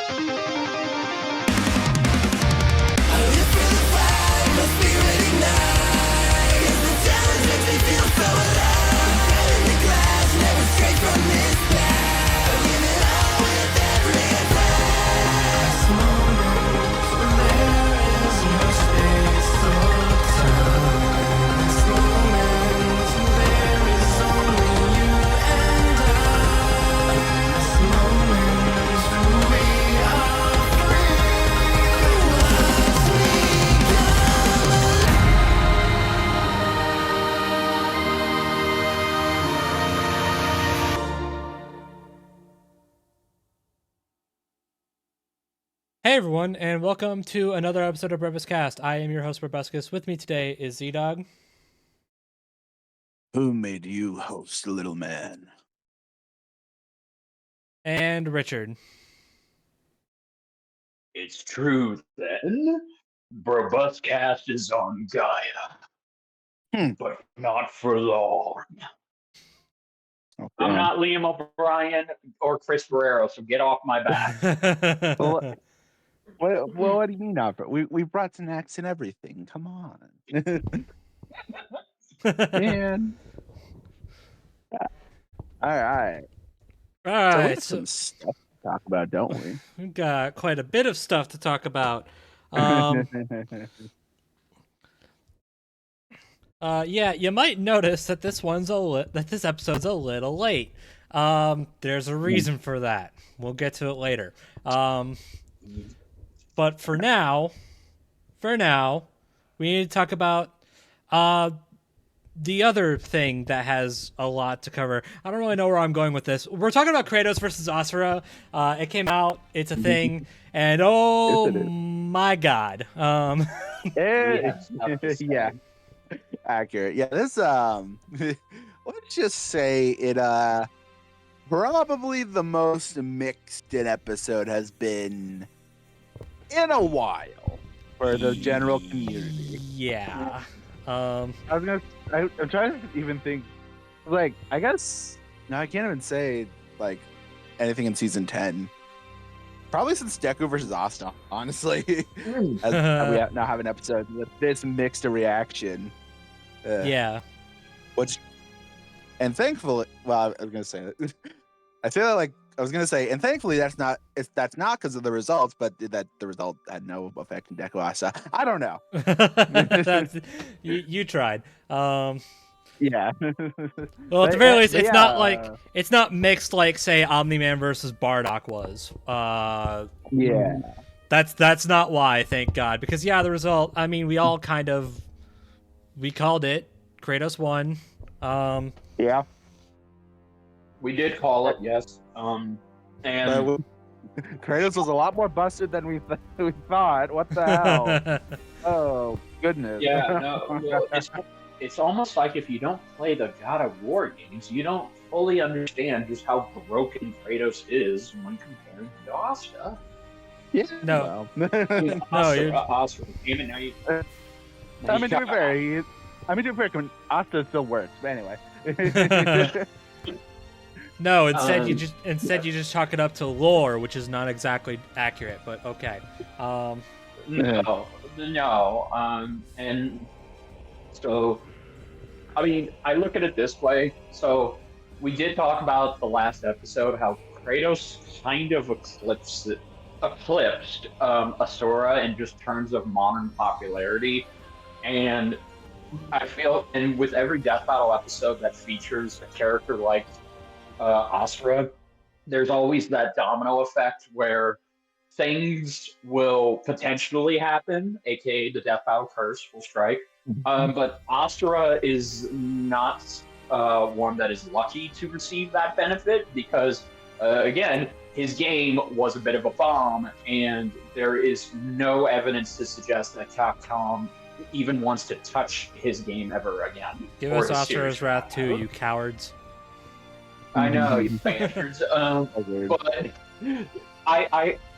Hey everyone, and welcome to another episode of BrobusCast. I am your host, BrobusCast. With me today is Z-Dog. Who made you host, little man? And Richard. It's true then. BrobusCast is on Gaia. But not for long. Oh, I'm not Liam O'Brien or Chris Guerrero, so get off my back. What do you mean not? We brought snacks and everything. Come on, man. All right. All right. So we have some stuff to talk about, don't we? We've got quite a bit of stuff to talk about. Yeah, you might notice that this episode's a little late. There's a reason for that. We'll get to it later. But for now, we need to talk about the other thing that has a lot to cover. I don't really know where I'm going with this. We're talking about Kratos versus Asura. It came out. It's a thing. And oh my God. Yeah. Accurate. Yeah, this let's just say it probably the most mixed an episode has been in a while for the general community. Yeah. I'm trying to even think, like, I guess no, I can't even say like anything in season 10. Probably since Deku versus Asta, honestly. As we now have an episode with this mixed a reaction. Yeah. Which, and thankfully, well, I was gonna say that. I feel like I was gonna say, and thankfully that's not because of the results, but that the result had no effect on Deku Asa. I don't know. you tried. Yeah. Well, at the very least, it's not like it's not mixed like say Omni-Man versus Bardock was. Yeah. That's not why, thank God, because the result. I mean, we all we called it. Kratos won. Yeah. We did call it, yes. And Kratos was a lot more busted than we thought. What the hell? Oh goodness. Yeah, no. Well, it's almost like if you don't play the God of War games, you don't fully understand just how broken Kratos is when comparing him to Asta. Yeah. No. Asura. Damn it, now you. I mean, to be fair, Asta still works. But anyway. No, instead you just chalk it up to lore, which is not exactly accurate, but okay. No. And so, I mean, I look at it this way. So, we did talk about the last episode how Kratos kind of eclipsed Asura in just terms of modern popularity, and I feel, and with every Death Battle episode that features a character like Asura, there's always that domino effect where things will potentially happen, aka the Death Battle curse will strike. But Asura is not one that is lucky to receive that benefit because, again, his game was a bit of a bomb, and there is no evidence to suggest that Capcom even wants to touch his game ever again. Give us Asura's Wrath too, you cowards. I know, you bastards. But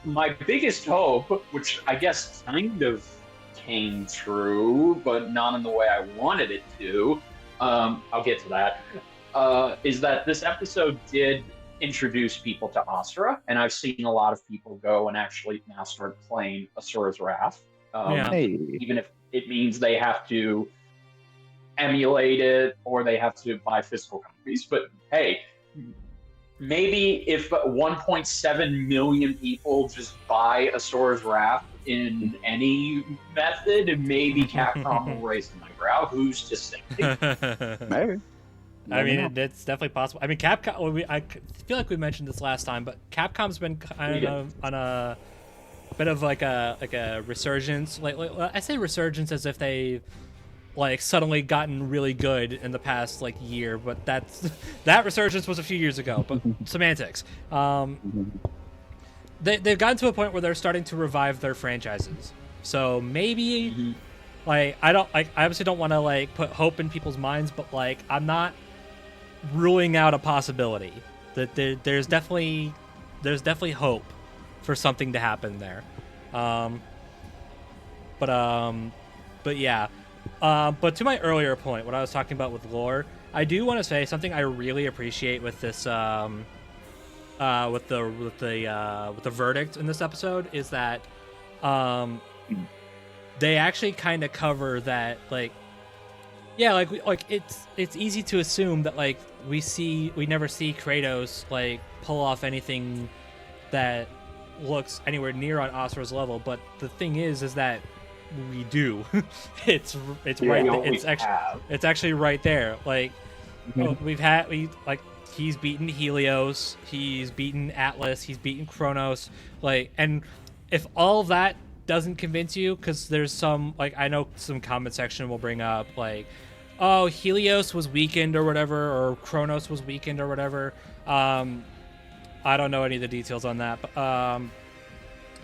my biggest hope, which I guess kind of came true, but not in the way I wanted it to, I'll get to that, is that this episode did introduce people to Asura, and I've seen a lot of people go and actually now start playing Asura's Wrath, even if it means they have to emulate it or they have to buy physical copies. But hey, maybe if 1.7 million people just buy Asura's Wrath in any method, maybe Capcom will raise an eyebrow. Who's to say? Maybe. I mean, it's definitely possible. I mean, Capcom. I feel like we mentioned this last time, but Capcom's been kind of on a bit of like a resurgence. Like I say resurgence as if they like suddenly gotten really good in the past like year, but that resurgence was a few years ago. But semantics. They've gotten to a point where they're starting to revive their franchises. So maybe like I obviously don't want to like put hope in people's minds, but like I'm not ruling out a possibility that there's definitely hope for something to happen there. But yeah. But to my earlier point, what I was talking about with lore, I do want to say something I really appreciate with this with the verdict in this episode is that they actually kind of cover that, like, yeah, like it's easy to assume that like we never see Kratos like pull off anything that looks anywhere near on Asura's level, but the thing is that we do. it's right. It's actually right there. Like he's beaten Helios, he's beaten Atlas, he's beaten Kronos. Like, and if all of that doesn't convince you, because there's some, like, I know some comment section will bring up like, oh, Helios was weakened or whatever, or Kronos was weakened or whatever. I don't know any of the details on that,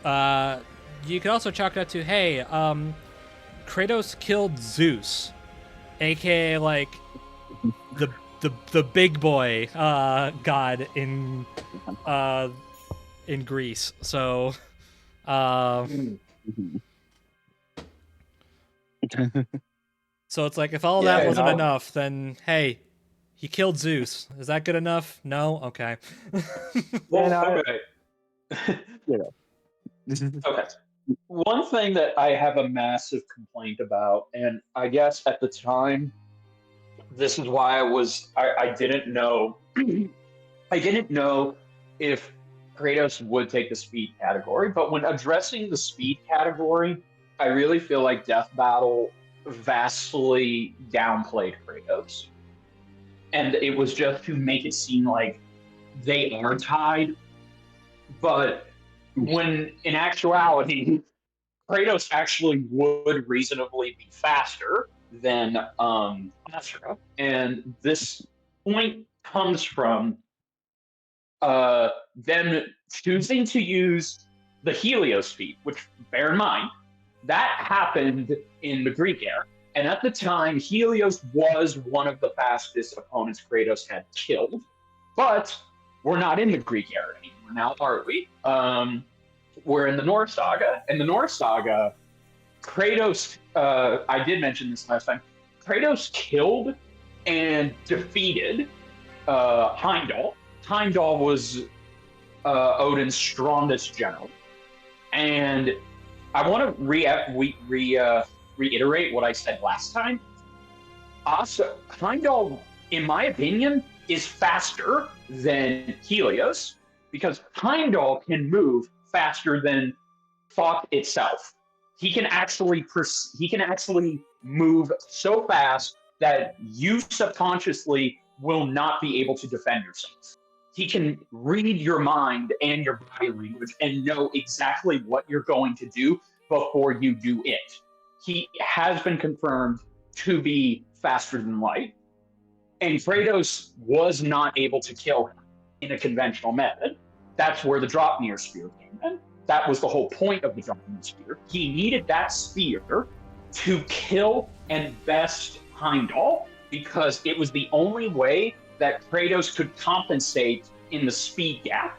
but you could also chalk it up to, hey, Kratos killed Zeus, aka like the big boy god in Greece. So so it's like, if all that wasn't enough, then hey, he killed Zeus. Is that good enough? No? Okay. Well, okay. Okay. One thing that I have a massive complaint about, and I guess at the time, this is why I didn't know, I didn't know if Kratos would take the speed category, but when addressing the speed category, I really feel like Death Battle vastly downplayed Kratos. And it was just to make it seem like they are tied, but when in actuality, Kratos actually would reasonably be faster than Asura. And this point comes from them choosing to use the Helios feat, which, bear in mind, that happened in the Greek era. And at the time, Helios was one of the fastest opponents Kratos had killed. But we're not in the Greek era anymore. Now, are we? We're in the Norse Saga. And the Norse Saga, Kratos, I did mention this last time, Kratos killed and defeated Heimdall. Heimdall was Odin's strongest general. And I want to reiterate what I said last time. Heimdall, in my opinion, is faster than Helios, because Heimdall can move faster than thought itself. He can actually move so fast that you subconsciously will not be able to defend yourself. He can read your mind and your body language and know exactly what you're going to do before you do it. He has been confirmed to be faster than light, and Kratos was not able to kill him in a conventional method. That's where the Draupnir spear came in. That was the whole point of the Draupnir spear. He needed that spear to kill and best Heimdall, because it was the only way that Kratos could compensate in the speed gap.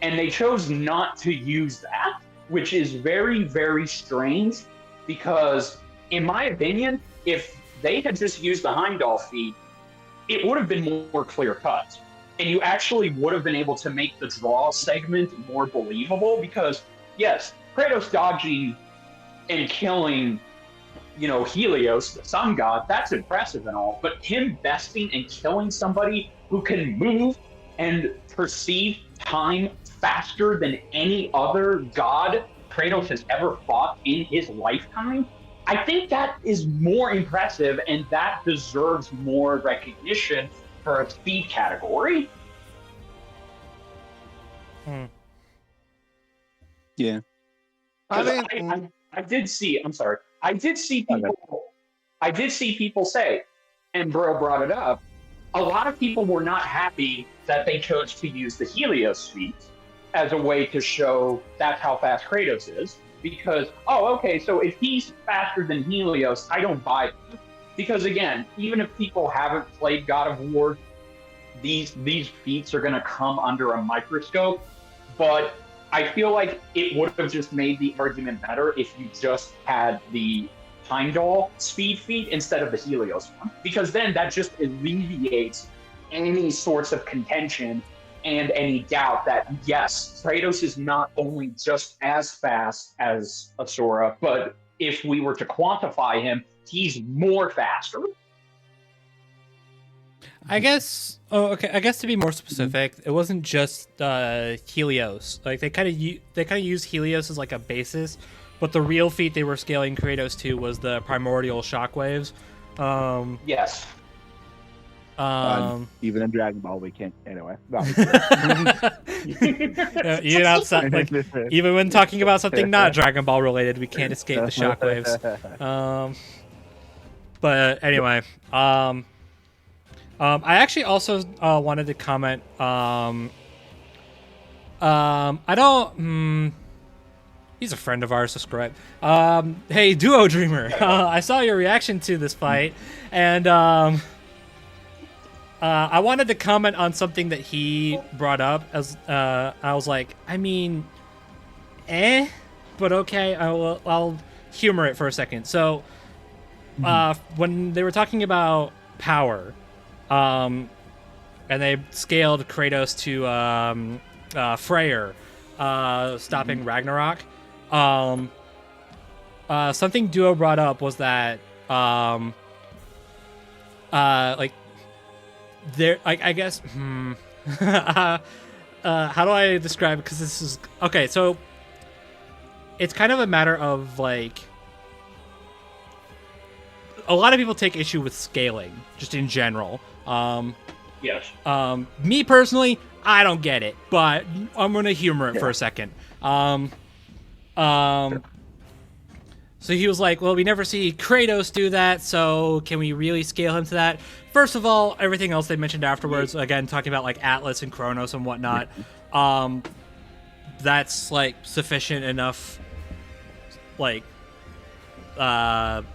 And they chose not to use that, which is very, very strange, because in my opinion, if they had just used the Heimdall feat, it would have been more clear cut. and you actually would have been able to make the draw segment more believable because, yes, Kratos dodging and killing, Helios, the sun god, that's impressive and all, but him besting and killing somebody who can move and perceive time faster than any other god Kratos has ever fought in his lifetime, I think that is more impressive and that deserves more recognition for a speed category. Yeah. I did see. I'm sorry. I did see people. I did see people say, and Bro brought it up. A lot of people were not happy that they chose to use the Helios feat as a way to show that's how fast Kratos is. Because okay, so if he's faster than Helios, I don't buy it. Because again, even if people haven't played God of War, these feats are going to come under a microscope. But I feel like it would have just made the argument better if you just had the Heimdall speed feat instead of the Helios one. Because then that just alleviates any sorts of contention and any doubt that, yes, Kratos is not only just as fast as Asura, but if we were to quantify him, he's more faster. I guess. Oh, okay. I guess to be more specific, it wasn't just Helios. Like they kind of used Helios as like a basis, but the real feat they were scaling Kratos to was the primordial shockwaves. Yes. Even in Dragon Ball, we can't. Anyway. No. Even when talking about something not Dragon Ball related, we can't escape the shockwaves. But anyway, I actually also wanted to comment. I don't. He's a friend of ours, so screw it. Hey, Duo Dreamer. I saw your reaction to this fight, and I wanted to comment on something that he brought up. As I was like, I mean, but okay. I'll humor it for a second. So, when they were talking about power. And they scaled Kratos to Freyr, stopping Ragnarok. Something Duo brought up was that like there, I guess. How do I describe it? Because this is okay. So it's kind of a matter of like. A lot of people take issue with scaling, just in general. Yes. Me personally, I don't get it, but I'm gonna humor it for a second. So he was like, well, we never see Kratos do that, so can we really scale him to that? First of all, everything else they mentioned afterwards, again, talking about like Atlas and Kronos and whatnot, that's like sufficient enough, like,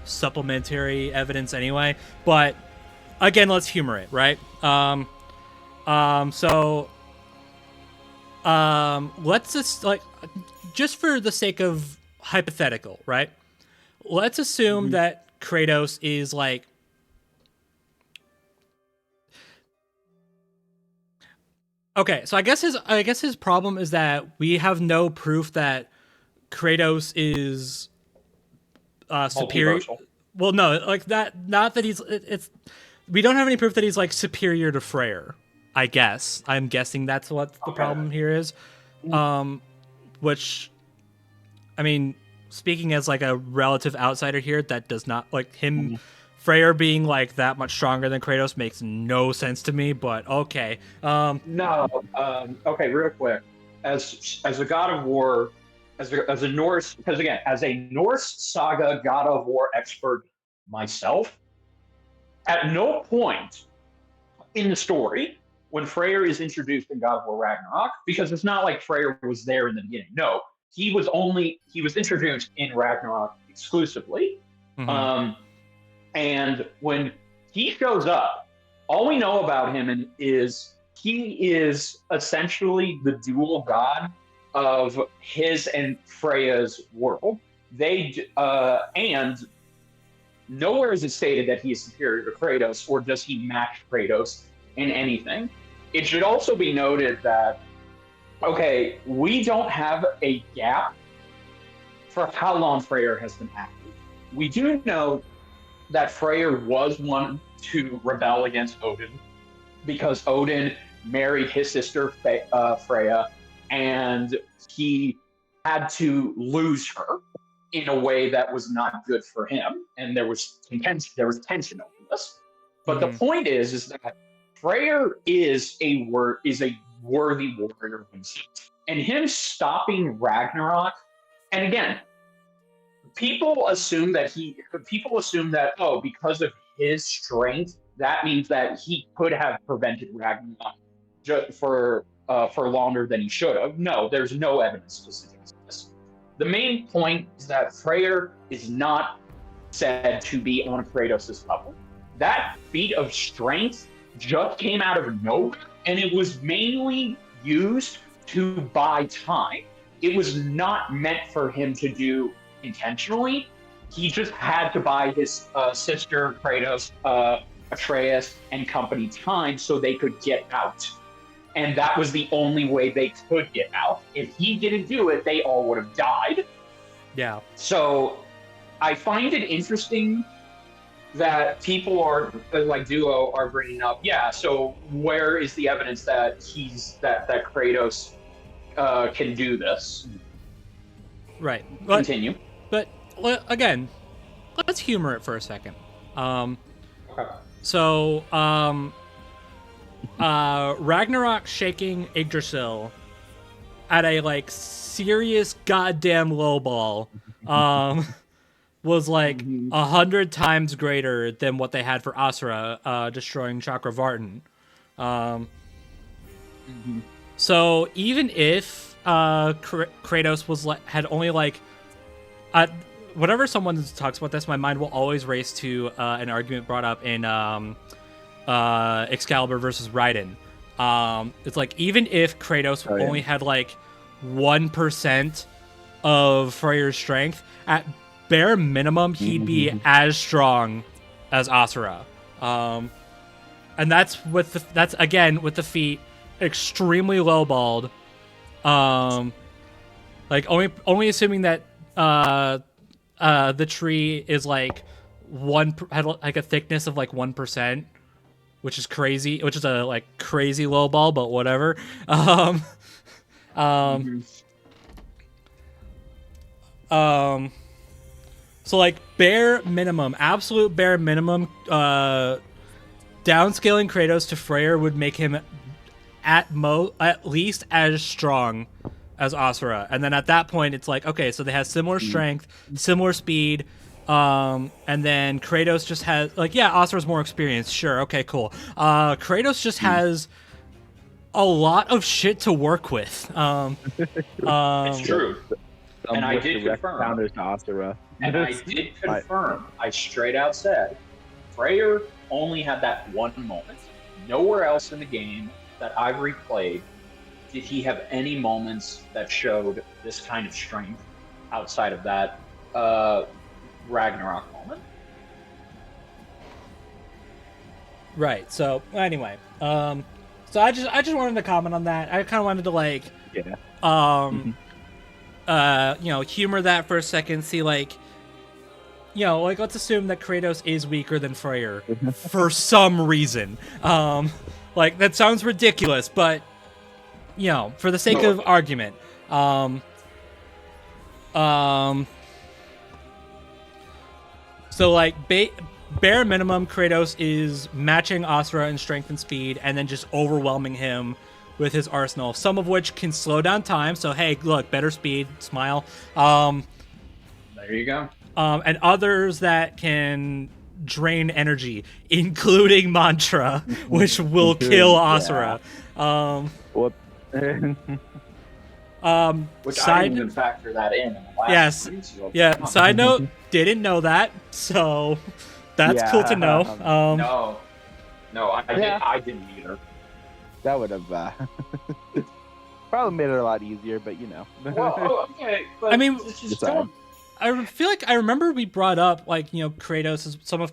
supplementary evidence anyway. But again, let's humor it, right? So let's just like, just for the sake of hypothetical, right? Let's assume that Kratos is like, okay, so I guess his problem is that we have no proof that Kratos is superior. Well, no, like that. Not that he's. It's. We don't have any proof that he's like superior to Freyr. I guess. I'm guessing that's what the problem here is. Which, I mean, speaking as like a relative outsider here, that does not like him. Freyr being like that much stronger than Kratos makes no sense to me. But okay. No. Okay, real quick. As a God of War. As a Norse, because again, as a Norse saga God of War expert myself, at no point in the story when Freyr is introduced in God of War Ragnarok, because it's not like Freyr was there in the beginning. No, he was introduced in Ragnarok exclusively. And when he shows up, all we know about him is he is essentially the dual god of his and Freya's world. And nowhere is it stated that he is superior to Kratos, or does he match Kratos in anything. it should also be noted that, okay, we don't have a gap for how long Freyr has been active. We do know that Freyr was one to rebel against Odin because Odin married his sister Freya, and he had to lose her in a way that was not good for him, and there was tension over this. But the point is that Freyr is a worthy warrior of himself, and him stopping Ragnarok. And again, people assume that because of his strength, that means that he could have prevented Ragnarok for longer than he should have. No, there's no evidence to suggest this. The main point is that Freyr is not said to be on Kratos' level. That feat of strength just came out of nowhere, and it was mainly used to buy time. It was not meant for him to do intentionally. He just had to buy his sister Kratos, Atreus, and company time so they could get out. And that was the only way they could get out. If he didn't do it, they all would have died. Yeah. So I find it interesting that people are like Duo are bringing up. Yeah. So where is the evidence that that Kratos can do this? Right. Continue. But again, let's humor it for a second. Okay. So, Ragnarok shaking Yggdrasil at a serious goddamn lowball was 100 times greater than what they had for Asura destroying Chakravartin. So even if Kratos had only whenever someone talks about this, my mind will always race to an argument brought up in Excalibur versus Raiden. It's even if Kratos only had 1% of Freyr's strength, at bare minimum he'd be as strong as Asura. And that's with the feat extremely lowballed. Only assuming that the tree is had a thickness of 1%, which is crazy, which is a crazy low ball, but whatever. So bare minimum, absolute bare minimum, downscaling Kratos to Freyr would make him at least as strong as Asura. And then at that point it's okay, so they have similar strength, similar speed, and then Kratos just has Asura's more experienced, sure, okay, cool. Kratos just has a lot of shit to work with. It's true. And I did confirm. Asura. And I did confirm. I straight out said, Freyr only had that one moment. Nowhere else in the game that I've replayed did he have any moments that showed this kind of strength outside of that Ragnarok moment. Right. So anyway, so I just wanted to comment on that. I kind of wanted to humor that for a second. See, let's assume that Kratos is weaker than Freyr for some reason. That sounds ridiculous, but for the sake of argument, so bare minimum, Kratos is matching Asura in strength and speed, and then just overwhelming him with his arsenal, some of which can slow down time. So hey, look, better speed, smile. There you go. And others that can drain energy, including Mantra, which will kill Asura. What? Which I didn't even factor that in the last stream, so yeah. Side note, didn't know that, so that's cool to know. No, I didn't either. That would have probably made it a lot easier, but Well, okay, but I mean, just don't I feel like I remember we brought up like some of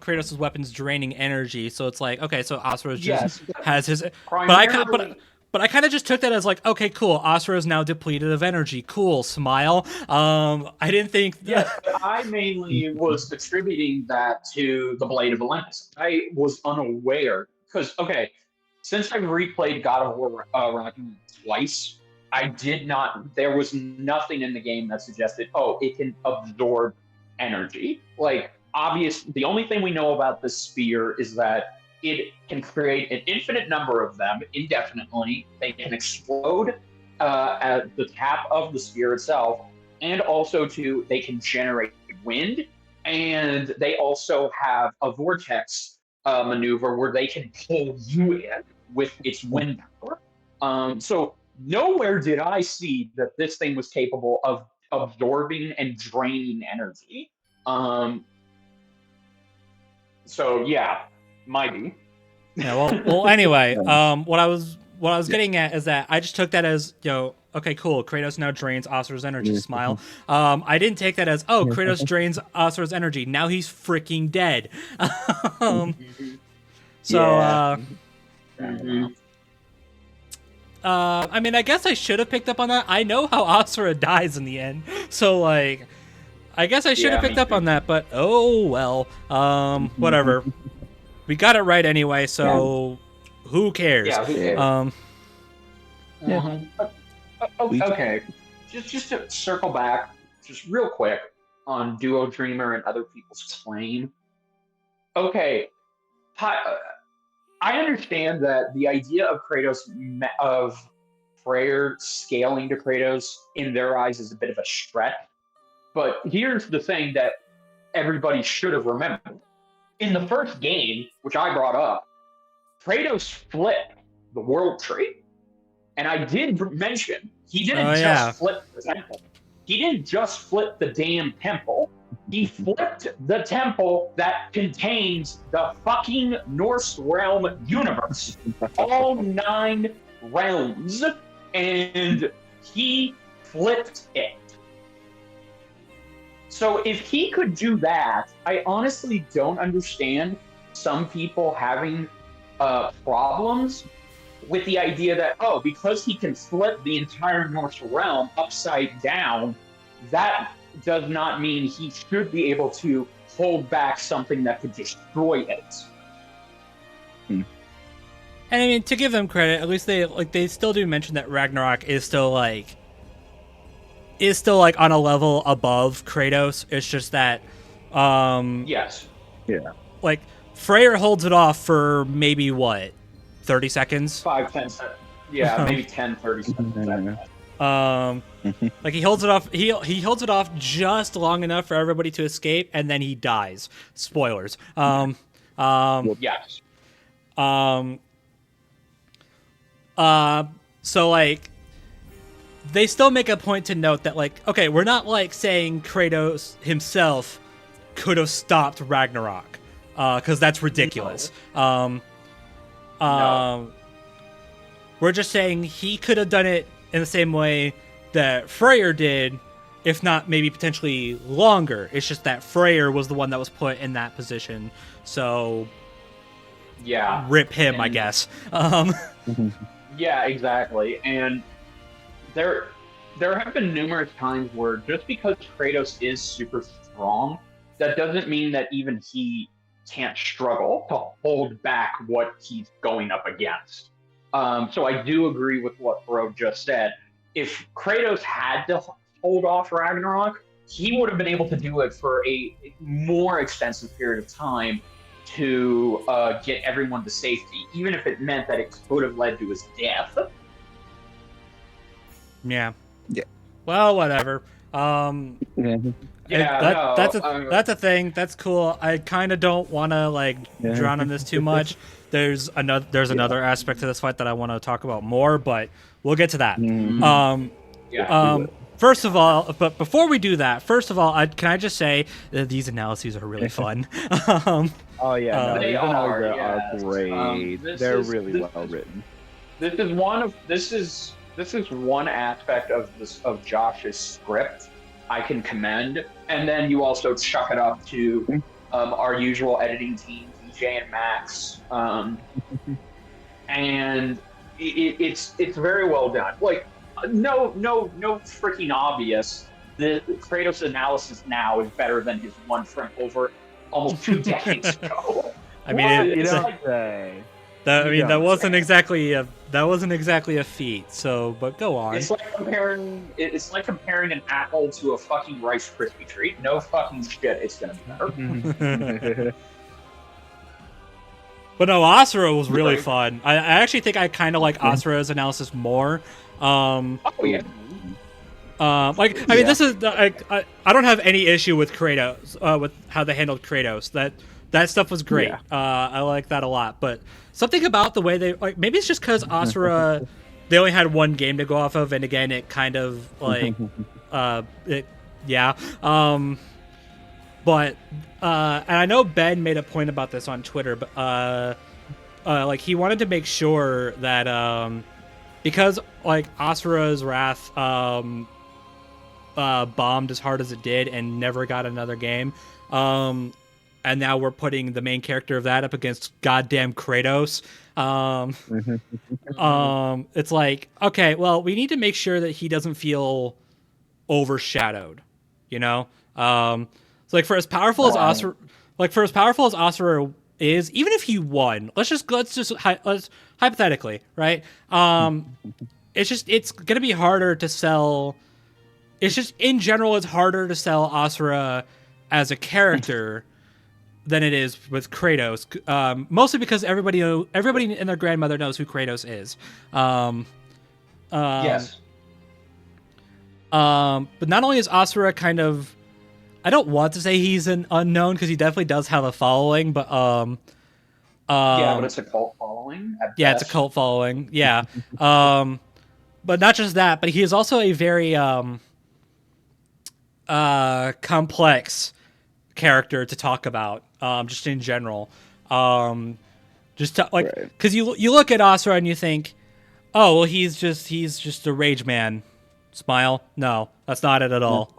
Kratos' weapons draining energy, so it's like okay, so Asura just has his, but I kind of just took that as like okay, cool, Asura is now depleted of energy, cool, smile. I didn't think. Yes, but I mainly was attributing that to the Blade of Olympus. I was unaware because okay, since I've replayed God of War Ragnarok twice, I did not. There was nothing in the game that suggested, oh, it can absorb energy. Like, the only thing we know about this spear is that it can create an infinite number of them indefinitely. They can explode at the tap of the spear itself, and also they can generate wind, and they also have a vortex maneuver where they can pull you in with its wind power. So nowhere did I see that this thing was capable of absorbing and draining energy. So yeah, might be. Yeah. Well. Anyway, what I was getting at is that I just took that as okay, cool. Kratos now drains Asura's energy. Smile. I didn't take that as Kratos drains Asura's energy. Now he's freaking dead. I mean, I guess I should have picked up on that. I know how Asura dies in the end, so like, I guess I should have picked up on that. But oh well. Whatever. We got it right anyway, so who cares? Yeah. Who cares? Okay. Just to circle back, just real quick on Duo Dreamer and other people's claim. Okay. I understand that the idea of Freyr scaling to Kratos in their eyes is a bit of a stretch. But here's the thing that everybody should have remembered. In the first game, which I brought up, Kratos flipped the world tree. And I did mention, he didn't just flip the temple. He didn't just flip the damn temple. He flipped the temple that contains the fucking Norse realm universe. All 9 realms. And he flipped it. So if he could do that, I honestly don't understand some people having problems with the idea that, because he can flip the entire Norse realm upside down, that does not mean he should be able to hold back something that could destroy it. And I mean, to give them credit, at least they still do mention that Ragnarok is still like on a level above Kratos. It's just that yes. Yeah. Like Freyr holds it off for maybe 30 seconds? 5, 10 seconds. Yeah, maybe 10, 30 seconds. Like he holds it off. He holds it off just long enough for everybody to escape, and then he dies. Spoilers. Yes. So like, they still make a point to note that like, okay, we're not like saying Kratos himself could have stopped Ragnarok, because that's ridiculous. No. We're just saying he could have done it in the same way that Freyr did, if not maybe potentially longer. It's just that Freyr was the one that was put in that position. So, yeah, rip him, I guess. Yeah, exactly. And there have been numerous times where just because Kratos is super strong, that doesn't mean that even he can't struggle to hold back what he's going up against. So I do agree with what Bro just said. If Kratos had to hold off Ragnarok, he would have been able to do it for a more extensive period of time to get everyone to safety, even if it meant that it could have led to his death. Yeah. Well, whatever. That's a thing. That's cool. I kind of don't want to like drown on this too much. There's another aspect to this fight that I want to talk about more, but we'll get to that. First of all, but before we do that, can I just say that these analyses are really fun. They are great. They're really well written. This is one aspect of Josh's script I can commend. And then you also chuck it up to our usual editing team, DJ and Max, and it's very well done. Like no freaking obvious. The Kratos analysis now is better than his one from over almost 2 decades ago. I mean, that wasn't exactly a feat. So, but go on. It's like comparing an apple to a fucking Rice Krispie treat. No fucking shit, it's gonna be better. But no, Asura was really fun. I actually think I kind of like Asura's analysis more. Oh yeah. I mean, this is I don't have any issue with Kratos, with how they handled Kratos. That stuff was great. Yeah. I like that a lot. But something about the way they maybe it's just because Asura, they only had one game to go off of, and again, it kind of But and I know Ben made a point about this on Twitter, but he wanted to make sure that because Asura's Wrath bombed as hard as it did and never got another game, and now we're putting the main character of that up against goddamn Kratos. It's like, okay, well, we need to make sure that he doesn't feel overshadowed, you know. It's for as powerful as Asura is, even if he won, let's hypothetically, right? It's gonna be harder to sell. It's just in general, it's harder to sell Asura as a character than it is with Kratos. Mostly because everybody and their grandmother knows who Kratos is. Yes. But not only is Asura kind of, I don't want to say he's an unknown because he definitely does have a following, but but it's a cult following. Yeah, it's a cult following. Yeah. But not just that, but he is also a very complex character to talk about, just in general. Because you look at Asura and you think, oh well, he's just a rage man. Smile? No, that's not it at all.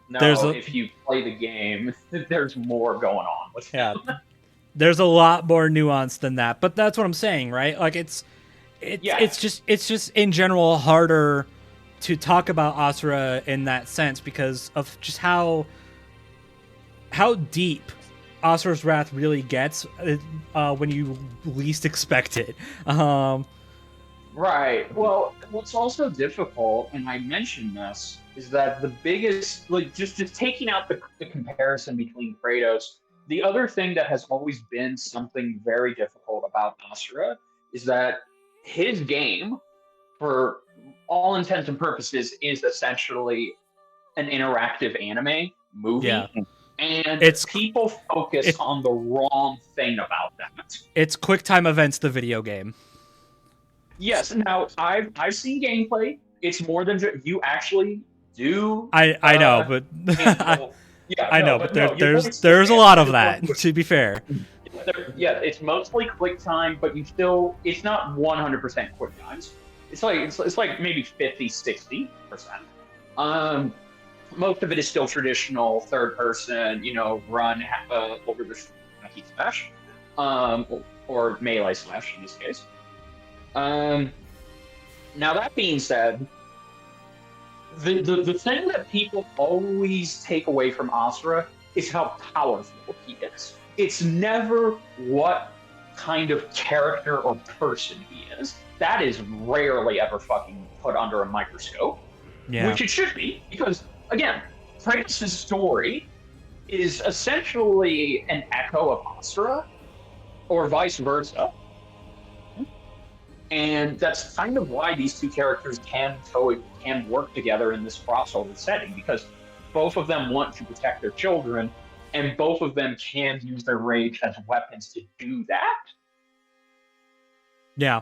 If you play the game, there's more going on with him. There's a lot more nuance than that, but that's what I'm saying, right? It's just in general harder to talk about Asura in that sense because of just how deep Asura's Wrath really gets when you least expect it. Right. Well, what's also difficult, and I mentioned this, is that the biggest, just taking out the comparison between Kratos, the other thing that has always been something very difficult about Asura is that his game, for all intents and purposes, is essentially an interactive anime movie. Yeah. And people focus on the wrong thing about that. It's QuickTime Events, the video game. Yes. Now, I've seen gameplay. It's more than you actually do. I know, but there's a lot of that. To be fair. It's mostly QuickTime, but it's not 100% QuickTimes. It's like maybe 50-60%. Most of it is still traditional third person, run over the heat slash, or melee slash in this case. Now that being said, the thing that people always take away from Asura is how powerful he is. It's never what kind of character or person he is. That is rarely ever fucking put under a microscope, which it should be, because again, Kratos' story is essentially an echo of Asura, or vice versa. And that's kind of why these two characters can work together in this crossover setting, because both of them want to protect their children, and both of them can use their rage as weapons to do that. Yeah.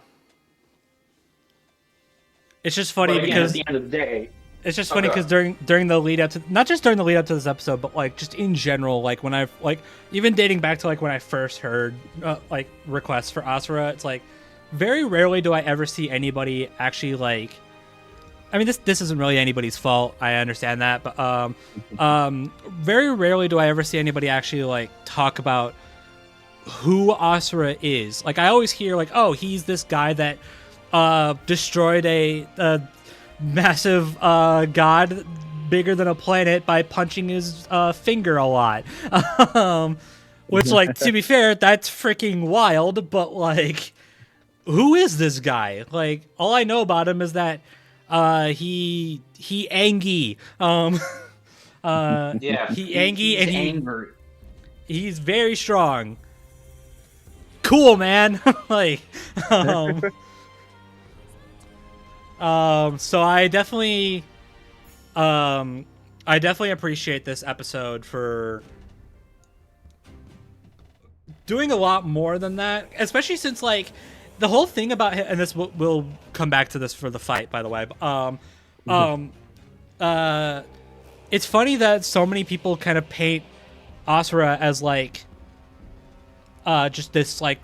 It's just funny because at the end of the day, it's just funny because during the lead up to, not just during the lead up to this episode, but just in general, when I even dating back to when I first heard requests for Asura, it's very rarely do I ever see anybody actually I mean, this isn't really anybody's fault. I understand that, but very rarely do I ever see anybody actually like talk about who Asura is. Like I always hear like, oh, he's this guy that destroyed a massive god bigger than a planet by punching his finger a lot. Which, like, to be fair, that's freaking wild, but like, who is this guy? Like, all I know about him is that he angry. Yeah, he angry, and angry. he's very strong. Cool, man. Like, so I definitely appreciate this episode for doing a lot more than that, especially since like the whole thing about him, and this we'll come back to this for the fight, by the way. It's funny that so many people kind of paint Asura as like just this like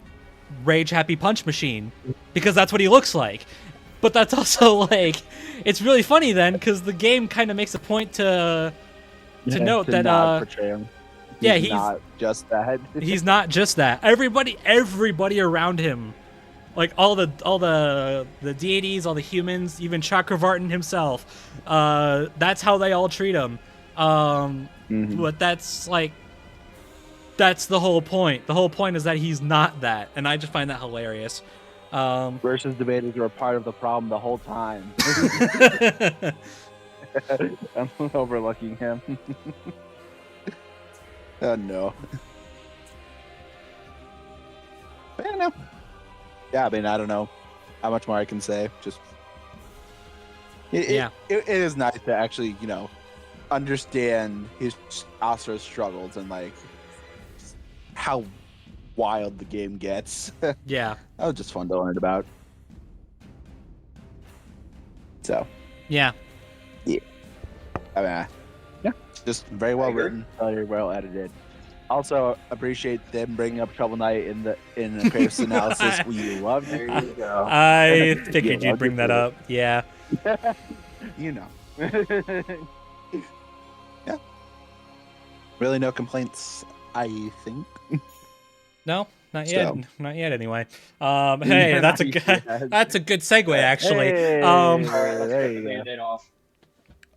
rage happy punch machine because that's what he looks like. But that's also like, it's really funny then because the game kind of makes a point to note that portray him. He's not just that. He's not just that. Everybody around him, like all the deities, all the humans, even Chakravartin himself, that's how they all treat him. But that's like, that's the whole point. The whole point is that he's not that, and I just find that hilarious. Versus debaters were part of the problem the whole time. I'm overlooking him. Oh no. But yeah, no. Yeah, I mean, I don't know how much more I can say. Just it is nice to actually, understand his Asura's struggles and like how wild the game gets. Yeah. That was just fun to learn about. So. Yeah. I mean, just very well written, very well edited. Also, appreciate them bringing up Shovel Knight in Kratos' analysis. We love it. There you go. I figured you'd bring that up. Yeah. Yeah. Really, no complaints, I think. No, not yet. So. Not yet, anyway. Hey, that's a good segue, actually. Hey, there you go.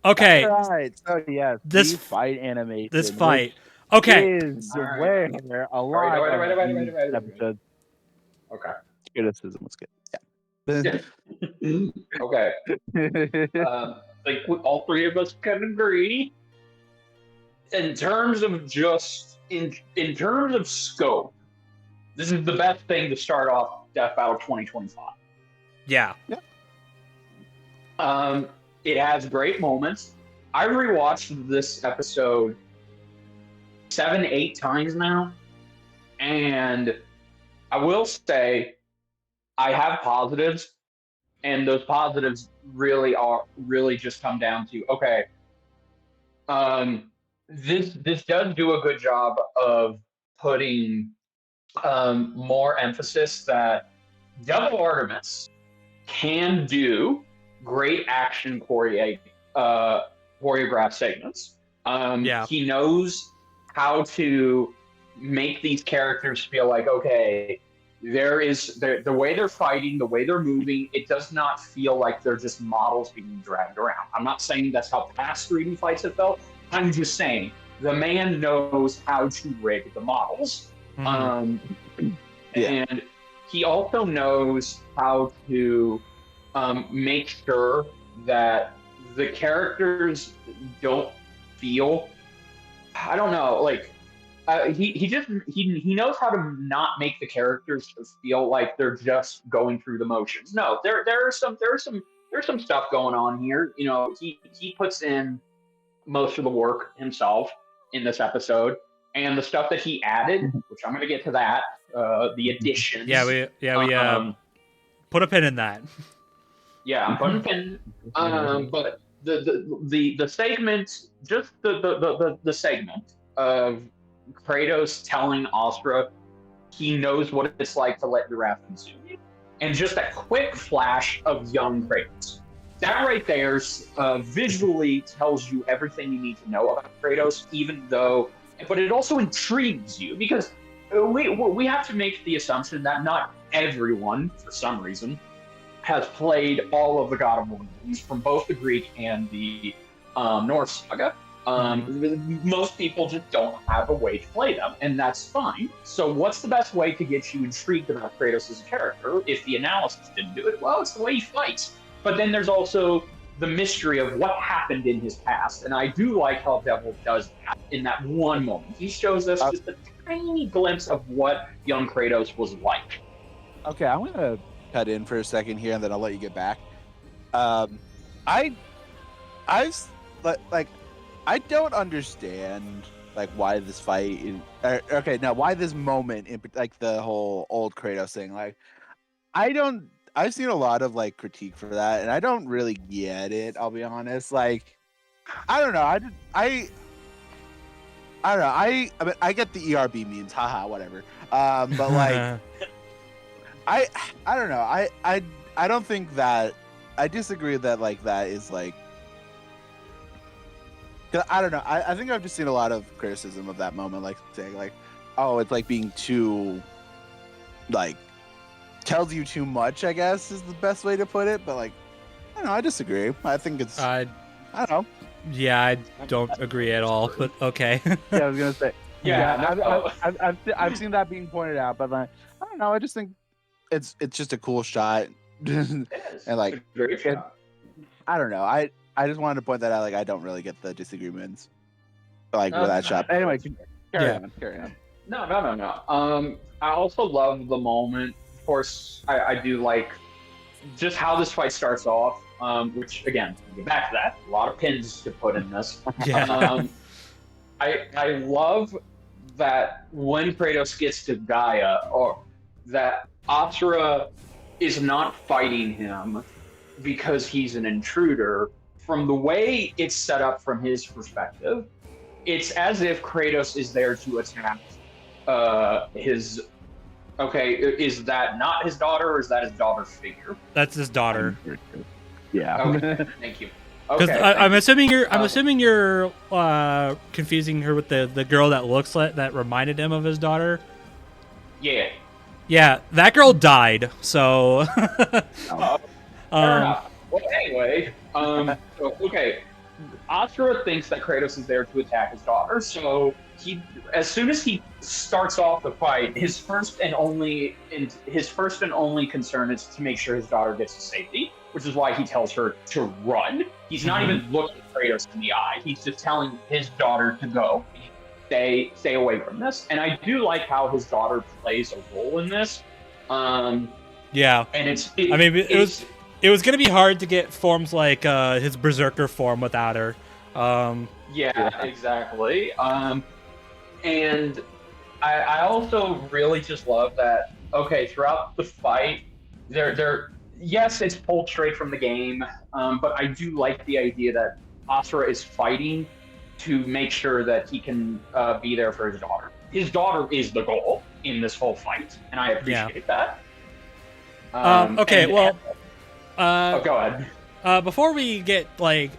Okay. All right. So yeah, this fight animation. This fight. Okay. Is where a lot of episodes. Okay. Criticism was good. Yeah. Okay. Like all three of us can agree. In terms of just in terms of scope, this is the best thing to start off Death Battle 2025. Yeah. It has great moments. I rewatched this episode 7-8 times now, and I will say I have positives, and those positives really just come down to okay. This does do a good job of putting more emphasis that Devil Artemis can do great action choreographed segments. He knows how to make these characters feel like, okay, the way they're fighting, the way they're moving, it does not feel like they're just models being dragged around. I'm not saying that's how past 3D fights have felt. I'm just saying the man knows how to rig the models. Mm-hmm. And he also knows how to make sure that the characters don't feel, I don't know, like he knows how to not make the characters feel like they're just going through the motions. No, there's some stuff going on here. He puts in most of the work himself in this episode, and the stuff that he added, which I'm going to get to that, the additions. We put a pin in that. Yeah, I'm putting a pin. But the segment, just the segment of Kratos telling Asura he knows what it's like to let your wrath consume you, and just a quick flash of young Kratos. that right there visually tells you everything you need to know about Kratos, even though, but it also intrigues you because we have to make the assumption that not everyone, for some reason, has played all of the God of War movies from both the Greek and the Norse saga. Most people just don't have a way to play them, and that's fine. So, what's the best way to get you intrigued about Kratos as a character? If the analysis didn't do it, well, it's the way he fights. But then there's also the mystery of what happened in his past, and I do like how Devil does that in that one moment. He shows us just a tiny glimpse of what young Kratos was like. Okay, I'm gonna cut in for a second here, and then I'll let you get back. I don't understand like why this fight is, why this moment in like the whole old Kratos thing. Like, I've seen a lot of like critique for that, and I don't really get it. I'll be honest. Like, I don't know. I don't know. I mean, I get the ERB memes, haha, whatever. But like, I don't know. I don't think that. I disagree that like that is like. I don't know. I think I've just seen a lot of criticism of that moment, like saying like, oh, it's like being too, like, tells you too much, I guess is the best way to put it. But like, I don't know. I disagree. I think it's. I don't know. Yeah, I don't agree at all. But okay. Yeah, I was gonna say. Yeah, I've seen that being pointed out, but like, I don't know. I just think it's just a cool shot, and like, it's a great shot. I don't know. I just wanted to point that out. Like, I don't really get the disagreements, like with that shot. Anyway, carry on. No. I also love the moment. Of course, I do like just how this fight starts off. Which again, we'll get back to that. A lot of pins to put in this. Yeah. I love that when Kratos gets to Gaia, or that Asura is not fighting him because he's an intruder. From the way it's set up from his perspective, it's as if Kratos is there to attack his. Okay, is that not his daughter, or is that his daughter's figure? That's his daughter. Yeah. Okay, thank you. Because Okay, I'm assuming you're confusing her with the girl that looks like that reminded him of his daughter. Yeah. Yeah, that girl died. So. Fair enough. Well, anyway, okay. Asura thinks that Kratos is there to attack his daughter, so as soon as he starts off the fight, his first and only concern is to make sure his daughter gets to safety, which is why he tells her to run. He's not even looking Kratos in the eye. He's just telling his daughter to go. Stay away from this. And I do like how his daughter plays a role in this. Yeah. And it was gonna be hard to get forms like his berserker form without her. Yeah, exactly. And I also really just love that. Okay, throughout the fight, yes, it's pulled straight from the game, but I do like the idea that Asura is fighting to make sure that he can be there for his daughter. His daughter is the goal in this whole fight, and I appreciate that. Okay, well. Go ahead. Before we get like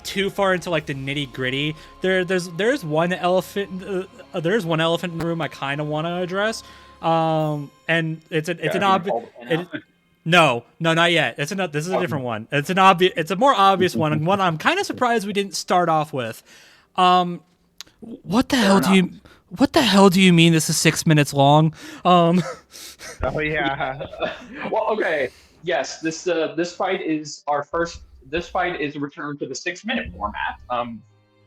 too far into like the nitty gritty, there's one elephant in the room I kind of want to address, and it's an obvious. No, not yet. This is a different one. It's a more obvious one, and one I'm kind of surprised we didn't start off with. What the hell do you mean this is 6 minutes long? Oh yeah. Well, okay. Yes, this fight is our first. This fight is a return to the 6-minute format.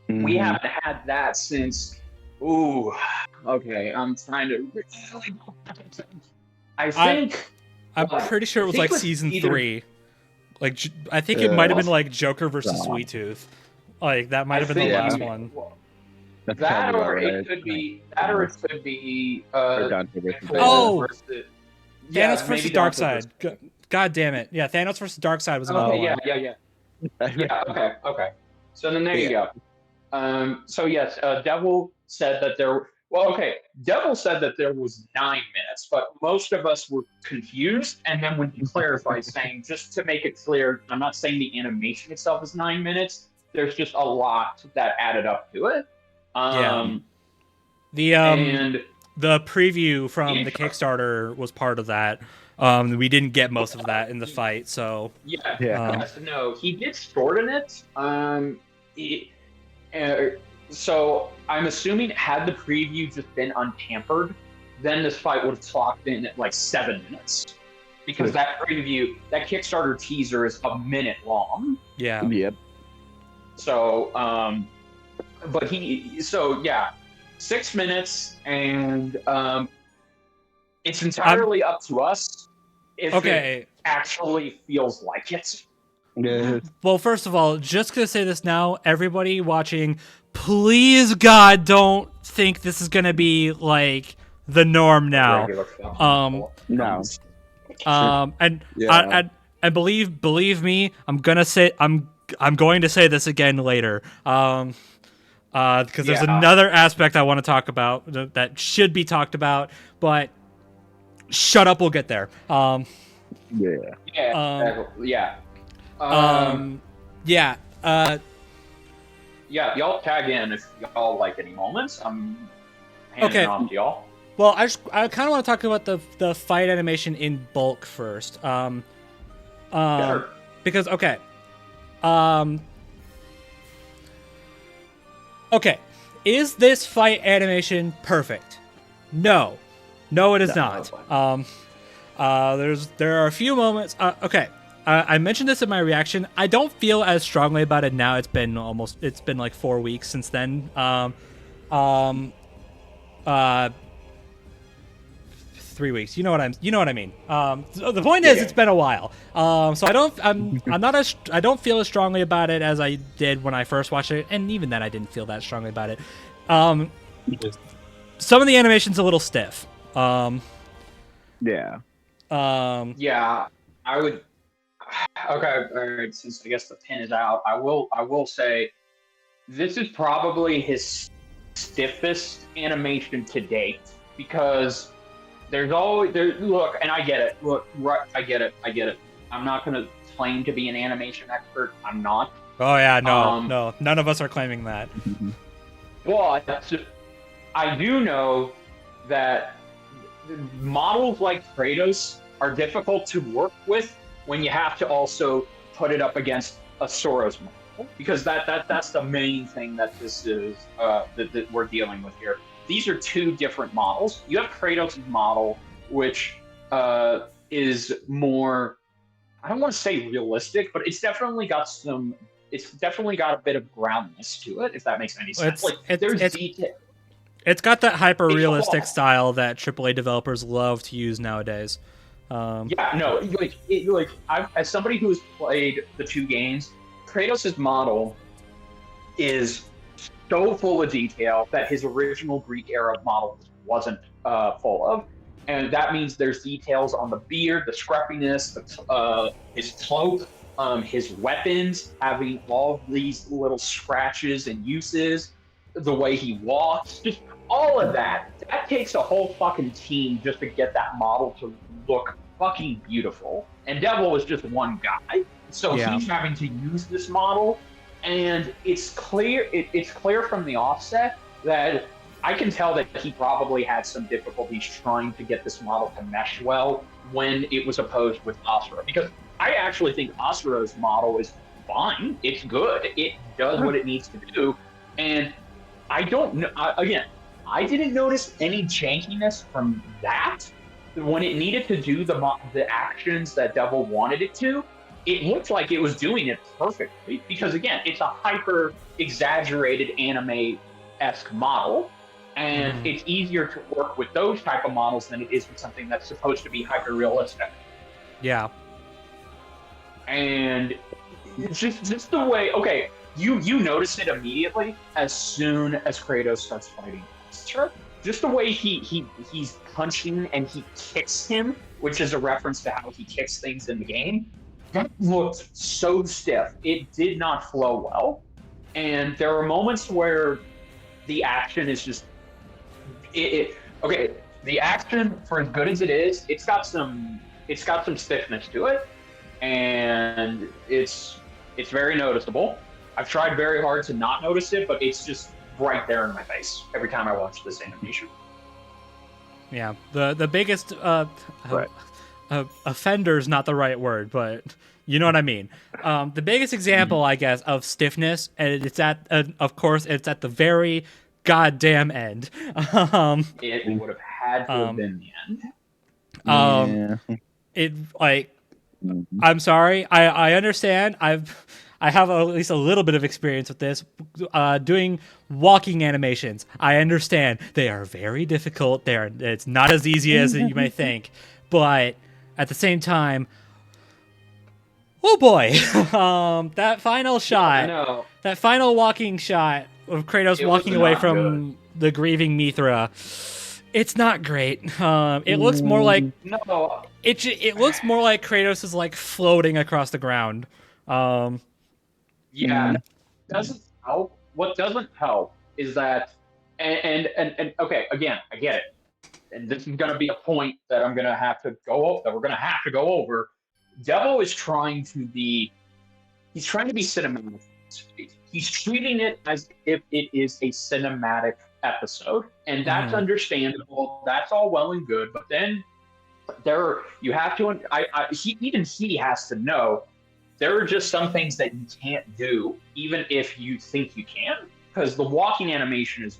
We haven't had that since. Ooh, okay. I'm trying to. I think. I'm pretty sure it was like season 3. Like I think it might have been like Joker versus Sweet Tooth. Like that might have been the last one. That or it could be. Thanos versus Darkseid. God damn it! Yeah, Thanos versus Darkseid was another one. Yeah. Okay. So then there you go. So yes, Devil said that Well, okay. Devil said that there was 9 minutes, but most of us were confused. And then when he clarified, saying, just to make it clear, I'm not saying the animation itself is 9 minutes. There's just a lot that added up to it. The and the preview from the Kickstarter was part of that. We didn't get most of that in the fight, so no, he did shorten it. So I'm assuming had the preview just been untampered, then this fight would have clocked in at like 7 minutes, because that preview, that Kickstarter teaser is a minute long. Yeah. Yep. So, but 6 minutes, and it's entirely up to us if it actually feels like it. Yeah. Well, first of all, just gonna say this now, everybody watching, please God, don't think this is gonna be like the norm now. No. And believe me, I'm going to say this again later. Because there's another aspect I want to talk about that should be talked about, but shut up, we'll get there. Y'all tag in if y'all like any moments. I'm handing off to y'all. Well, I kind of want to talk about the fight animation in bulk first. Sure. Because is this fight animation perfect? No, it is not. There are a few moments. I mentioned this in my reaction. I don't feel as strongly about it now. It's been like 4 weeks since then. 3 weeks. You know what I mean. The point is, it's been a while. So I don't feel as strongly about it as I did when I first watched it, and even then I didn't feel that strongly about it. Some of the animation's a little stiff. I would. Okay, all right. Since I guess the pin is out, I will say this is probably his stiffest animation to date, because look, and I get it. I get it. I'm not going to claim to be an animation expert. I'm not. Oh yeah, no. None of us are claiming that. Well, I do know that models like Kratos are difficult to work with when you have to also put it up against Asura's model, because that's the main thing that this is that we're dealing with here. These are two different models. You have Kratos' model, which is more, I don't want to say realistic, but it's definitely got a bit of groundness to it, if that makes any sense. It's got that hyper-realistic style that AAA developers love to use nowadays. As somebody who's played the two games, Kratos' model is so full of detail that his original Greek era model wasn't full of. And that means there's details on the beard, the scruffiness, his cloak, his weapons having all these little scratches and uses, the way he walks, just all of that. That takes a whole fucking team just to get that model to look fucking beautiful. And Devil is just one guy. So he's having to use this model. And it's clear from the offset that I can tell that he probably had some difficulties trying to get this model to mesh well when it was opposed with Asura. Because I actually think Asura's model is fine. It's good. It does what it needs to do. And I don't know. I didn't notice any jankiness from that. When it needed to do the actions that Devil wanted it to, it looked like it was doing it perfectly, because again, it's a hyper exaggerated anime-esque model, and it's easier to work with those type of models than it is with something that's supposed to be hyper realistic. Yeah. And just the way, you notice it immediately as soon as Kratos starts fighting. Sure. Just the way he's punching and he kicks him, which is a reference to how he kicks things in the game. That looked so stiff. It did not flow well. And there are moments where the action is just Okay, the action, for as good as it is, it's got some stiffness to it, and it's very noticeable. I've tried very hard to not notice it, but it's just right there in my face every time I watch this animation. Yeah, the biggest Right. offender is not the right word, but you know what I mean. The biggest example, I guess, of stiffness, and it's at, of course, it's at the very goddamn end. It would have had to have been the end. It like, I'm sorry, I understand. I have at least a little bit of experience with this, doing walking animations. I understand they are very difficult. It's not as easy as you may think, but at the same time, oh boy, that final shot, that final walking shot of Kratos walking away from the grieving Mithra, it's not great. It looks more like it looks more like Kratos is like floating across the ground. Yeah, doesn't help. What doesn't help is that, and okay, again, I get it, and this is going to be a point that we're going to have to go over. Devil is trying to be cinematic. He's treating it as if it is a cinematic episode, and that's understandable. That's all well and good, but then you have to. He has to know there are just some things that you can't do, even if you think you can, because the walking animation is,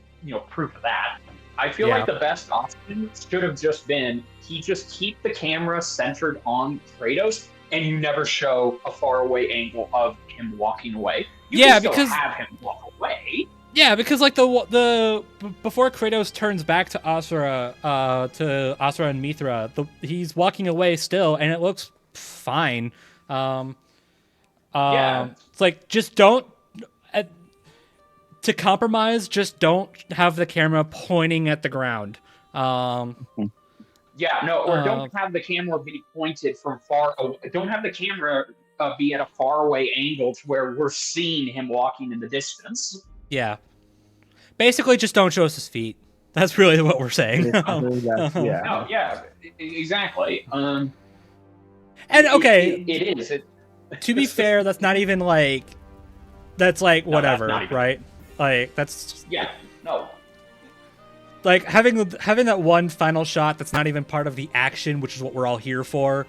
proof of that. I feel like the best option should have just been just keep the camera centered on Kratos, and you never show a faraway angle of him walking away. You can still have him walk away. Yeah, because like the before Kratos turns back to Asura and Mithra, he's walking away still, and it looks fine. It's like, just don't, to compromise, just don't have the camera pointing at the ground. Don't have the camera be pointed from far away. Don't have the camera be at a faraway angle to where we're seeing him walking in the distance. Yeah. Basically, just don't show us his feet. That's really what we're saying. Exactly. And okay, it is. To be fair, that's not even like, that's like whatever, right? Like that's like having that one final shot that's not even part of the action, which is what we're all here for.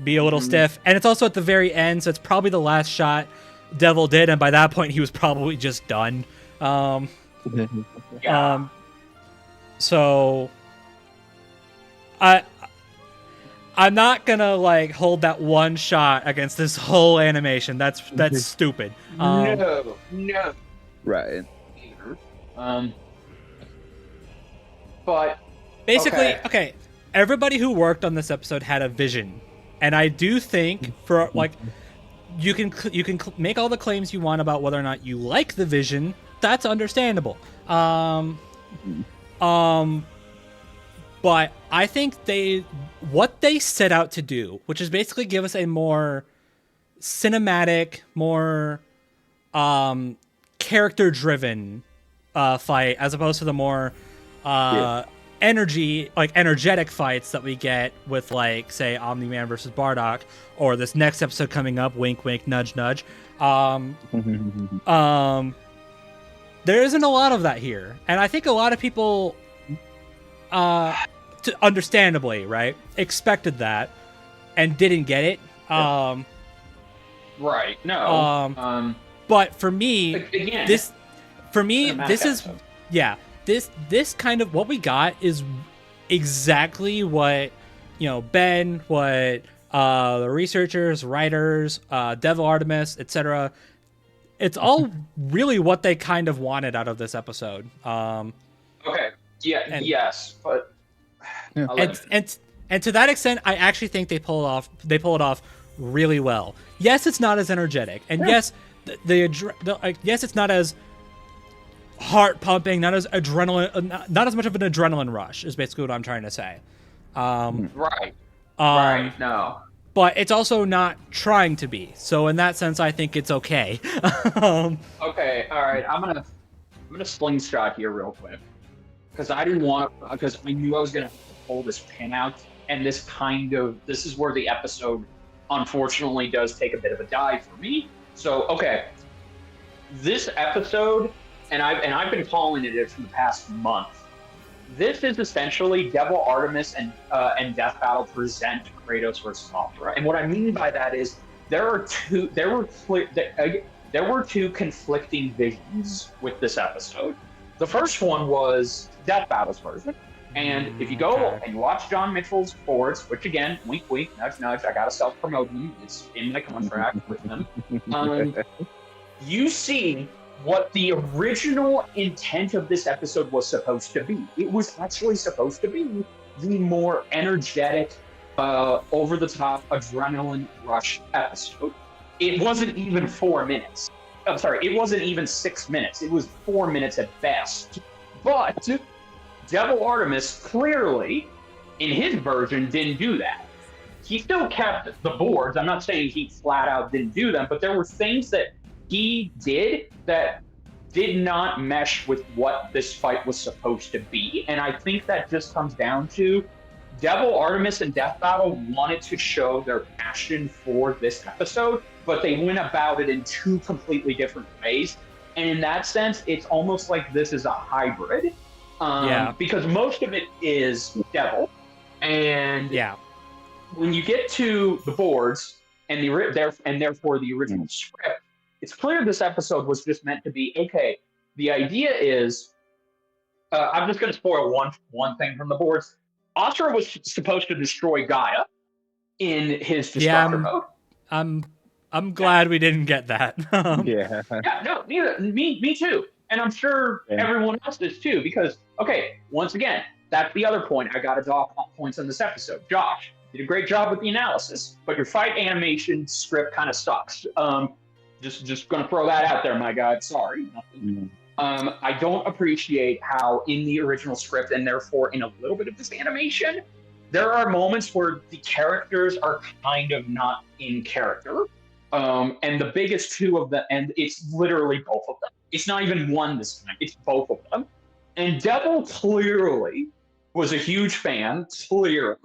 Be a little stiff, and it's also at the very end, so it's probably the last shot Devil did, and by that point he was probably just done. So I'm not gonna like hold that one shot against this whole animation. That's stupid. No. Right. But basically, okay. Everybody who worked on this episode had a vision, and I do think for like, you can make all the claims you want about whether or not you like the vision. That's understandable. But I think what they set out to do, which is basically give us a more cinematic, more character-driven fight, as opposed to the more energetic fights that we get with, like, say, Omni-Man versus Bardock, or this next episode coming up, wink, wink, nudge, nudge. There isn't a lot of that here, and I think a lot of people, understandably, right, expected that and didn't get it. Right. No. But for me, again, this is this kind of what we got is exactly what Ben, what the researchers, writers, Devil Artemis, etc. It's all really what they kind of wanted out of this episode. Okay. Yeah. Yes, but and to that extent, I actually think they pull it off really well. Yes, it's not as energetic, and yes, yes, it's not as heart pumping, not as adrenaline, not as much of an adrenaline rush is basically what I'm trying to say. Right. No. But it's also not trying to be. So in that sense, I think it's okay. Okay. All right. I'm gonna slingshot here real quick. because I didn't want, because I knew I was going to pull this pin out, and this is where the episode unfortunately does take a bit of a dive for me. So, okay, this episode, and I've been calling it for the past month. This is essentially Devil Artemis and Death Battle present Kratos versus Asura. And what I mean by that is there were two conflicting visions with this episode. The first one was Death Battle's version. And if you go and you watch John Mitchell's boards, which again, wink, wink, nudge, nudge, I gotta self-promote him. It's in my contract with them. You see what the original intent of this episode was supposed to be. It was actually supposed to be the more energetic, over-the-top adrenaline rush episode. It wasn't even 4 minutes. I'm sorry, it wasn't even 6 minutes. It was 4 minutes at best. But Devil Artemis clearly, in his version, didn't do that. He still kept the boards. I'm not saying he flat out didn't do them, but there were things that he did that did not mesh with what this fight was supposed to be. And I think that just comes down to Devil Artemis and Death Battle wanted to show their passion for this episode, but they went about it in two completely different ways. And in that sense, it's almost like this is a hybrid. Because most of it is Devil. And when you get to the boards and therefore the original script, it's clear this episode was just meant to be, okay, the idea is, I'm just going to spoil one thing from the boards. Asura was supposed to destroy Gaia in his destructor mode. I'm glad we didn't get that. Me too. And I'm sure everyone else is too, because, okay, once again, that's the other point. I got to dock points on this episode. Josh, did a great job with the analysis, but your fight animation script kind of sucks. Just going to throw that out there, my God. Sorry. I don't appreciate how in the original script, and therefore in a little bit of this animation, there are moments where the characters are kind of not in character. And the biggest two of them, and it's literally both of them. It's not even one this time. It's both of them. And Devil clearly was a huge fan, clearly.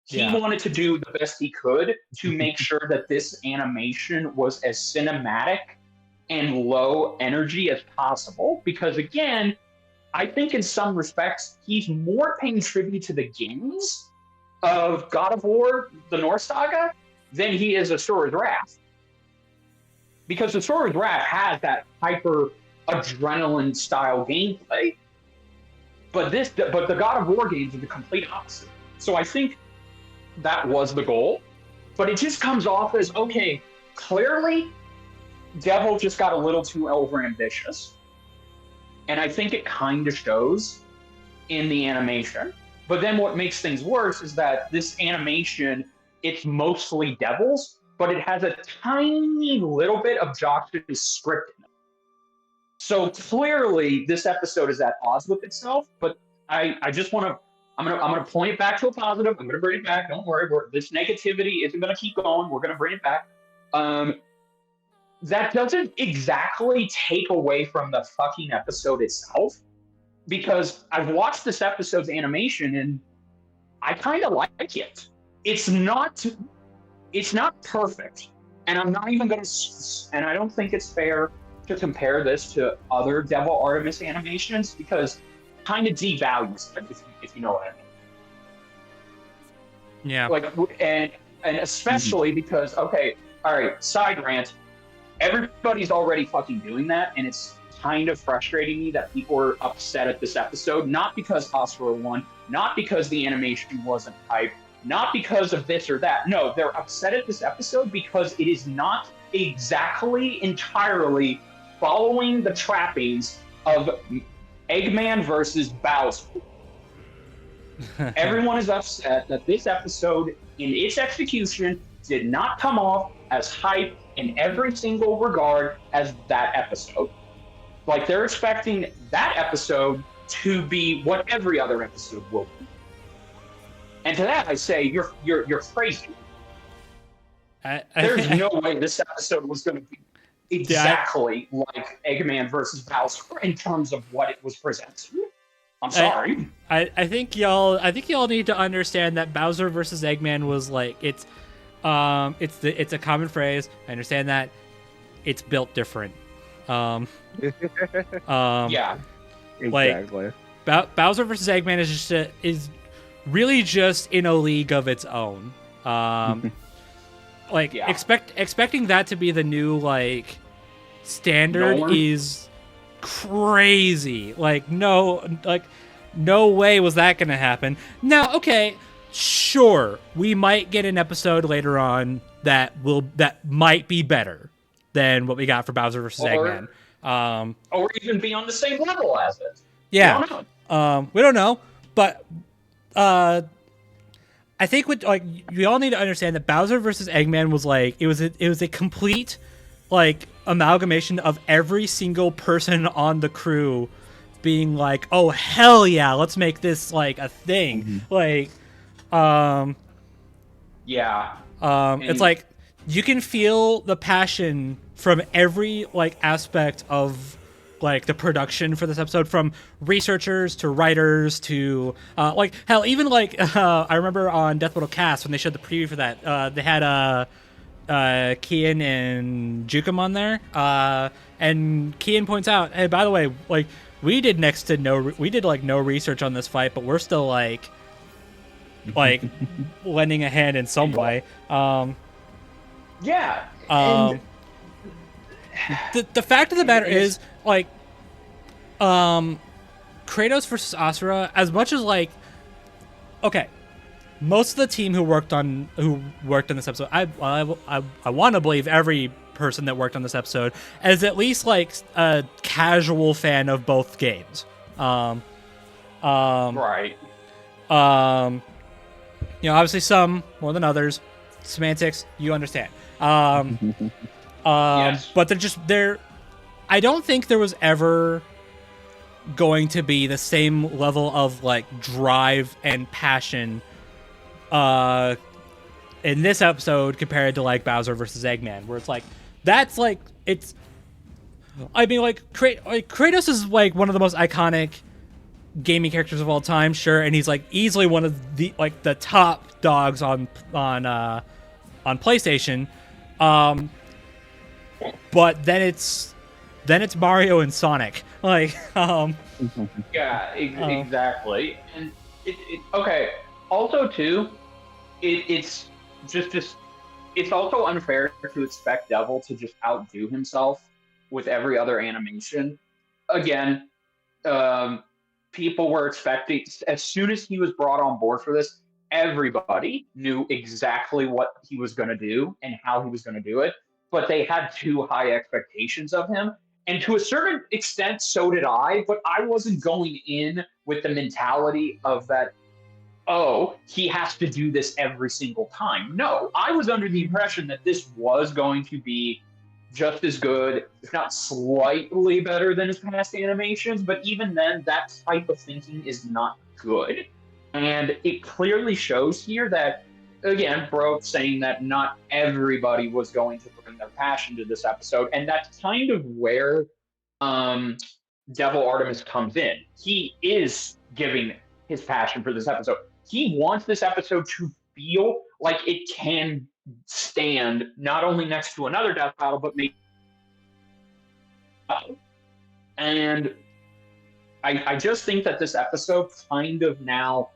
He wanted to do the best he could to make sure that this animation was as cinematic and low energy as possible. Because again, I think in some respects, he's more paying tribute to the games of God of War, the Norse Saga, than he is Asura's Wrath. Because Asura's Wrath has that hyper adrenaline style gameplay. But the God of War games are the complete opposite. So I think that was the goal, but it just comes off as, okay, clearly Devil just got a little too overambitious, and I think it kind of shows in the animation. But then what makes things worse is that this animation, it's mostly Devil's, but it has a tiny little bit of Josh's script in it. So clearly this episode is at odds with itself, but I just want to I'm gonna point it back to a positive. I'm gonna bring it back. Don't worry. This negativity isn't gonna keep going. We're gonna bring it back. That doesn't exactly take away from the fucking episode itself, because I've watched this episode's animation and I kind of like it. It's not perfect, and I'm not even gonna. And I don't think it's fair to compare this to other Devil Artemis animations, because kind of devalues it, if you know what I mean. Yeah. Like, and especially because, okay, all right, side rant. Everybody's already fucking doing that, and it's kind of frustrating me that people are upset at this episode, not because Asura won, not because the animation wasn't hype, not because of this or that. No, they're upset at this episode because it is not exactly entirely following the trappings of Eggman versus Bowser. Everyone is upset that this episode, in its execution, did not come off as hype in every single regard as that episode. Like, they're expecting that episode to be what every other episode will be. And to that, I say, you're crazy. There's no way this episode was going to be exactly like Eggman versus Bowser in terms of what it was presented. I'm sorry. I think y'all need to understand that Bowser versus Eggman was like it's a common phrase. I understand that. It's built different. Yeah. Exactly. Bowser versus Eggman is really just in a league of its own. Expecting that to be the new like standard Norm? is crazy. No way was that gonna happen. Now, okay, sure, we might get an episode later on that might be better than what we got for Bowser versus Eggman. Or even be on the same level as it. Yeah. We don't know. We don't know, but I think we all need to understand that Bowser versus Eggman was like it was a complete like amalgamation of every single person on the crew being like, oh hell yeah, let's make this like a thing. It's like you can feel the passion from every like aspect of like the production for this episode, from researchers to writers to like hell, even like I remember on Death Metal Cast when they showed the preview for that, they had Kian and Jukum on there, and Kian points out, hey, by the way, like we did no research on this fight, but we're still like lending a hand in some way. Yeah. The fact of the matter is, like, Kratos versus Asura, as much as like, okay, most of the team who worked on this episode, I want to believe every person that worked on this episode is at least like a casual fan of both games. Right. Obviously some more than others. Semantics, you understand. Yes. But they're I don't think there was ever going to be the same level of like drive and passion in this episode compared to like Bowser versus Eggman, where it's like that's like it's. I mean, like Kratos is like one of the most iconic gaming characters of all time, sure, and he's like easily one of the like the top dogs on PlayStation. But then it's Mario and Sonic, like Yeah, exactly. And okay. Also, too, it's also unfair to expect Devil to just outdo himself with every other animation. Again, people were expecting, as soon as he was brought on board for this, everybody knew exactly what he was going to do and how he was going to do it, but they had too high expectations of him. And to a certain extent, so did I, but I wasn't going in with the mentality of that, oh, he has to do this every single time. No, I was under the impression that this was going to be just as good, if not slightly better than his past animations, but even then, that type of thinking is not good. And it clearly shows here that, again, Bro saying that not everybody was going to bring their passion to this episode, and that's kind of where Devil Artemis comes in. He is giving his passion for this episode. He wants this episode to feel like it can stand not only next to another death battle, but maybe. And I just think that this episode kind of now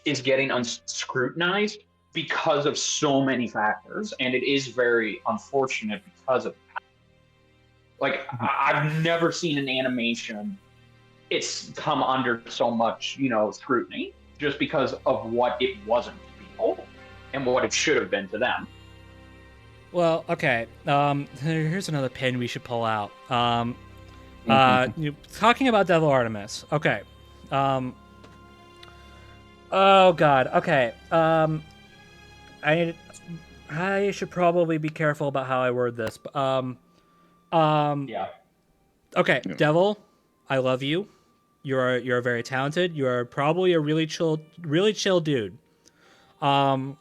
is getting unscrutinized because of so many factors, and it is very unfortunate because of that. Like, I've never seen an animation it's come under so much, scrutiny just because of what it wasn't to people and what it should have been to them. Well, okay. Here's another pin we should pull out. Talking about Devil Artemis. Okay. Oh God. Okay. I should probably be careful about how I word this. Yeah. Okay, Yeah. Devil, I love you. You're very talented. You are probably a really chill dude. But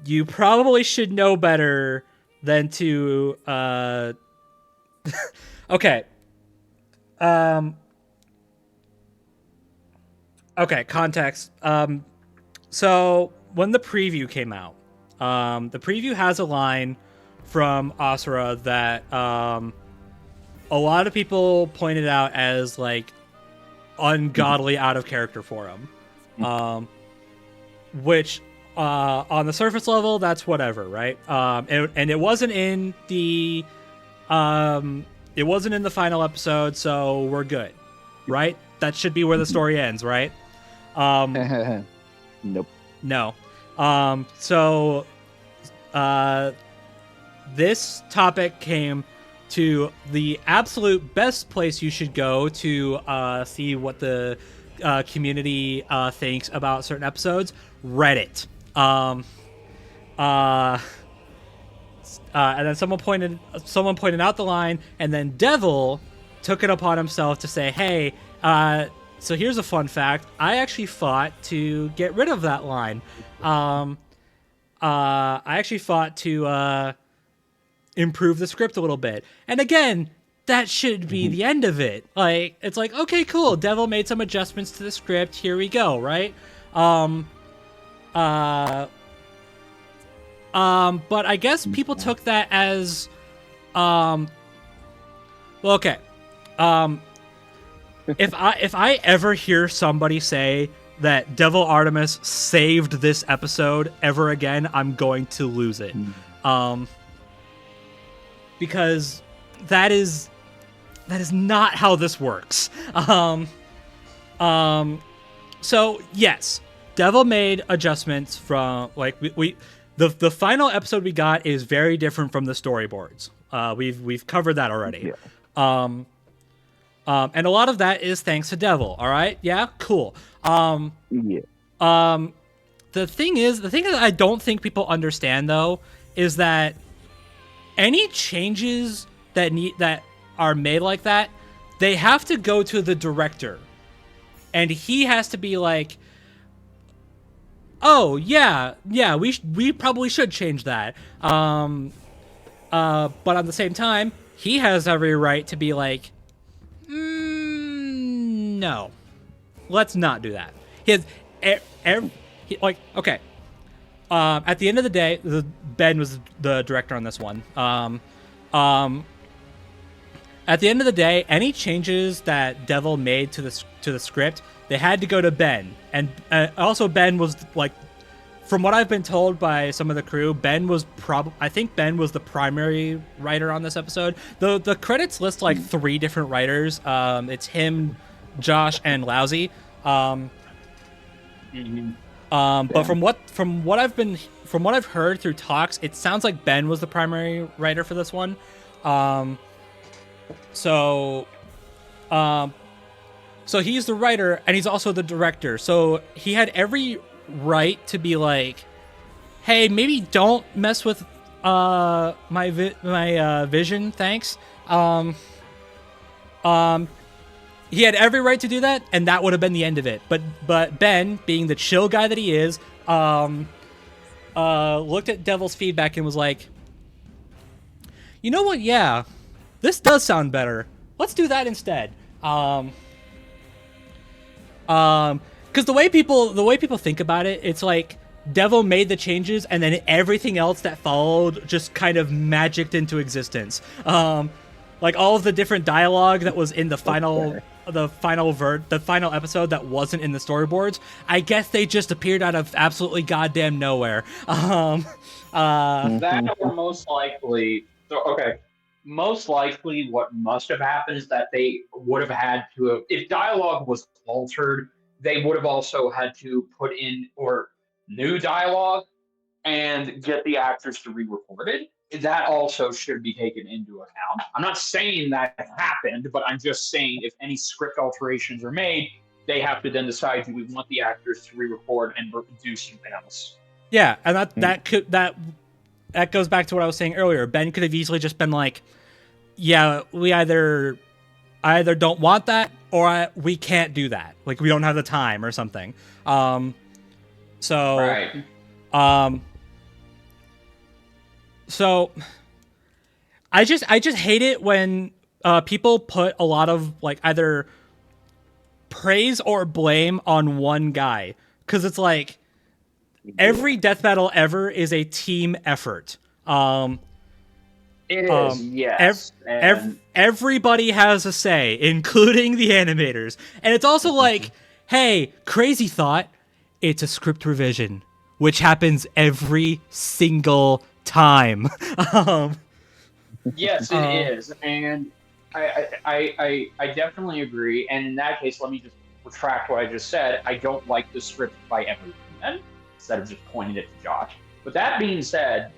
you probably should know better than to Okay. Okay, context. So when the preview came out, the preview has a line from Asura that a lot of people pointed out as like ungodly out of character for him. Which on the surface level, that's whatever, right? And it wasn't in the final episode, so we're good, right? That should be where the story ends, right? Nope. No. So this topic came to the absolute best place you should go to see what the community thinks about certain episodes. Reddit. And then someone pointed out the line, and then Devil took it upon himself to say, "Hey, so here's a fun fact. I actually fought to get rid of that line. I actually fought to improve the script a little bit." And again, that should be the end of it. Like, it's like, okay, cool. Devil made some adjustments to the script. Here we go, right? But I guess people took that as, well, okay. If I ever hear somebody say that Devil Artemis saved this episode ever again, I'm going to lose it. Because that is not how this works. So yes, Devil made adjustments from like the final episode we got is very different from the storyboards. We've covered that already. Yeah. And a lot of that is thanks to Devil. All right, yeah, cool. Yeah. The thing that I don't think people understand though is that any changes that are made like that, they have to go to the director, and he has to be like, "Oh yeah, we probably should change that." But at the same time, he has every right to be like, "No, let's not do that." Okay. At the end of the day, Ben was the director on this one. At the end of the day, any changes that Devil made to the script, they had to go to Ben, and also Ben was like, from what I've been told by some of the crew, I think Ben was the primary writer on this episode. The credits list like 3 different writers. It's him, Josh, and Lousy. But from what I've heard through talks, it sounds like Ben was the primary writer for this one. So he's the writer and he's also the director. So he had every right to be like, "Hey, maybe don't mess with my vision, thanks." He had every right to do that, and that would have been the end of it. But Ben, being the chill guy that he is, looked at Devil's feedback and was like, "You know what? Yeah, this does sound better. Let's do that instead." Because the way people think about it, it's like Devil made the changes, and then everything else that followed just kind of magicked into existence. Like all of the different dialogue that was in the final episode that wasn't in the storyboards, I guess they just appeared out of absolutely goddamn nowhere. That or most likely, most likely what must have happened is that they would have had to have, if dialogue was altered, they would have also had to put in new dialogue and get the actors to re-record it. That also should be taken into account. I'm not saying that happened, but I'm just saying if any script alterations are made, they have to then decide, do we want the actors to re-record and do something else? Yeah, and that goes back to what I was saying earlier. Ben could have easily just been like, "Yeah, we either don't want that or we can't do that. Like, we don't have the time or something." Right. So I just hate it when people put a lot of like either praise or blame on one guy, because it's like every death battle ever is a team effort. It is, yes. Everybody has a say, including the animators. And it's also like, hey, crazy thought, it's a script revision, which happens every single time. Yes, it is. And I definitely agree. And in that case, let me just retract what I just said. I don't like the script by everyone, instead of just pointing it to Josh. But that being said,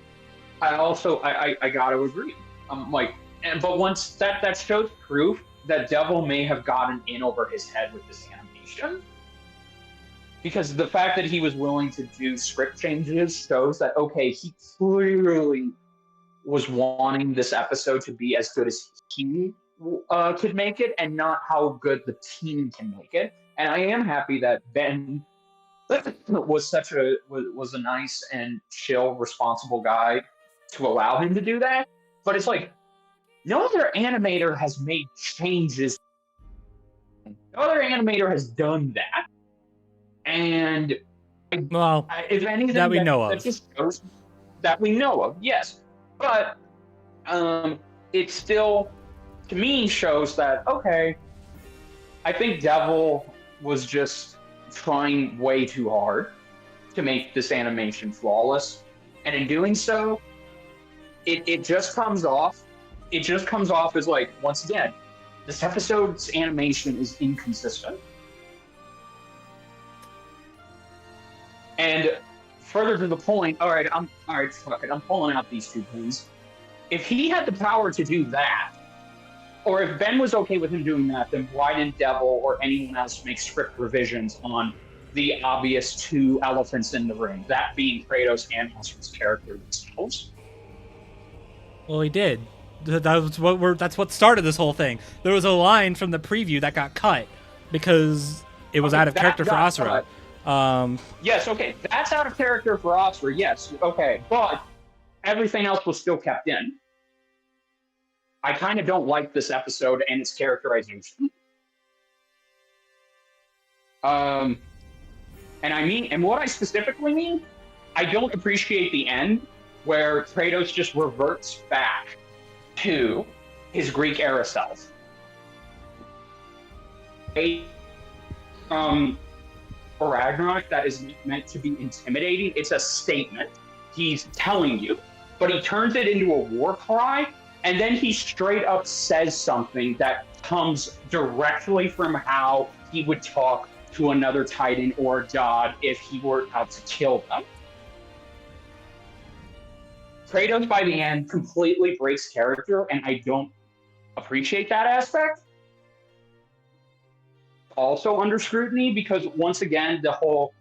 I also I gotta agree. But once that shows proof that Devil may have gotten in over his head with this animation, because the fact that he was willing to do script changes shows that okay, he clearly was wanting this episode to be as good as he could make it, and not how good the team can make it. And I am happy that Ben was a nice and chill, responsible guy to allow him to do that. But it's like no other animator has made changes. No other animator has done that. And well, if anything, that we know of, that just shows that we know of, yes. But it still, to me, shows that okay. I think Devil was just trying way too hard to make this animation flawless, and in doing so, it just comes off. It just comes off as like, once again, this episode's animation is inconsistent. And further to the point, all right, fuck it, I'm pulling out these two things. If he had the power to do that, or if Ben was okay with him doing that, then why didn't Devil or anyone else make script revisions on the obvious two elephants in the room, that being Kratos and Asura's character themselves? Well, he did. That's what started this whole thing. There was a line from the preview that got cut because it was out of character for Asura. Yes, okay, that's out of character for Asura. Yes, okay, but everything else was still kept in. I kind of don't like this episode and its characterization. And what I specifically mean, I don't appreciate the end where Kratos just reverts back to his Greek era self. For Ragnarok, that is meant to be intimidating. It's a statement. He's telling you, but he turns it into a war cry, and then he straight up says something that comes directly from how he would talk to another Titan or god if he were out to kill them. Kratos, by the end, completely breaks character, and I don't appreciate that aspect. Also under scrutiny, because once again, the whole,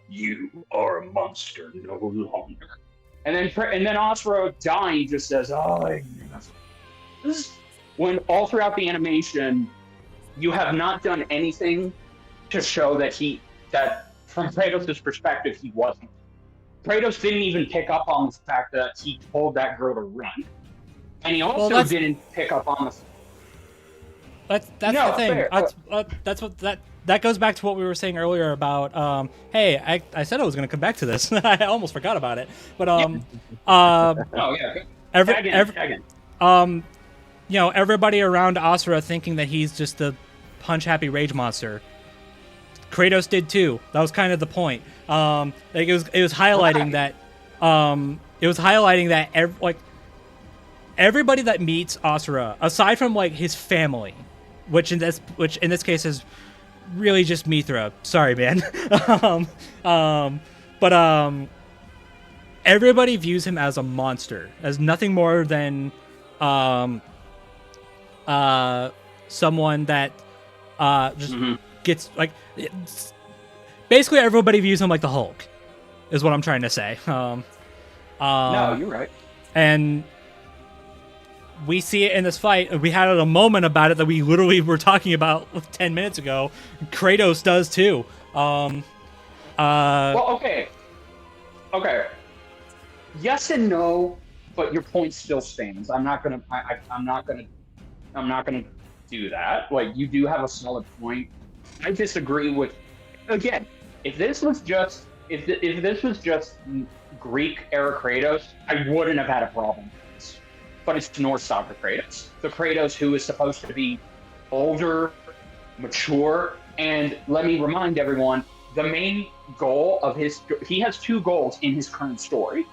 you are a monster no longer. And then Asura dying just says, oh, when all throughout the animation, you have not done anything to show that from Kratos' perspective, he wasn't. Kratos didn't even pick up on the fact that he told that girl to run. And he also didn't pick up on the... That's the thing. That goes back to what we were saying earlier about, hey, I said I was going to come back to this. I almost forgot about it. But, everybody around Asura thinking that he's just a punch-happy rage monster. Kratos did too. That was kind of the point. It was highlighting that. It was highlighting that everybody that meets Asura, aside from like his family, which in this case is really just Mithra. Sorry, man. But everybody views him as a monster, as nothing more than someone that just gets like. Basically, everybody views him like the Hulk, is what I'm trying to say. No, you're right. And we see it in this fight. We had a moment about it that we literally were talking about 10 minutes ago. Kratos does too. Well, okay. Yes and no, but your point still stands. I'm not gonna I'm not going to do that. Like, you do have a solid point. I disagree with, again, if this was just Greek era Kratos, I wouldn't have had a problem with this. But it's Norse Saga Kratos, the Kratos who is supposed to be older, mature, and let me remind everyone, the main goal of he has two goals in his current story: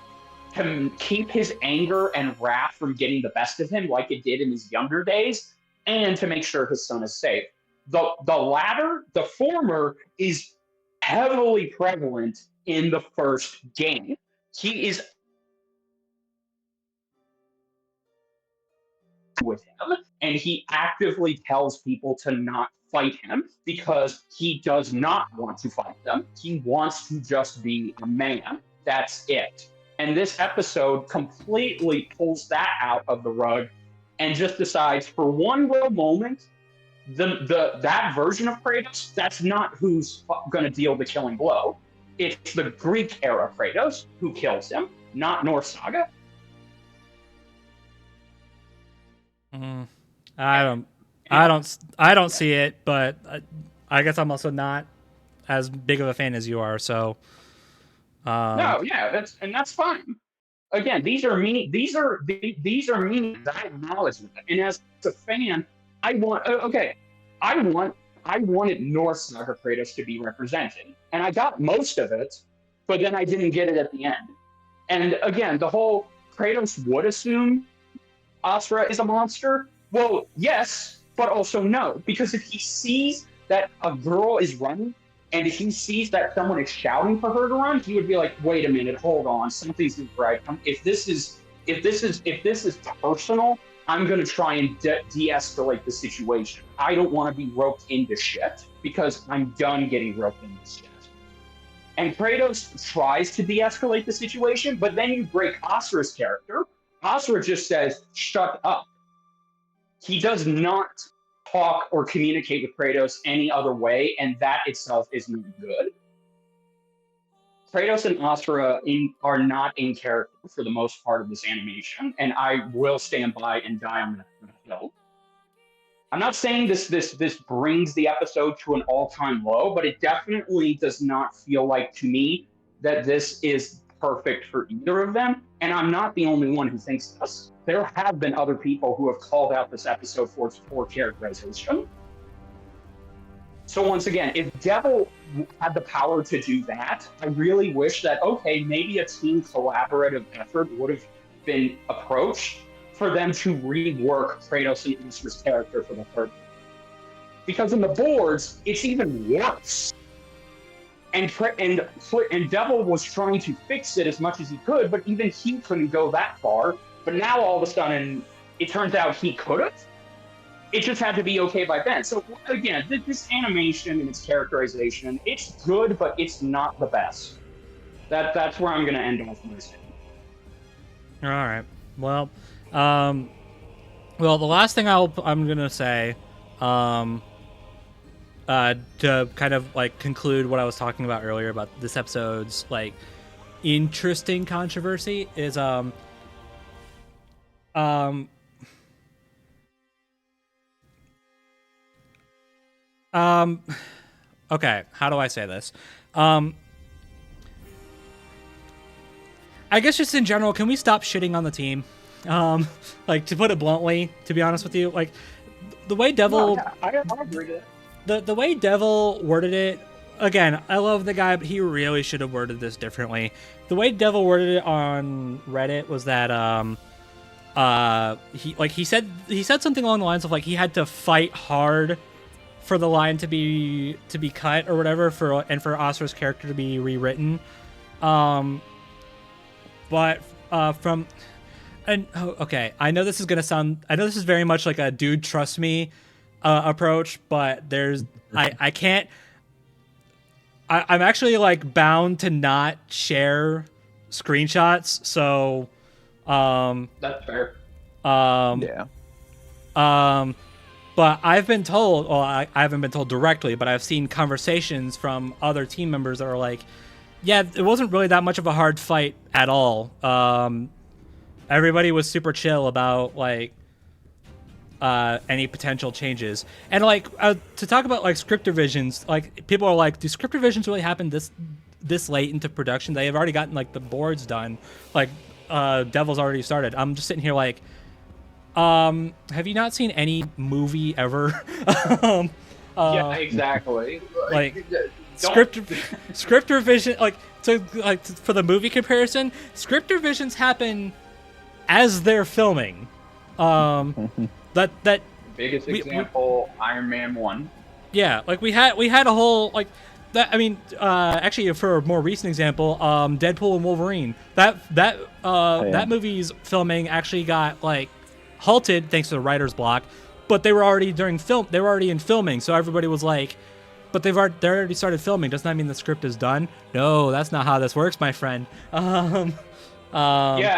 to keep his anger and wrath from getting the best of him, like it did in his younger days, and to make sure his son is safe. The former, is heavily prevalent in the first game. He is with him, and he actively tells people to not fight him because he does not want to fight them. He wants to just be a man. That's it. And this episode completely pulls that out of the rug and just decides for one little moment, that version of Kratos, that's not who's going to deal the killing blow. It's the Greek era Kratos who kills him, not Norse Saga. I don't see it, but I guess I'm also not as big of a fan as you are. So no, yeah, that's fine. Again, these are meaning that I acknowledge them. And as a fan, I wanted Norse Saga Kratos to be represented, and I got most of it, but then I didn't get it at the end. And again, the whole Kratos would assume Asura is a monster. Well, yes, but also no, because if he sees that a girl is running, and if he sees that someone is shouting for her to run, he would be like, "Wait a minute, hold on, something's not right. If this is personal, I'm going to try and de-escalate the situation. I don't want to be roped into shit because I'm done getting roped into shit." And Kratos tries to de-escalate the situation, but then you break Asura's character. Asura just says, "Shut up." He does not talk or communicate with Kratos any other way, and that itself is not good. Kratos and Asura are not in character for the most part of this animation, and I will stand by and die on that hill. I'm not saying this brings the episode to an all-time low, but it definitely does not feel like, to me, that this is perfect for either of them, and I'm not the only one who thinks this. There have been other people who have called out this episode for its poor characterization. So once again, if Devil had the power to do that, I really wish that, okay, maybe a team collaborative effort would have been approached for them to rework Kratos and Asura's character for the third. Because in the boards, it's even worse. And Devil was trying to fix it as much as he could, but even he couldn't go that far. But now all of a sudden, it turns out he could have. It just had to be okay by then. So again, this animation and its characterization, it's good, but it's not the best. That's where I'm going to end off my statement. All right. Well, the last thing I'm going to say, to kind of like conclude what I was talking about earlier about this episode's like interesting controversy is okay, how do I say this? I guess just in general, can we stop shitting on the team? Like, to put it bluntly, to be honest with you, like the way Devil, I agree with it. The way Devil worded it, again, I love the guy, but he really should have worded this differently. The way Devil worded it on Reddit was that he said something along the lines of like he had to fight hard for the line to be cut or whatever for Asura's character to be rewritten. But okay, I know this is very much like a dude trust me approach, but I can't. I'm actually like bound to not share screenshots, so that's fair. Yeah. But I've been told, well, I haven't been told directly, but I've seen conversations from other team members that are like, yeah, it wasn't really that much of a hard fight at all. Everybody was super chill about like any potential changes. And like to talk about like script revisions, like people are like, do script revisions really happen this late into production? They have already gotten like the boards done, like Devil's already started. I'm just sitting here like, have you not seen any movie ever? Yeah, exactly. Like Don't- script revision, like for the movie comparison, script revisions happen as they're filming. That biggest example, Iron Man 1. yeah, like we had a whole like that. I mean, actually, for a more recent example, Deadpool and Wolverine. That movie's filming actually got like halted thanks to the writer's block, but they were already during film. They were already in filming, so everybody was like, "But they already started filming. Doesn't that mean the script is done?" No, that's not how this works, my friend. Yeah,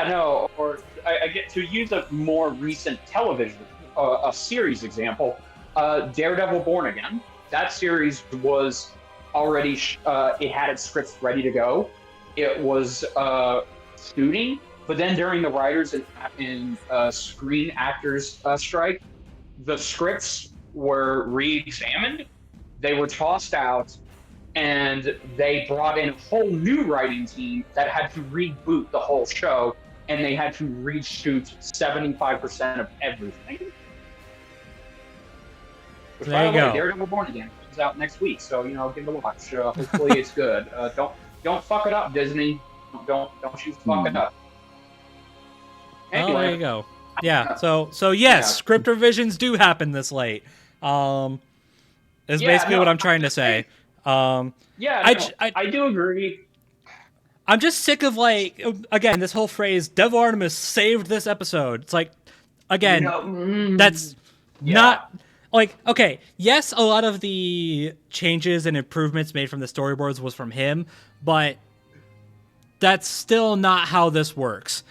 no. Or I get to use a more recent television, a series example. Daredevil: Born Again. That series was already. It had its scripts ready to go. It was shooting, but then during the writers and screen actors strike, the scripts were re-examined. They were tossed out, and they brought in a whole new writing team that had to reboot the whole show, and they had to reshoot 75% of everything. Which, There by the you way, go. Daredevil: Born Again comes out next week, so give it a watch. Hopefully, it's good. Don't fuck it up, Disney. Don't you fuck it up. Anyway, Oh, there you go. Yeah. So yes, script revisions do happen this late. Is basically what I'm trying to say. I do agree. I'm just sick of like, again, this whole phrase "Devil Artemis saved this episode." It's like, again, that's not like, okay. Yes, a lot of the changes and improvements made from the storyboards was from him, but that's still not how this works.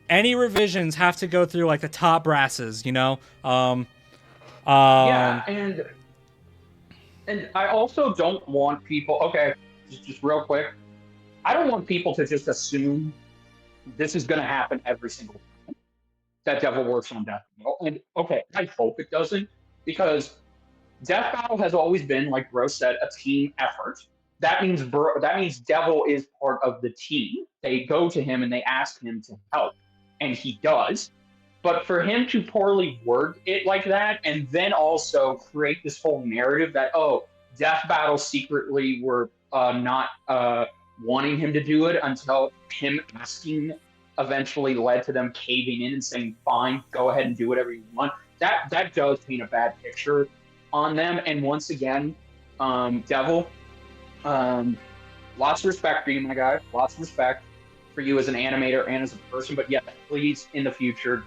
Any revisions have to go through like the top brasses, you know. Yeah, and I also don't want people. Okay, just real quick, I don't want people to just assume this is going to happen every single time that Devil works on Death Battle. And okay, I hope it doesn't, because Death Battle has always been, like Bro said, a team effort. That means Devil is part of the team. They go to him and they ask him to help, and he does. But for him to poorly word it like that, and then also create this whole narrative that, oh, Death Battle secretly were not wanting him to do it until him asking eventually led to them caving in and saying, fine, go ahead and do whatever you want. That does paint a bad picture on them. And once again, Devil, lots of respect for you, my guy. Lots of respect for you as an animator and as a person. But yeah, please, in the future,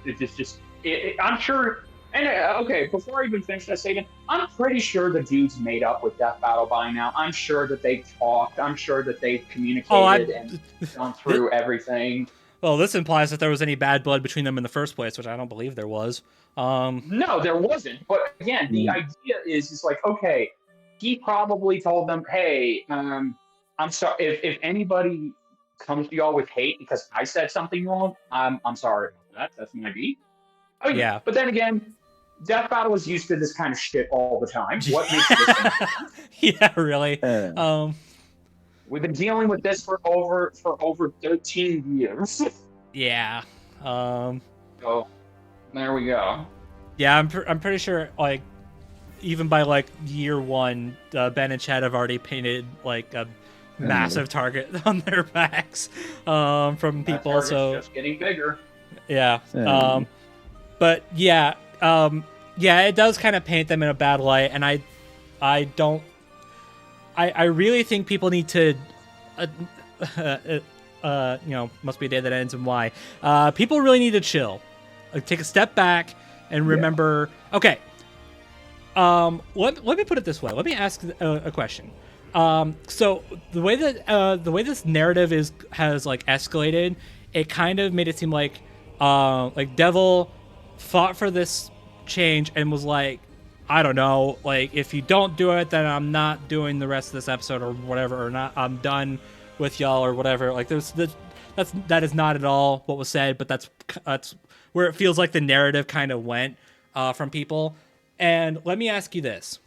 I'm sure. And okay, before I even finish that statement, I'm pretty sure the dude's made up with Death Battle by now. I'm sure that they've talked. I'm sure that they've communicated and gone through everything. Well, this implies that there was any bad blood between them in the first place, which I don't believe there was. No, there wasn't. But again, the idea is like, okay, he probably told them, hey, I'm sorry if anybody comes to y'all with hate because I said something wrong, I'm sorry about that. That's my beat. Oh, yeah. But then again, Death Battle was used to this kind of shit all the time. What makes this? Yeah, really. We've been dealing with this for over 13 years. Yeah. So there we go. Yeah, I'm pretty sure like even by like year one, Ben and Chad have already painted like a massive target on their backs from people. So just getting bigger. Yeah. But yeah, it does kind of paint them in a bad light, and I really think people need to, must be a day that ends and why. People really need to chill, like take a step back and remember. Yeah. Okay. Let me put it this way. Let me ask a question. So the way this narrative has like escalated, it kind of made it seem like Devil fought for this change and was like, I don't know, like if you don't do it, then I'm not doing the rest of this episode or whatever, or not, I'm done with y'all or whatever. Like that is not at all what was said, but that's where it feels like the narrative kind of went from people. And let me ask you this.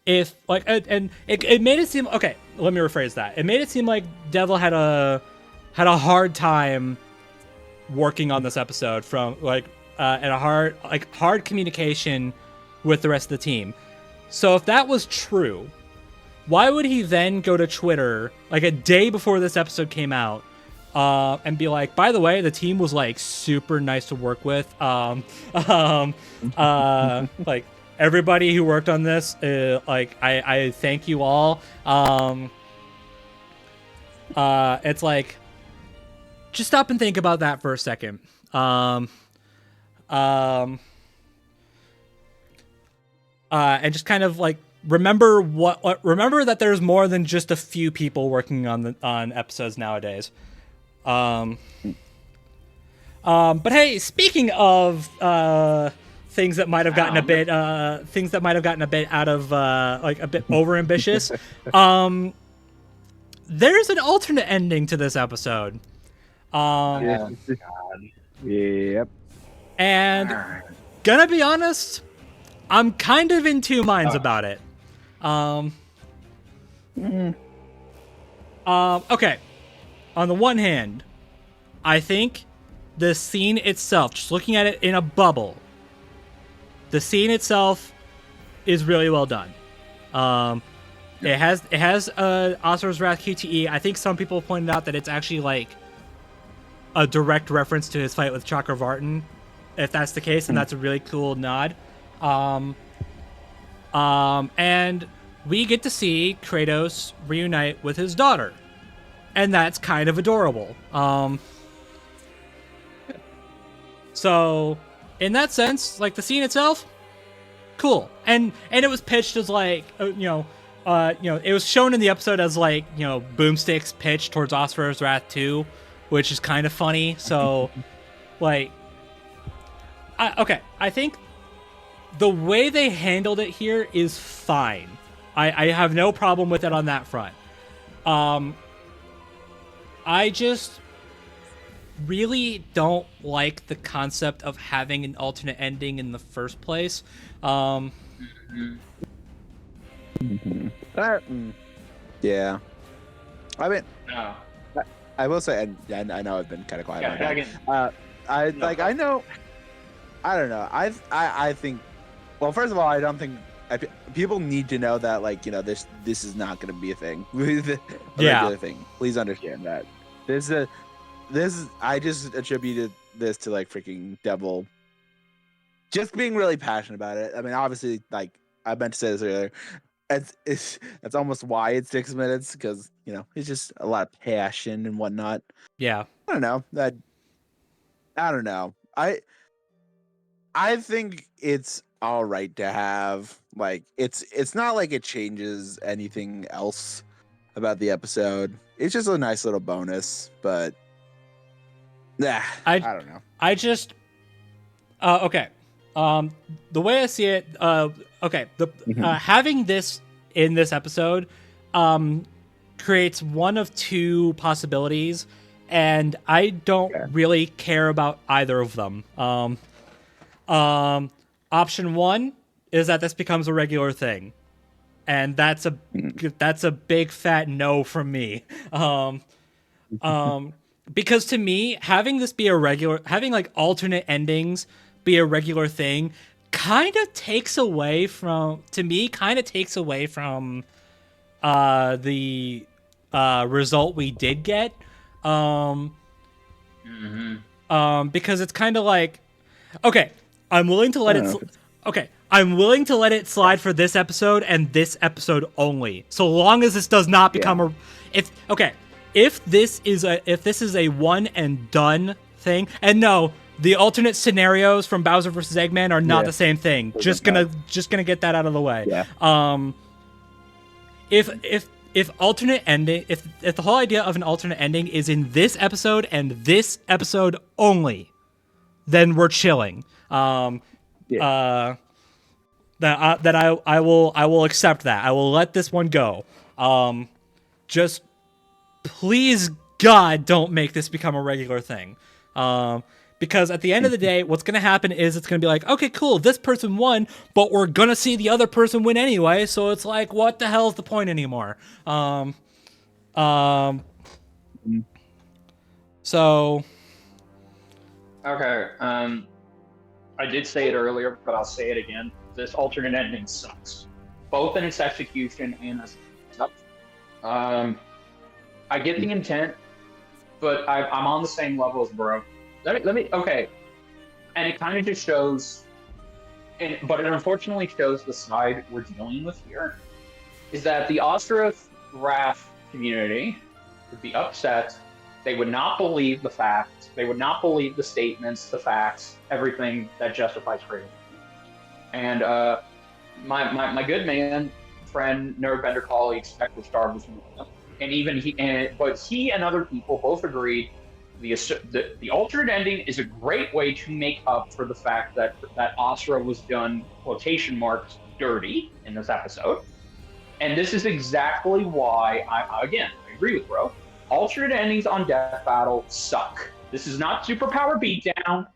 If like and it made it seem okay, let me rephrase that. It made it seem like Devil had a hard time working on this episode from like and a hard communication with the rest of the team. So if that was true, why would he then go to Twitter like a day before this episode came out and be like, by the way, the team was like super nice to work with. Like everybody who worked on this, like I thank you all. It's like, just stop and think about that for a second. And just kind of like remember remember that there's more than just a few people working on episodes nowadays. But hey, speaking of things that might have gotten a bit out of like a bit over ambitious, there's an alternate ending to this episode. God. Yep. And gonna be honest, I'm kind of in two minds about it. Okay. On the one hand, I think the scene itself, just looking at it in a bubble, the scene itself is really well done. It has Asura's Wrath QTE. I think some people pointed out that it's actually like a direct reference to his fight with Chakravartin. If that's the case, then that's a really cool nod. And we get to see Kratos reunite with his daughter, and that's kind of adorable. So in that sense, like the scene itself, cool. And it was pitched as like, it was shown in the episode as like, Boomstick's pitch towards Asura's Wrath 2, which is kind of funny. So like, I think the way they handled it here is fine. I have no problem with it on that front. I just really don't like the concept of having an alternate ending in the first place. Yeah. I mean, No. I will say, and I know I've been kind of quiet. Yeah, I know. I don't know. I think. Well, first of all, I don't think people need to know that, like, this is not going to be a thing. Regular thing. Please understand that. This is. I just attributed this to like freaking Devil. Just being really passionate about it. I mean, obviously, like I meant to say this earlier. That's almost why it's 6 minutes, because it's just a lot of passion and whatnot. Yeah. I don't know. I don't know. I think it's all right to have like it's not like it changes anything else about the episode. It's just a nice little bonus, but I don't know. I just okay. The way I see it, okay, having this in this episode creates one of two possibilities, and I don't really care about either of them. Option one is that this becomes a regular thing, and that's a big fat no from me. Because to me, having this be having like alternate endings be a regular thing kind of takes away from the result we did get. Because it's kind of like, okay, I'm willing to let it slide for this episode and this episode only, so long as this does not become if this is a one and done thing. And no, the alternate scenarios from Bowser vs. Eggman are not the same thing. Just gonna get that out of the way. If alternate ending, if the whole idea of an alternate ending is in this episode and this episode only, then we're chilling. That I will accept that. I will let this one go. Just please God, don't make this become a regular thing. Because at the end of the day, what's going to happen is it's going to be like, okay, cool, this person won, but we're going to see the other person win anyway. So it's like, what the hell is the point anymore? So. Okay. I did say it earlier, but I'll say it again. This alternate ending sucks, both in its execution and as it sucks. I get the intent, but I'm on the same level as Bro. Let me. Okay, and it kind of just shows, but it unfortunately shows the side we're dealing with here, is that the Asura Wrath community would be upset. They would not believe the facts. They would not believe the statements, the facts, everything that justifies freedom. And my good man, friend, Nerdbender colleague, Spectre Star was one of them. And even he and other people both agreed the alternate ending is a great way to make up for the fact that Asura was done quotation marks dirty in this episode. And this is exactly why I agree with Bro. Alternate endings on Death Battle suck. This is not Superpower Beatdown,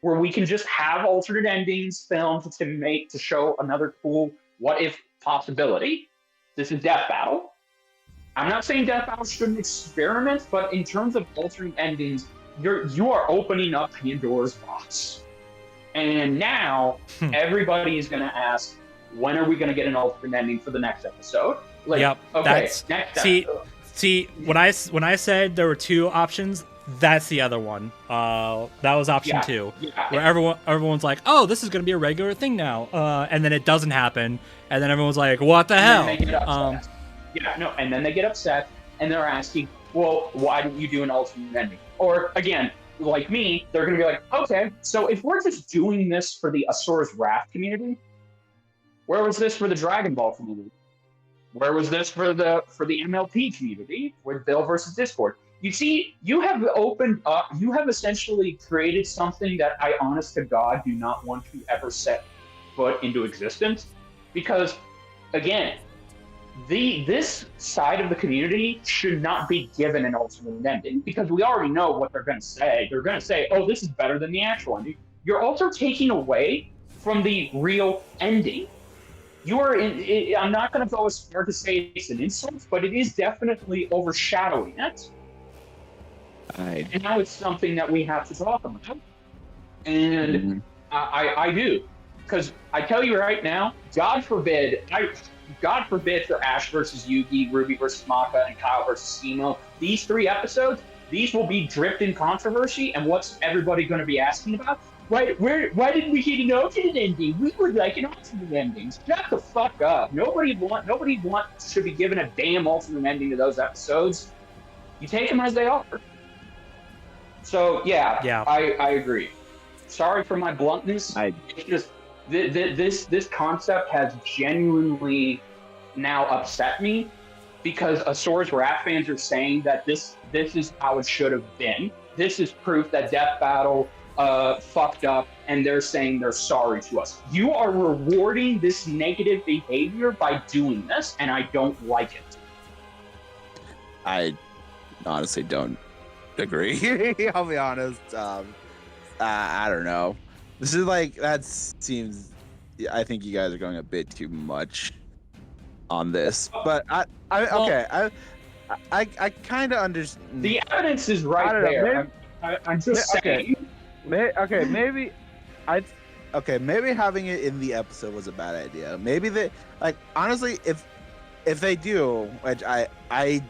where we can just have alternate endings filmed to show another cool what if possibility. This is Death Battle. I'm not saying Death Battle shouldn't experiment, but in terms of alternate endings, you are opening up Pandora's box. And now everybody is going to ask, when are we going to get an alternate ending for the next episode? Like, yep. Okay. See, when I said there were two options, that's the other one. That was option 2, where everyone's like, "Oh, this is going to be a regular thing now," and then it doesn't happen, and then everyone's like, "What the hell?" And then they get upset, and they're asking, "Well, why didn't you do an alternate ending?" Or again, like me, they're going to be like, "Okay, so if we're just doing this for the Asura's Wrath community, where was this for the Dragon Ball community? Where was this for the MLP community with Bill versus Discord?" You see, you have opened up, you have essentially created something that I, honest to God, do not want to ever set foot into existence. Because, again, this side of the community should not be given an alternate ending, because we already know what they're going to say. They're going to say, "Oh, this is better than the actual ending." You're also taking away from the real ending. I'm not going to go as far to say it's an insult, but it is definitely overshadowing it. And now it's something that we have to talk about. And I do. Because I tell you right now, God forbid for Ash versus Yugi, Ruby versus Maka, and Kyle versus Schemo, these 3 episodes, these will be dripped in controversy, and what's everybody going to be asking about? Why didn't we get an alternate ending? We would like an alternate ending. Shut the fuck up. Nobody should be given a damn alternate ending to those episodes. You take them as they are. So yeah. I agree. Sorry for my bluntness. It's just this concept has genuinely now upset me, because Asura's Wrath fans are saying that this is how it should have been. This is proof that Death Battle fucked up, and they're saying they're sorry to us. You are rewarding this negative behavior by doing this, and I don't like it. I honestly don't agree. I'll be honest. I don't know. This is like, that seems, I think you guys are going a bit too much on this, but I kind of understand. The evidence is right there. I'm just saying. Maybe having it in the episode was a bad idea. Maybe they, like, honestly, if they do, which I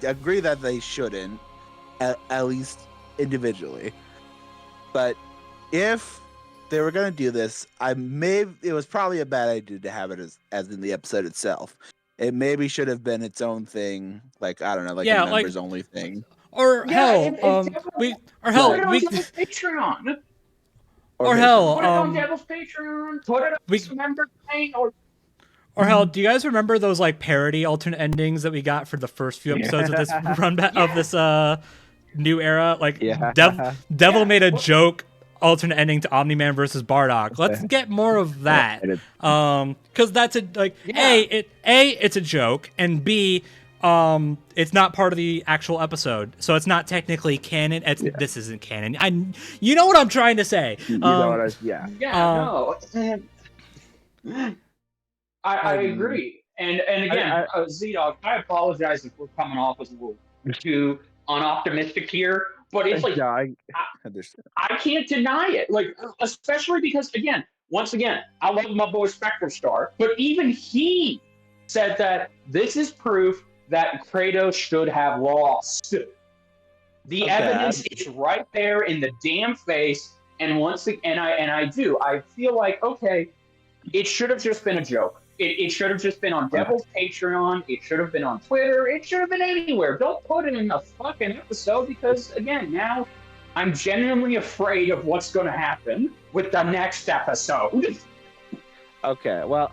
agree that they shouldn't, at least individually, but if they were gonna do this, it was probably a bad idea to have it as in the episode itself. It maybe should have been its own thing, like, I don't know, like a members only thing. Or Patreon. Or hell, put it on Devil's Patreon. Put it on this member thing. Or hell, do you guys remember those like parody alternate endings that we got for the first few episodes of this of this new era? Like Devil made a joke alternate ending to Omni-Man versus Bardock. Let's get more of that. Because that's it's a joke, and B, it's not part of the actual episode, so it's not technically canon. This isn't canon. You know what I'm trying to say. You know what No. I agree. And again, Z-Dog, I apologize if we're coming off as a little too unoptimistic here, but it's like I understand. I can't deny it. Like, especially because once again, I love my boy Spectre Star, but even he said that this is proof that Kratos should have lost. The evidence is right there in the damn face, and I feel like, okay, it should have just been a joke. It should have just been on Devil's Patreon. It should have been on Twitter. It should have been anywhere. Don't put it in the fucking episode because, again, now I'm genuinely afraid of what's going to happen with the next episode. Okay, well,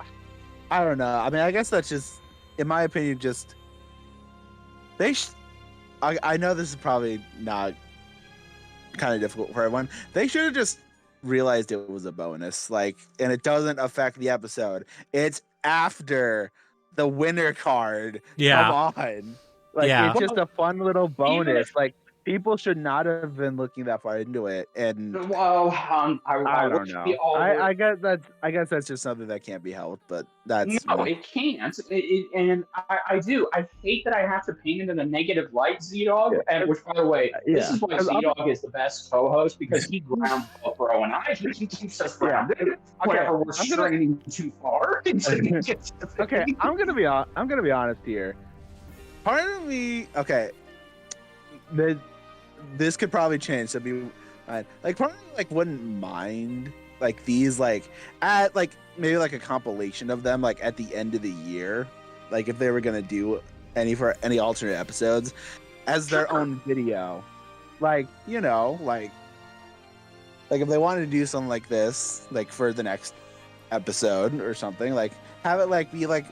I don't know. I mean, I guess that's just, in my opinion, just I know this is probably not kind of difficult for everyone. They should have just realized it was a bonus, like, and it doesn't affect the episode. It's after the winner card. Yeah. Come on. Like, it's just a fun little bonus. Like, people should not have been looking that far into it. And well, I don't know. I guess that's just something that can't be helped. But that's it can't. And I do. I hate that I have to paint it in a negative light, Z-Dog. And which, by the way, this is why Z-Dog is the best co-host because he grounds up, bro, and he keeps us grounded. Whenever we're straining too far. Okay, I'm gonna be honest here. Part of me, okay. This could probably change. So be like, probably like wouldn't mind like these like at like maybe like a compilation of them like at the end of the year, like if they were gonna do any alternate episodes as their own video, like like if they wanted to do something like this like for the next episode or something, like have it like be like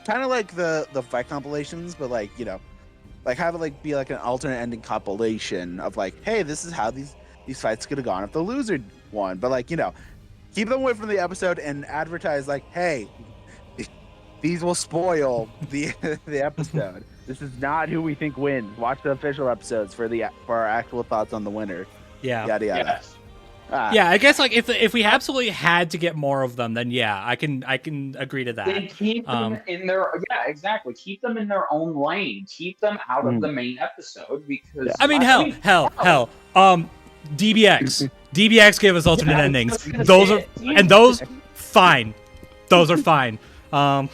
kind of like the fight compilations, but like like have it like be like an alternate ending compilation of like, hey, this is how these fights could have gone if the loser won. But like, keep them away from the episode and advertise like, hey, these will spoil the episode. This is not who we think wins. Watch the official episodes for our actual thoughts on the winner. Yeah. Yada yada. Yes. Yeah, I guess like if we absolutely had to get more of them, then yeah, I can agree to that. Then keep them in their exactly. Keep them in their own lane. Keep them out of the main episode because I mean hell. DBX gave us alternate endings. Those fine. Those are fine. Or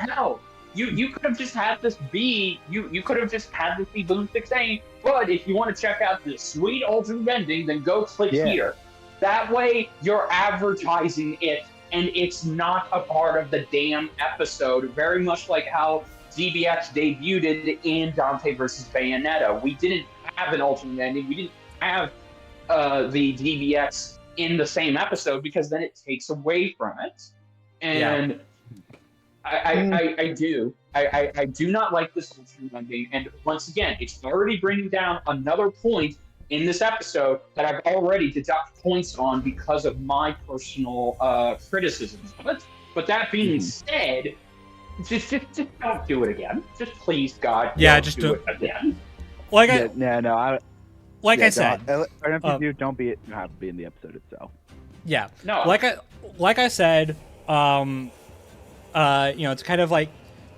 hell. You could have just had this be you could have just had this be Boom 16, but if you want to check out this sweet alternate ending, then go click here. That way you're advertising it and it's not a part of the damn episode. Very much like how DBX debuted in Dante versus Bayonetta. We didn't have an alternate ending. We didn't have the DBX in the same episode because then it takes away from it. And I do not like this alternate ending, and once again, it's already bringing down another point in this episode that I've already deducted points on because of my personal criticisms of it. But that being said, just don't do it again. Just please, God, just do it again. Like I said, don't have to be in the episode itself. Yeah, no, like I said, it's kind of like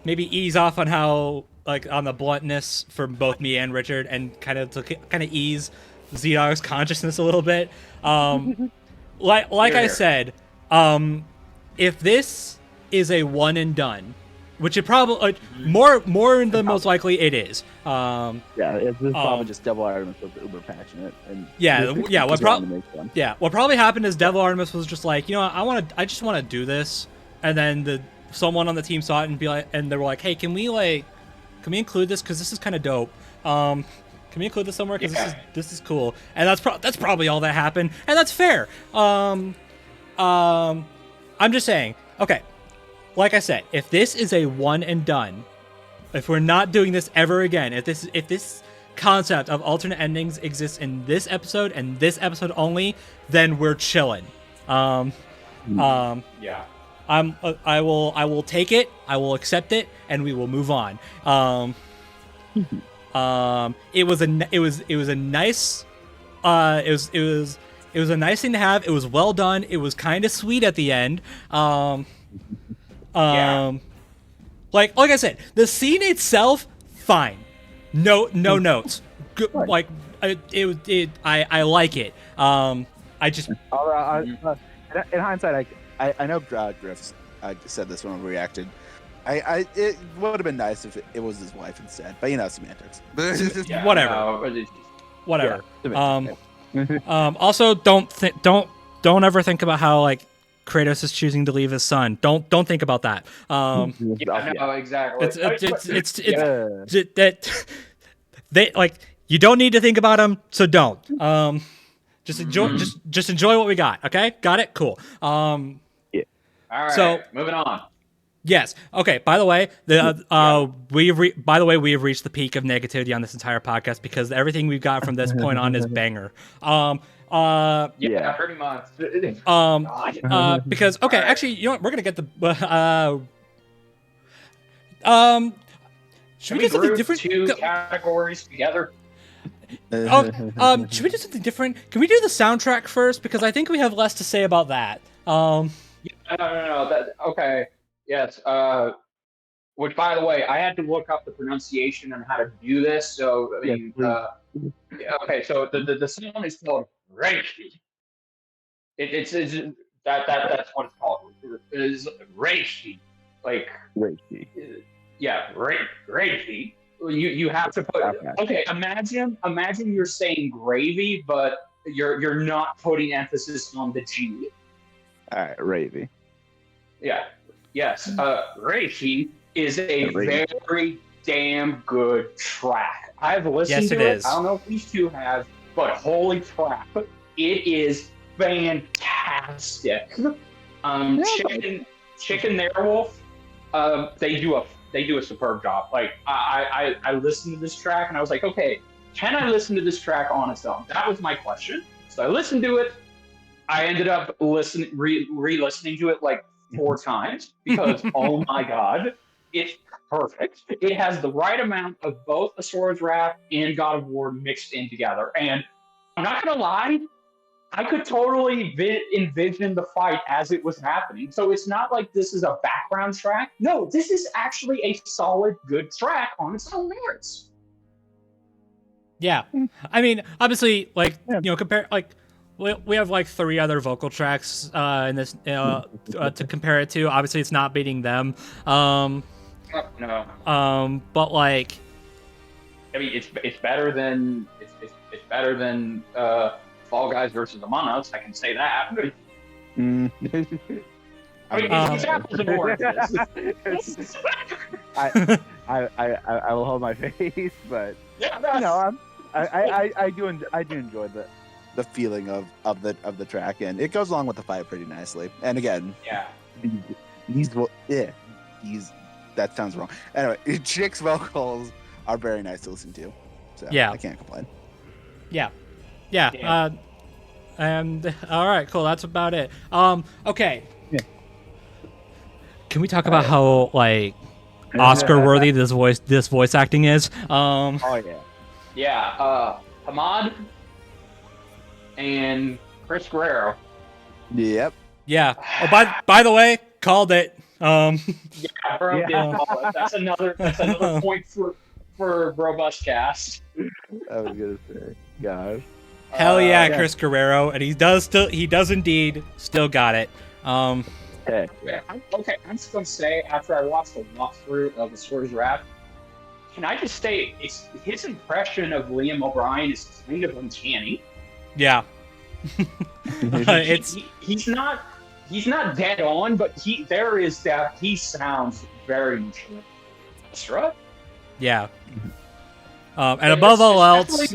maybe ease off on how like on the bluntness for both me and Richard, and kind of ease Z-Dog's consciousness a little bit. I said, if this is a one and done, which it probably more than most likely it is. It's probably just Devil Artemis was uber passionate and what probably happened is Devil Artemis was just like, I just want to do this, and then someone on the team saw it and they were like, hey, can we include this because this is kind of dope. Can we include this somewhere because this is cool, and that's probably all that happened, and that's fair. I'm just saying, okay. Like I said, if this is a one and done, if we're not doing this ever again, if this concept of alternate endings exists in this episode and this episode only, then we're chilling. I will take it. I will accept it, and we will move on. It was a nice it was a nice thing to have. It was well done. It was kind of sweet at the end. Like I said, the scene itself, fine. No notes. Good, like I like it. I just in hindsight, I know Griff said this when we reacted. It would have been nice if it was his wife instead, but semantics. Whatever. No, Whatever. Yeah, also, don't ever think about how like Kratos is choosing to leave his son. Don't think about that. no, exactly. It's that they like you don't need to think about him, so don't. Just enjoy what we got. Okay, got it. Cool. All right. So moving on. Yes. Okay. By the way, we have reached the peak of negativity on this entire podcast because everything we've got from this point on is banger. Pretty much. Because actually, you know what? We're gonna get the should we do something different? Two categories together. Should we do something different? Can we do the soundtrack first? Because I think we have less to say about that. No. Okay. Yes. Which, by the way, I had to look up the pronunciation and how to do this. So, I mean, okay. So the song is called Reishi. It's that's what it's called. It is Reishi. Like Reishi. Yeah, Reishi. You have to put. Okay. Imagine you're saying gravy, but you're not putting emphasis on the G. All right, Ravy. Yeah. Yes. Reishi is a very damn good track. I've listened to it. I don't know if these two have, but holy crap, it is fantastic. Chicken Werewolf, they do a superb job. Like I listened to this track and I was like, okay, can I listen to this track on its own? That was my question. So I listened to it. I ended up re-listening to it like 4 times because oh my god, it's perfect. It has the right amount of both Asura's Wrath and God of War mixed in together. And I'm not gonna lie, I could totally envision the fight as it was happening. So it's not like this is a background track. No, this is actually a solid, good track on its own merits. Yeah, I mean, obviously, like compare like. We have like 3 other vocal tracks in this to compare it to. Obviously, it's not beating them. No. But like, I mean, it's better than it's better than Fall Guys versus Among Us. I can say that. I mean, it's apples and oranges. I will hold my face, but I do enjoy the feeling of the track, and it goes along with the fight pretty nicely. And again, these that sounds wrong. Anyway, Chick's vocals are very nice to listen to, so I can't complain. And all right, cool. That's about it. Okay. Yeah. Can we talk about how like Oscar worthy this voice acting is? Hamad and Chris Guerrero. Yep. Yeah. Oh, by the way, called it. That's another point for BrobusCast. I was gonna say, gosh. Hell yeah, Chris Guerrero, and he does indeed still got it. Okay, I'm just gonna say after I watched the walkthrough of Asura's Wrath, can I just say his impression of Liam O'Brien is kind of uncanny. Yeah. He's not dead on, but he sounds very mature. Asura? Yeah. And above all else,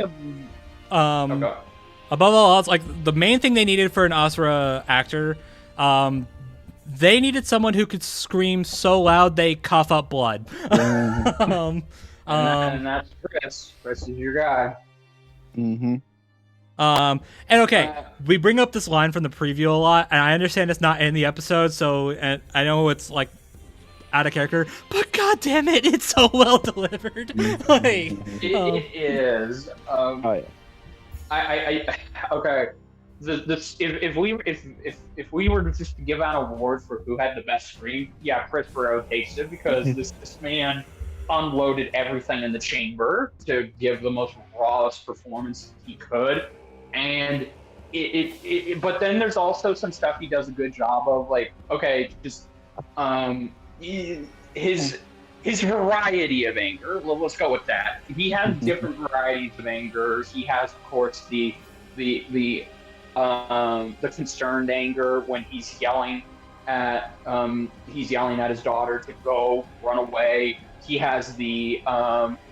like the main thing they needed for an Asura actor, they needed someone who could scream so loud they cough up blood. And that's Chris. Chris is your guy. Mm-hmm. And okay, we bring up this line from the preview a lot, and I understand it's not in the episode, so and I know it's like out of character, but god damn it, it's so well delivered. Like, It is. Oh yeah. Okay. If we were to just to give out an award for who had the best scream, yeah, Chris Burrow takes it because this man unloaded everything in the chamber to give the most rawest performance he could, and but then there's also some stuff he does a good job of, like, okay, just his variety of anger. Well, let's go with that. He has different varieties of anger. He has, of course, the concerned anger when he's yelling at his daughter to go run away. He has the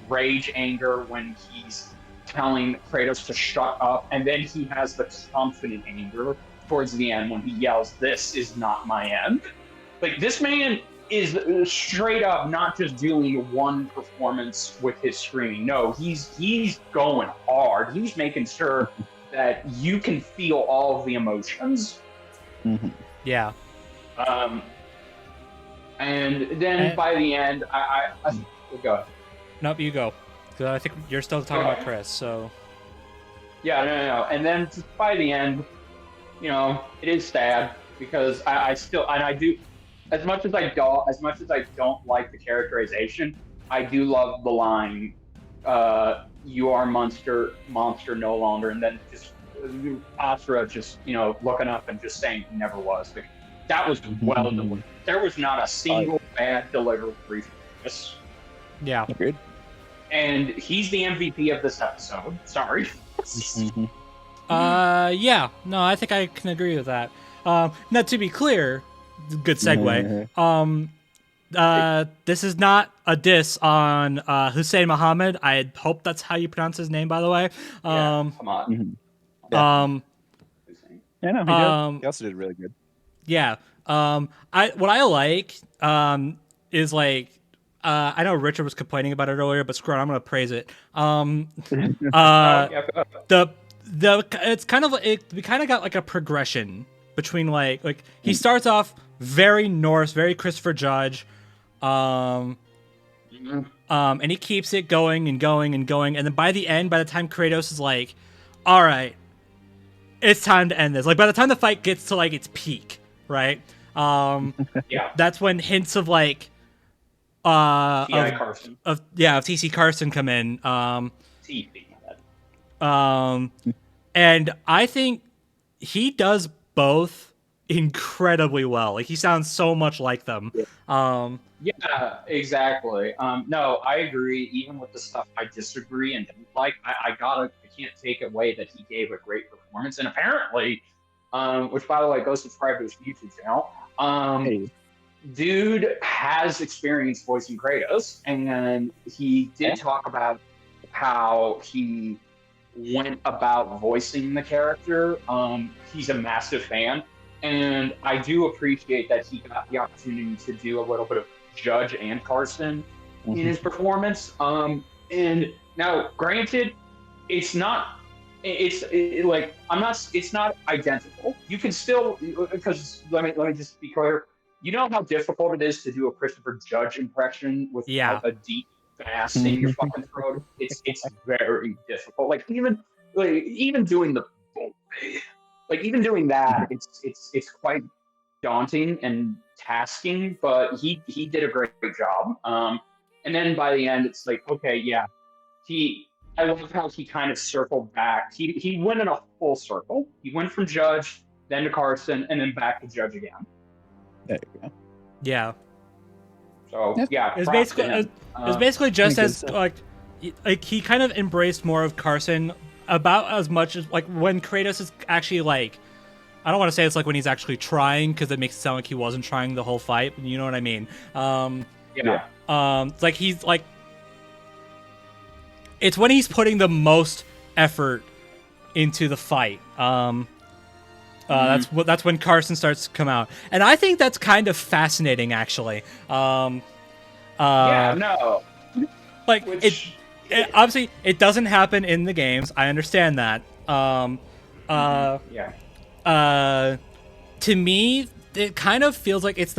rage anger when he's telling Kratos to shut up, and then he has the confident anger towards the end when he yells, "This is not my end." Like, this man is straight up not just doing one performance with his screaming. No, he's going hard. He's making sure that you can feel all of the emotions. yeah. And then by the end, I go ahead. Nope, you go. 'Cause I think you're still talking about Chris, so. Yeah, no. And then just by the end, it is sad because I still, and I do, as much as I don't like the characterization, I do love the line, "You are monster no longer," and then just Asura just looking up and just saying he never was. Like, that was well delivered. There was not a single bad delivery for this. Yeah. Agreed. And he's the MVP of this episode. Sorry. Yeah. No, I think I can agree with that. Now, to be clear, good segue. This is not a diss on Hussein Muhammad. I hope that's how you pronounce his name, by the way. Come on. Yeah, no, he also did really good. Yeah. What I like is, like, I know Richard was complaining about it earlier, but screw it, I'm gonna praise it. It's kind of we kind of got like a progression between like he starts off very Norse, very Christopher Judge, and he keeps it going and going and going, and then by the end, by the time Kratos is like, all right, it's time to end this. Like, by the time the fight gets to like its peak, right? That's when hints of like of TC Carson come in. And I think he does both incredibly well. Like, he sounds so much like them. Yeah, exactly. No, I agree. Even with the stuff I disagree and didn't like, I can't take away that he gave a great performance. And apparently, which, by the way, go subscribe to his YouTube channel. Dude has experience voicing Kratos, and he did talk about how he went about voicing the character. He's a massive fan, and I do appreciate that he got the opportunity to do a little bit of Judge and Carson in his performance. And now, granted, it's not identical. You can still, because let me just be clear. You know how difficult it is to do a Christopher Judge impression with a deep bass in your fucking throat? It's very difficult. Like, even doing that, it's quite daunting and tasking. But he did a great job. And then by the end, it's like, okay, yeah, I love how he kind of circled back. He went in a full circle. He went from Judge, then to Carson, and then back to Judge again. There you go. Yeah. So yeah, it's basically just as like he kind of embraced more of Carson about as much as like when Kratos is actually like, I don't want to say it's like when he's actually trying, because it makes it sound like he wasn't trying the whole fight. You know what I mean? It's like he's like, it's when he's putting the most effort into the fight. That's when Carson starts to come out, and I think that's kind of fascinating, actually. Like, it obviously it doesn't happen in the games. I understand that, Yeah. To me, it kind of feels like it's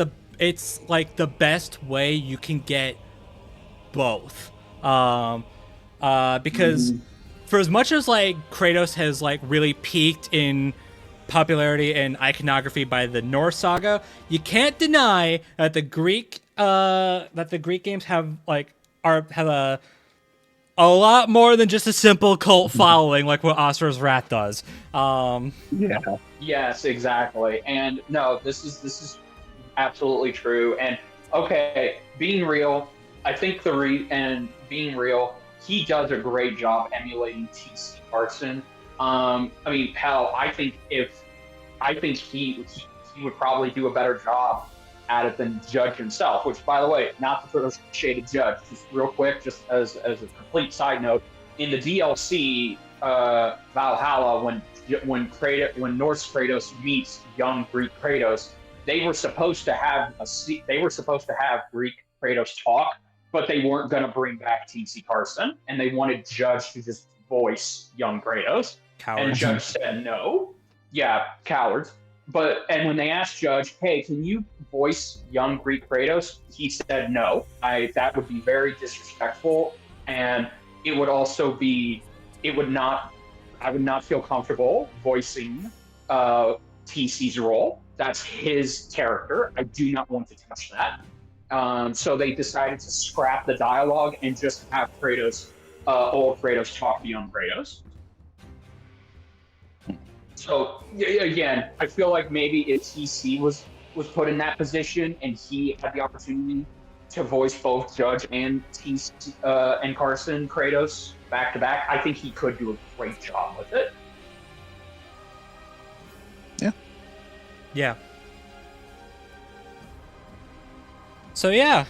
like the best way you can get both. Because for as much as like Kratos has like really peaked in popularity and iconography by the Norse saga, you can't deny that the Greek games have a lot more than just a simple cult following like what Asura's Wrath does. Yeah. Yes, exactly. And no, this is absolutely true. And okay, being real, I think being real, he does a great job emulating TC Carson. I mean, hell, I think he would probably do a better job at it than Judge himself. Which, by the way, not to throw shade at Judge, just real quick, just as a complete side note, in the DLC Valhalla, when Norse Kratos meets young Greek Kratos, they were supposed to have Greek Kratos talk, but they weren't going to bring back TC Carson, and they wanted Judge to just voice young Kratos, and Cowards. Judge said no. Yeah, cowards. And when they asked Judge, "Hey, can you voice young Greek Kratos?" He said no. That would be very disrespectful, and it would also be it would not I would not feel comfortable voicing TC's role. That's his character. I do not want to touch that. So they decided to scrap the dialogue and just have old Kratos, talk to young Kratos. So again, I feel like maybe if TC was put in that position and he had the opportunity to voice both Judge and TC and Carson Kratos back to back, I think he could do a great job with it. Yeah. So yeah,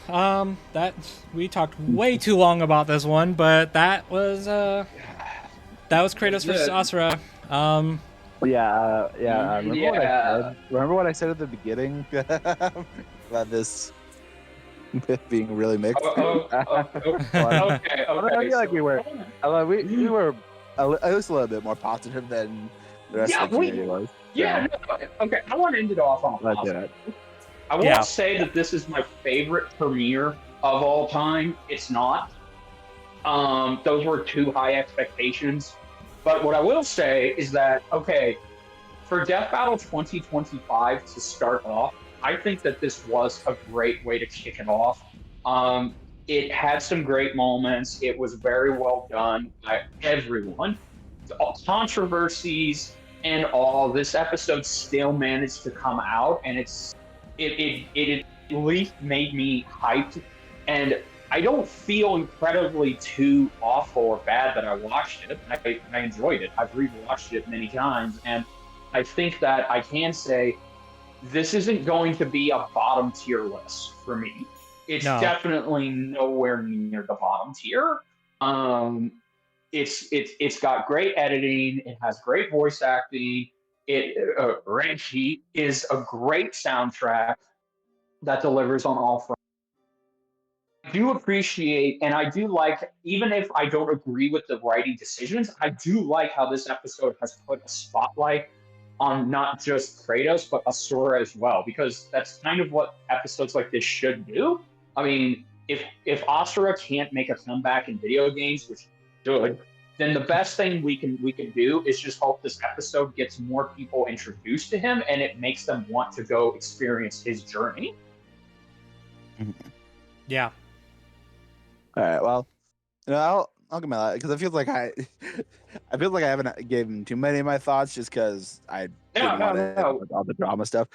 that we talked way too long about this one, but that was Kratos versus Asura. Remember what I said at the beginning about this being really mixed? Okay. I feel like we were at least a little bit more positive than the rest of the community was. Yeah, no, okay. I want to end it off on a positive. I won't say that this is my favorite premiere of all time. It's not. Those were too high expectations. But what I will say is that, okay, for Death Battle 2025 to start off, I think that this was a great way to kick it off. It had some great moments. It was very well done by everyone. Controversies and all, this episode still managed to come out, and it at least made me hyped. And I don't feel incredibly too awful or bad that I watched it. I enjoyed it. I've rewatched it many times, and I think that I can say this isn't going to be a bottom tier list for me. It's definitely nowhere near the bottom tier. It's got great editing. It has great voice acting. Reggie is a great soundtrack that delivers on all fronts. I do appreciate, and I do like, even if I don't agree with the writing decisions, I do like how this episode has put a spotlight on not just Kratos, but Asura as well, because that's kind of what episodes like this should do. I mean, if Asura can't make a comeback in video games, which should, then the best thing we can do is just hope this episode gets more people introduced to him, and it makes them want to go experience his journey. Yeah. All right. Well, I'll give my because I feel like I haven't given too many of my thoughts just because I didn't want all the drama stuff.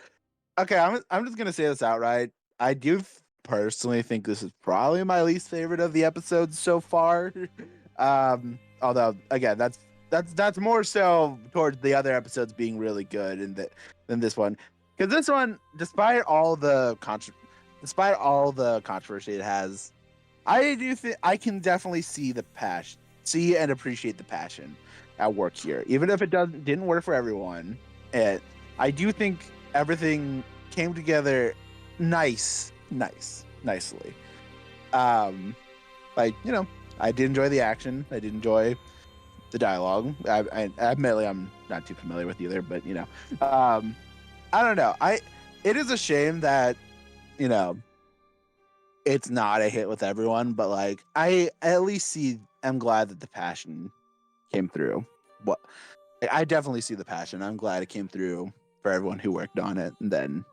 Okay, I'm just gonna say this outright. I do personally think this is probably my least favorite of the episodes so far. Although again, that's more so towards the other episodes being really good than this one, because this one, despite all the controversy it has, I do think I can definitely see and appreciate the passion at work here, even if it didn't work for everyone. I do think everything came together nicely. I did enjoy the action. I did enjoy the dialogue. Admittedly, I'm not too familiar with either, but I don't know. It is a shame that it's not a hit with everyone, but like I at least I'm glad that the passion came through. What I definitely see the passion. I'm glad it came through for everyone who worked on it, and then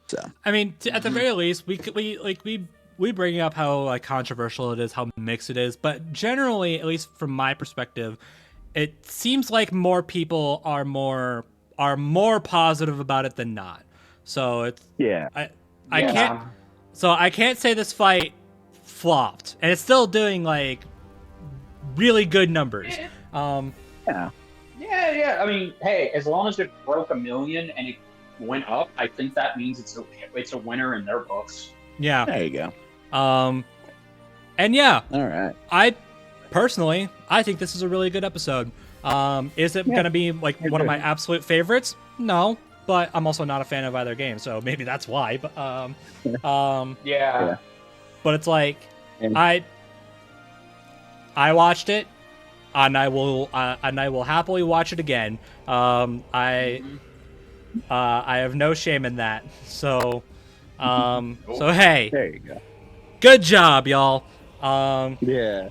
so I mean, at the very least, we bring up how like controversial it is, how mixed it is, but generally, at least from my perspective, it seems like more people are more positive about it than not. So it's I can't say this fight flopped, and it's still doing like really good numbers. Yeah. I mean, hey, as long as it broke 1 million and it went up, I think that means it's a winner in their books. Yeah. There you go. And yeah. All right. I think this is a really good episode. Is it gonna be like one of my absolute favorites? No, but I'm also not a fan of either game, so maybe that's why. But yeah. But it's like I watched it, and I will happily watch it again. I have no shame in that. So so hey, there you go. Good job, y'all. There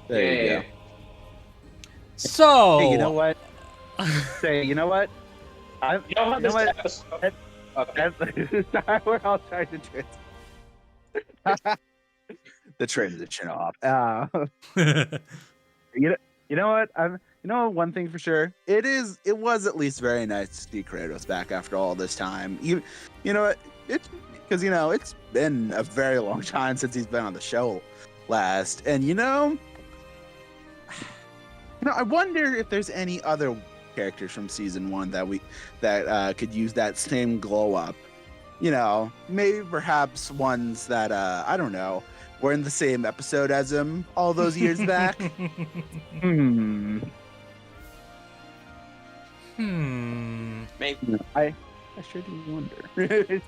you go. So hey, you know what? You know what? We're all trying to the transition off. You know what? One thing for sure. It was at least very nice to see Kratos back after all this time. You know what? It's because it's been a very long time since he's been on the show last, and I wonder if there's any other characters from season 1 that could use that same glow up. Maybe perhaps ones that I don't know were in the same episode as him all those years back. Maybe. I sure do wonder.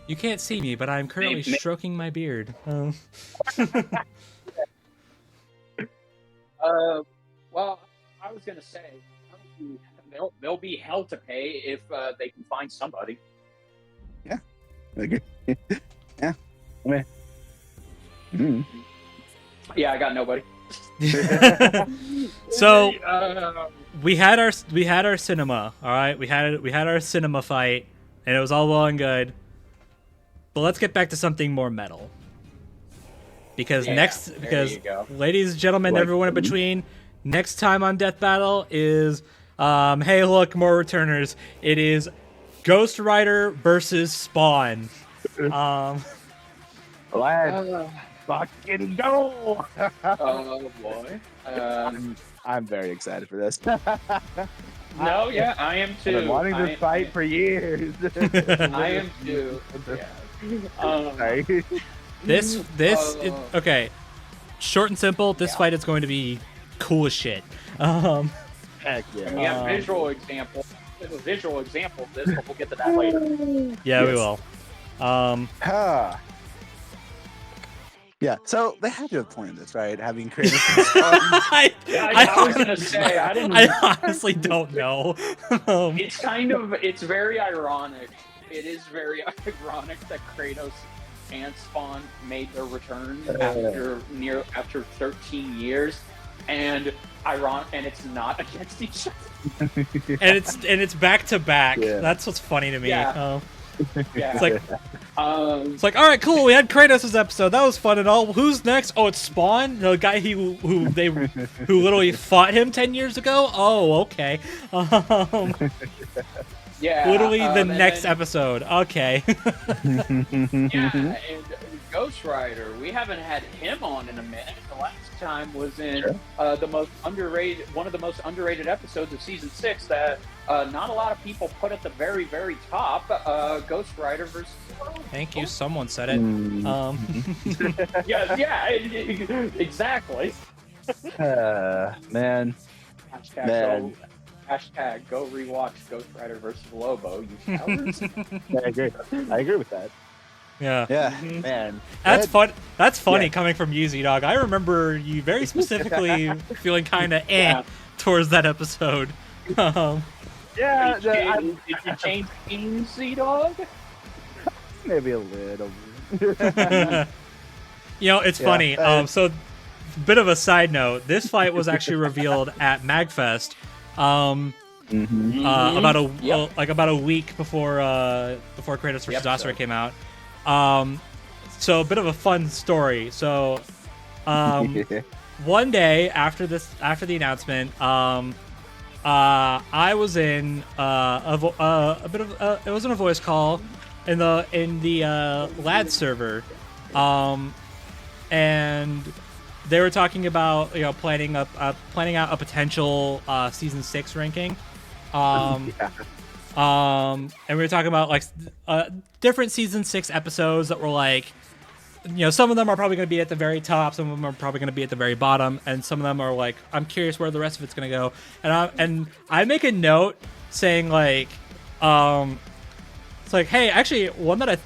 You can't see me, but I'm currently stroking my beard. Well, I was gonna say they'll be hell to pay if they can find somebody. Yeah. Okay. Yeah. Yeah, I got nobody. So we had our cinema. All right, we had our cinema fight, and it was all well and good. But let's get back to something more metal. Because ladies and gentlemen, everyone in between, next time on Death Battle is hey, look, more returners. It is Ghost Rider versus Spawn. Let's fucking go! Oh boy. I'm very excited for this. No, yeah, I am too. I've been wanting this fight for years. I am too. Yeah. Sorry. This okay. Short and simple. This fight is going to be cool as shit. Heck yeah. We have visual example. There's a visual example of this, but we'll get to that later. Yeah, we will. Yeah, so they had to have planned this, right? Having created I was gonna say I didn't. I honestly don't know. It's very ironic. It is very ironic that Kratos and Spawn made their return after 13 years, and it's not against each other. and it's back to back. Yeah. That's what's funny to me. Yeah. Yeah. It's like, all right, cool. We had Kratos' episode. That was fun and all. Who's next? Oh, it's Spawn, the guy who literally fought him 10 years ago. Oh, okay. Yeah. Literally the next episode. Okay. Yeah, and Ghost Rider. We haven't had him on in a minute. The last time was in one of the most underrated episodes of season 6 that not a lot of people put at the very, very top. Ghost Rider versus. Thank you. Someone said it. Yeah, exactly. Man. Hashtag go rewatch Ghost Rider versus Lobo, you cowards. I agree with that. Yeah. Yeah, Mhm. man. That's fun. That's funny Yeah. coming from you, Z-Dog. I remember you very specifically feeling kind of Yeah. towards that episode. Yeah, Did you change teams, Z-Dog? maybe a little. You know, it's Yeah, funny. So, bit of a side note. This fight was actually revealed at Magfest. About a week before Kratos versus Asura came out. So a bit of a fun story. So, one day after the announcement, I was in it wasn't a voice call in the lad server, and they were talking about planning out a potential season 6 ranking. And we were talking about like different season 6 episodes that were like, some of them are probably going to be at the very top, some of them are probably going to be at the very bottom, and some of them are like, I'm curious where the rest of it's going to go. And I make a note saying like, it's like, hey, actually, one that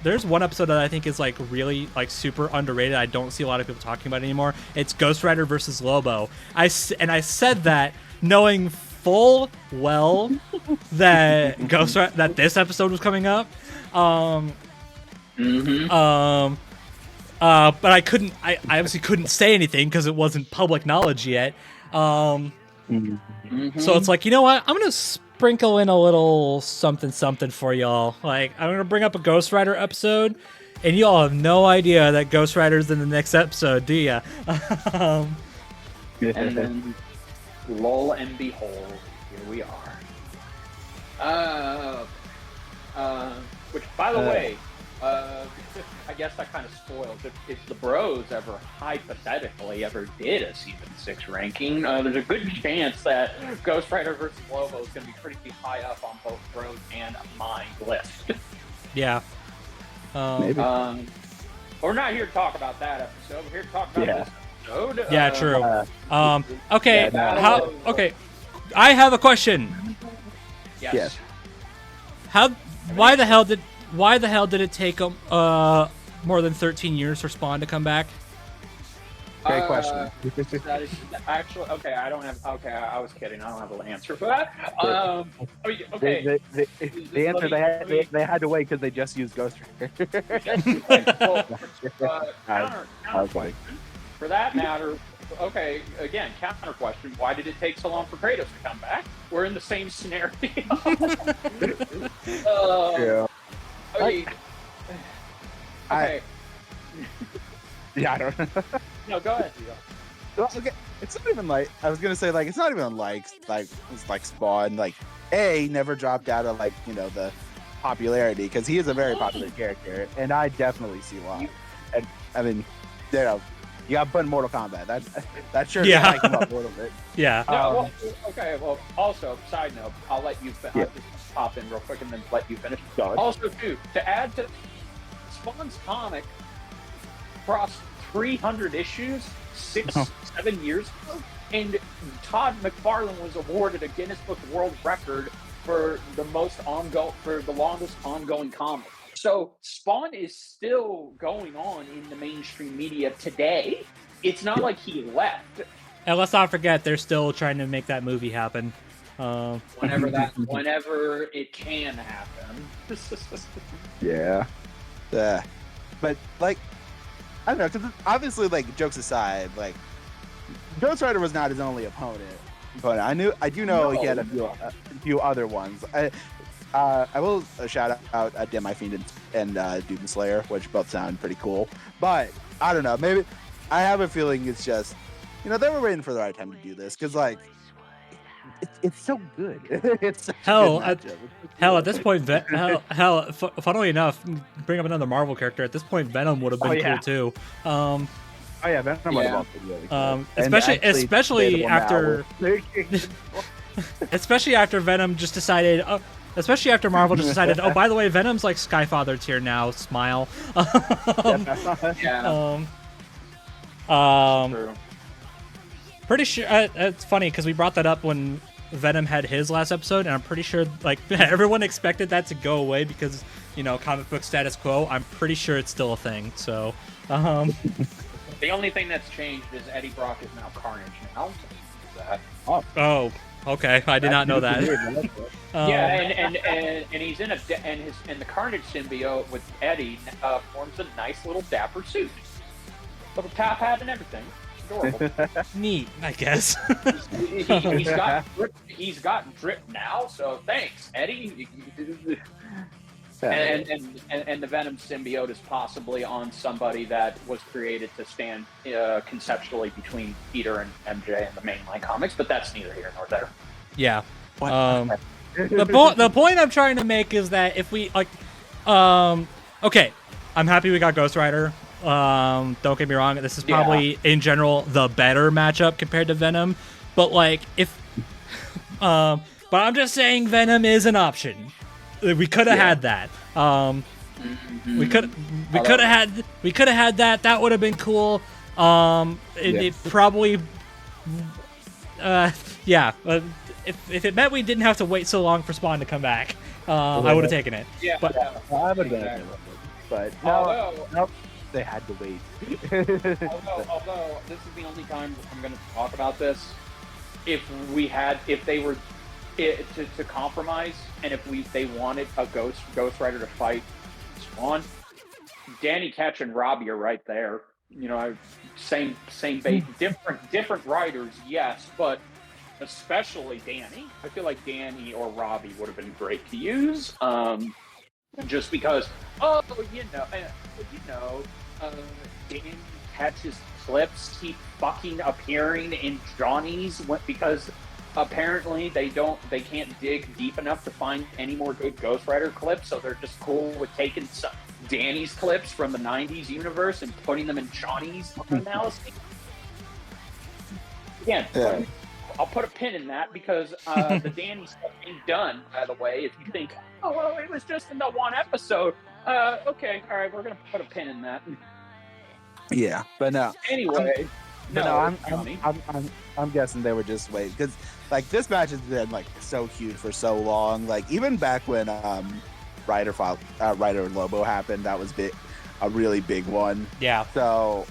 there's one episode that I think is like really like super underrated. I don't see a lot of people talking about it anymore. It's Ghost Rider versus Lobo. I said that knowing full well that that this episode was coming up. But I couldn't. I obviously couldn't say anything because it wasn't public knowledge yet. So it's like, you know what? I'm gonna sprinkle in a little something for y'all. Like, I'm gonna bring up a Ghost Rider episode, and y'all have no idea that Ghost Rider's in the next episode, do ya? And then, lol and behold, here we are. Which, by the way, I guess that kind of spoils it. If the Bros ever hypothetically did a season 6 ranking, there's a good chance that Ghost Rider vs. Lobo is going to be pretty high up on both Bros and my list. Yeah. Maybe. We're not here to talk about that episode. We're here to talk about this episode. Yeah, true. Okay. Yeah, Okay. I have a question. Yes. Why the hell did it take more than 13 years for Spawn to come back? Great question. That is actually okay. I don't have. Okay, I was kidding. I don't have an answer for that. Okay. The answer they had to wait because they just used Ghost Rider. Counter for that matter. Okay, again, counter question. Why did it take so long for Kratos to come back? We're in the same scenario. Yeah. Okay. Yeah, I don't know. No, go ahead, Theo. Well, okay, it's not even like I was gonna say. Like, it's not even like it's like Spawn. Like, never dropped out of the popularity because he is a very popular character, and I definitely see why. And I mean, you got to put in Mortal Kombat. That sure Yeah. hype him up a little bit. Yeah. No, well, also, side note, I'll let you I'll just pop in real quick and then let you finish. Also, too, to add to Spawn's comic crossed 300 issues 7 years ago, and Todd McFarlane was awarded a Guinness Book World Record for the longest ongoing comic. So Spawn is still going on in the mainstream media today. It's not like he left. And let's not forget, they're still trying to make that movie happen. Whenever it can happen. Yeah. But like, I don't know, because obviously, like, jokes aside, like, Ghost Rider was not his only opponent. But I do know he had a few other ones. I will shout out Demi Fiend and Demon Slayer, which both sound pretty cool. But I don't know, maybe I have a feeling it's just, they were waiting for the right time to do this because, like, it's so good. It's hell at this point. Funnily enough, bring up another Marvel character. At this point, Venom would have been cool too. Venom would have also been really cool. Especially after Venom just decided. Especially after Marvel just decided, oh, by the way, Venom's like Skyfather tier now. Smile. True. Pretty sure it's funny because we brought that up when Venom had his last episode, and I'm pretty sure like everyone expected that to go away because comic book status quo. I'm pretty sure it's still a thing. So, The only thing that's changed is Eddie Brock is now Carnage now. That. Oh, okay. I did not know that. Yeah, and he's in and the Carnage symbiote with Eddie forms a nice little dapper suit, little top hat and everything. Adorable. Neat, I guess. he's got drip now, so thanks, Eddie. And the Venom symbiote is possibly on somebody that was created to stand conceptually between Peter and MJ in the mainline comics, but that's neither here nor there. Yeah. The point I'm trying to make is that if we okay, I'm happy we got Ghost Rider. Don't get me wrong, this is probably in general the better matchup compared to Venom, but but I'm just saying Venom is an option. We could have had that. We could have had that. That would have been cool. It probably if it meant we didn't have to wait so long for Spawn to come back, I would have taken it. Yeah, but I would have done it. But no, they had to wait. although this is the only time I'm going to talk about this. If they were to compromise, and if they wanted a Ghost Rider to fight Spawn, Danny Ketch and Robbie are right there. Same bait, different writers, yes, but especially Danny. I feel like Danny or Robbie would have been great to use, just because. Danny Ketch's clips keep fucking appearing in Johnny's because. Apparently, they can't dig deep enough to find any more good Ghost Rider clips, so they're just cool with taking some Danny's clips from the 90s universe and putting them in Johnny's analysis. Again, I'll put a pin in that because the Danny stuff ain't done, by the way. If you think, oh, well, it was just in the one episode. Okay, all right, we're going to put a pin in that. Yeah, but no. Anyway. I'm guessing they were just waiting because this match has been so huge for so long. Even back when Ryder and Lobo happened, that was a really big one. Yeah. So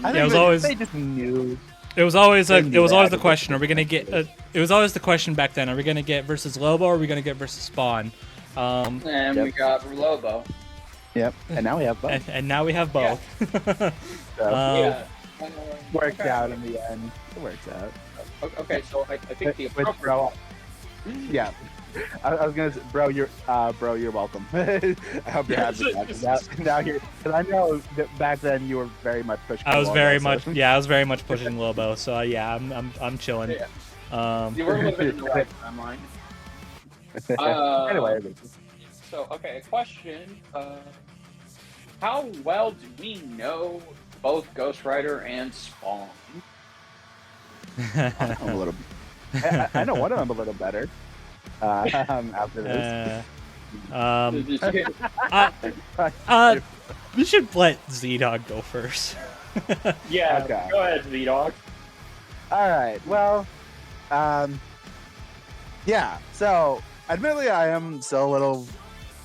I think they just knew. It was always the question: are we gonna get? It was always the question back then: are we gonna get versus Lobo or are we gonna get versus Spawn? We got Lobo. Yep. And now we have both. And now we have both. Yeah. Worked out in the end. It works out. Okay, so I think the appropriate. Yeah, I was gonna say, bro, you're welcome. I hope you're happy. Now you're, because I know that back then you were very much pushing. I was very much pushing Lobo. So yeah, I'm chilling. Yeah. You were a little bit in the right timeline. Anyway. So okay, a question: how well do we know both Ghost Rider and Spawn? A little. I know one of them a little better. After this, we should let Z-Dog go first. Yeah, okay. Go ahead, Z-Dog. All right. Well, yeah. So, admittedly, I am still a little.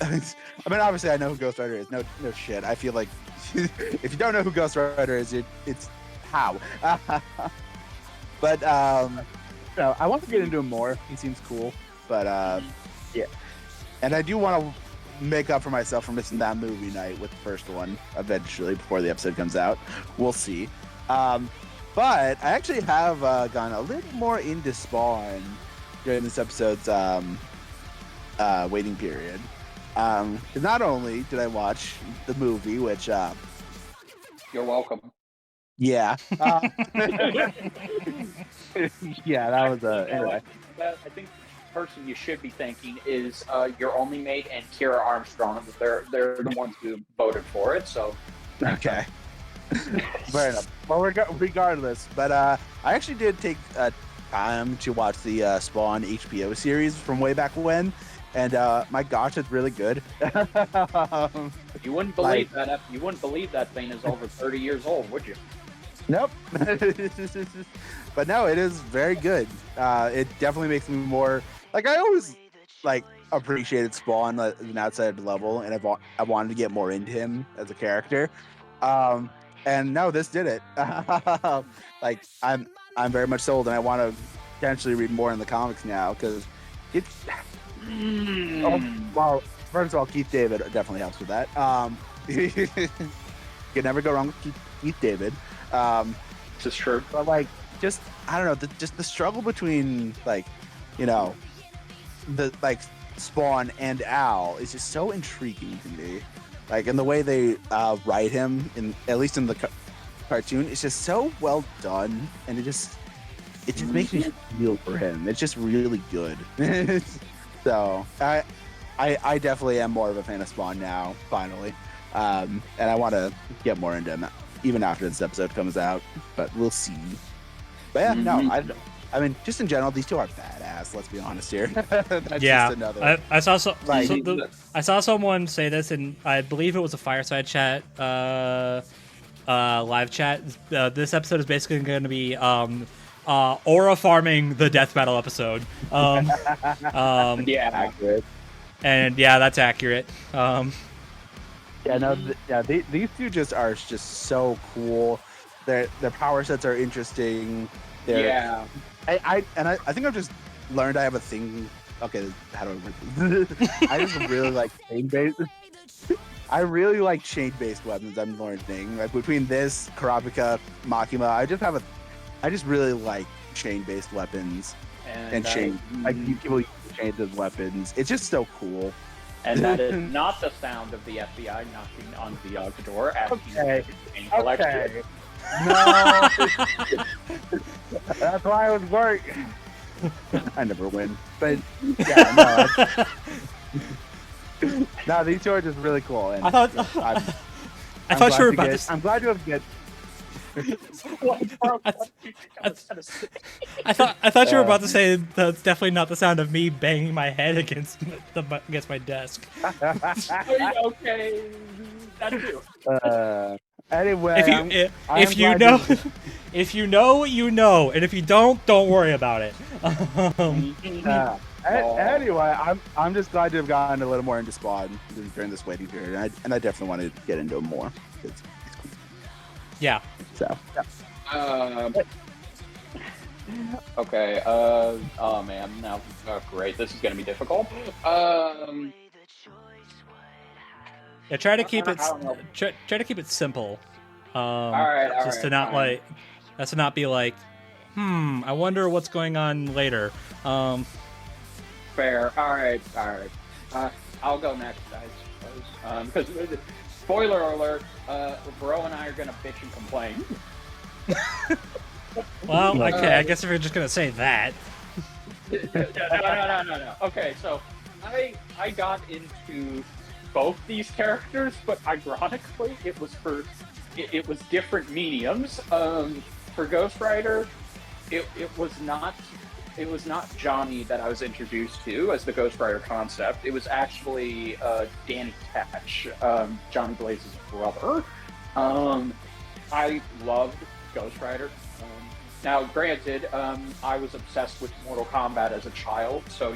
I mean, obviously, I know who Ghost Rider is. No shit. I feel like if you don't know who Ghost Rider is, it's how. But I want to get into him more. He seems cool. But yeah, and I do want to make up for myself for missing that movie night with the first one eventually before the episode comes out. We'll see. But I actually have gone a little more into Spawn during this episode's waiting period. Because not only did I watch the movie, which you're welcome. Yeah. Yeah, that was anyway. I think the person you should be thanking is your only mate and Kira Armstrong. They're the ones who voted for it. So okay. Fair enough. Well, regardless, but I actually did take time to watch the Spawn HBO series from way back when, and my gosh, it's really good. You wouldn't believe that. You wouldn't believe that thing is over 30 years old, would you? Nope. But no, it is very good. It definitely makes me more like I always like appreciated Spawn at an outside level, and I wanted to get more into him as a character. Um, and no, this did it. Like I'm very much sold, and I want to potentially read more in the comics now because it's. Oh, well, first of all, Keith David definitely helps with that. You can never go wrong with Keith David. This is true. But like, just I don't know, just the struggle between like, you know, the like Spawn and Al is just so intriguing to me. Like, and the way they write him, in at least in the cartoon, it's just so well done, and it just makes me feel for him. It's just really good. So I definitely am more of a fan of Spawn now, finally, and I want to get more into him even after this episode comes out. But we'll see. But yeah, no, I mean, just in general, these two are badass. Let's be honest here. That's Yeah, just another. I saw Like- I saw someone say this, and I believe it was a fireside chat, live chat. This episode is basically going to be aura farming the death battle episode. Yeah. Accurate. And yeah, that's accurate. Yeah, no, these two just are just so cool. Their power sets are interesting. Yeah. I think I've just learned I have a thing. Okay, how do I word this? I just really like chain based. I really like chain based weapons. I'm learning like between this Karapika, Makima. I just really like chain based weapons and chain. Like people use chains as weapons. It's just so cool. And that is not the sound of the FBI knocking on the door at Okay. collection. No, that's why I was worried. I never win, but yeah, no. No, these two are just really cool. And I thought I thought you were about to. I'm glad you have get. I thought you were about to say that's definitely not the sound of me banging my head against my desk. Okay, that too. Anyway, if you know, if you know, you know, and if you don't worry about it. Anyway, I'm just glad to have gotten a little more into Spawn during this waiting period, and I definitely want to get into him more. It's cool. Yeah. So. Yeah. Okay. Oh man. Now, great. This is gonna be difficult. Yeah, try to keep it try to keep it simple. All right. Just to not like, that's to not be like, I wonder what's going on later. Fair. All right. I'll go next, I suppose. Because spoiler alert, Bro and I are gonna bitch and complain. Well, okay. I guess if you're just gonna say that. No. Okay, so I got into both these characters, but ironically, it was different mediums. For Ghost Rider, it was not Johnny that I was introduced to as the Ghost Rider concept. It was actually Danny Ketch, Johnny Blaze's brother. I loved Ghost Rider. Now, granted, I was obsessed with Mortal Kombat as a child, so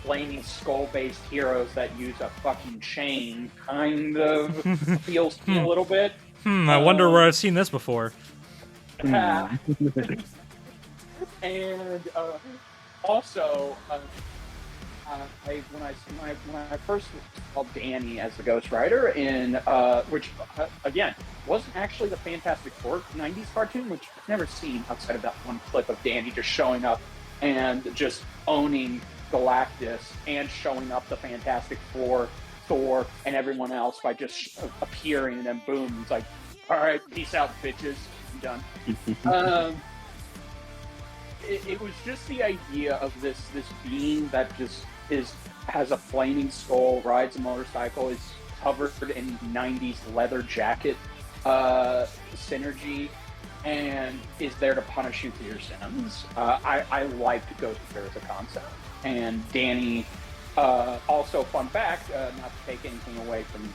flaming skull-based heroes that use a fucking chain kind of appeals to me a little bit. I wonder where I've seen this before. And also, when I first saw Danny as the Ghost Rider in which again wasn't actually the Fantastic Four '90s cartoon, which I've never seen outside of that one clip of Danny just showing up and just owning Galactus and showing up the Fantastic Four, Thor, and everyone else by just appearing, and then boom, it's like, all right, peace out, bitches, I'm done. It was just the idea of this being that just has a flaming skull, rides a motorcycle, is covered in '90s leather jacket synergy, and is there to punish you for your sins. I liked Ghost Rider as a concept, and Danny. Also, fun fact, not to take anything away from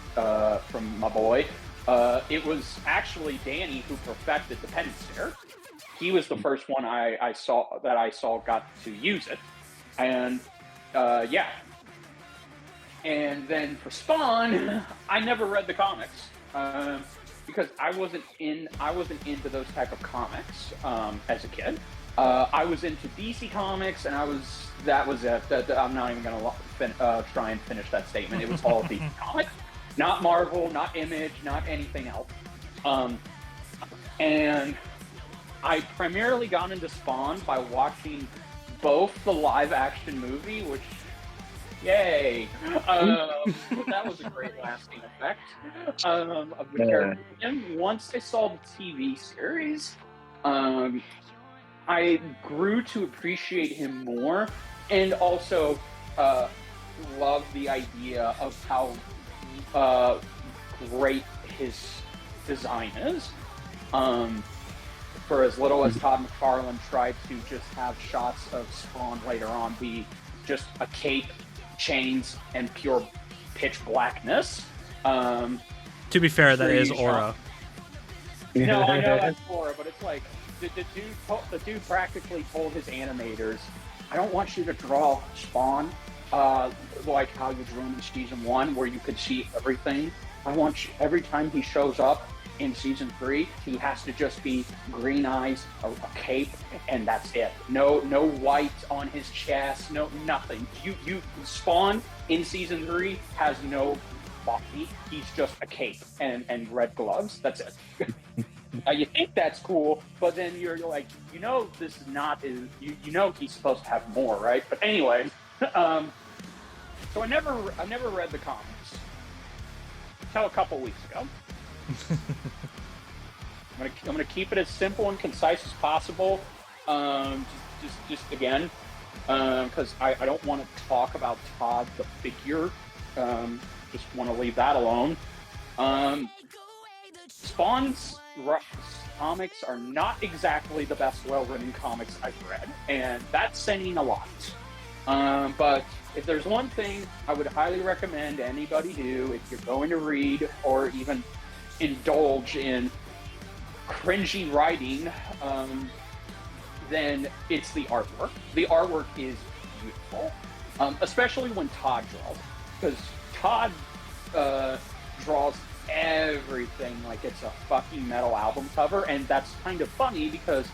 my boy, It was actually Danny who perfected the penny stare. He was the first one I saw got to use it, and yeah. And then for Spawn, I never read the comics because I wasn't into those type of comics as a kid. I was into DC comics, and that was it. I'm not even gonna try and finish that statement. It was all DC comics, not Marvel, not Image, not anything else. And I primarily got into Spawn by watching both the live action movie, which, yay, that was a great lasting effect of the character. And once I saw the TV series, I grew to appreciate him more, and also love the idea of how great his design is. For as little as Todd McFarlane tried to just have shots of Spawn later on be just a cape, chains, and pure pitch blackness. To be fair, that is Aura. No, I know that's Aura, but it's like the dude practically told his animators, "I don't want you to draw Spawn like how you drew him in season 1, where you could see everything. I want you, every time he shows up in season 3, he has to just be green eyes, a cape, and that's it. No white on his chest, no nothing. You Spawn in season 3 has no body. He's just a cape and red gloves. That's it." Now you think that's cool, but then you're like, this is not his. He's supposed to have more, right? But anyway, so I never read the comics until a couple weeks ago. I'm gonna keep it as simple and concise as possible. Just again, because I don't want to talk about Todd the figure. Just want to leave that alone. Spawn's comics are not exactly the best well-written comics I've read, and that's saying a lot. But if there's one thing I would highly recommend anybody do if you're going to read or even indulge in cringy writing, then it's the artwork. The artwork is beautiful, especially when Todd draws, because Todd draws everything like it's a fucking metal album cover, and that's kind of funny because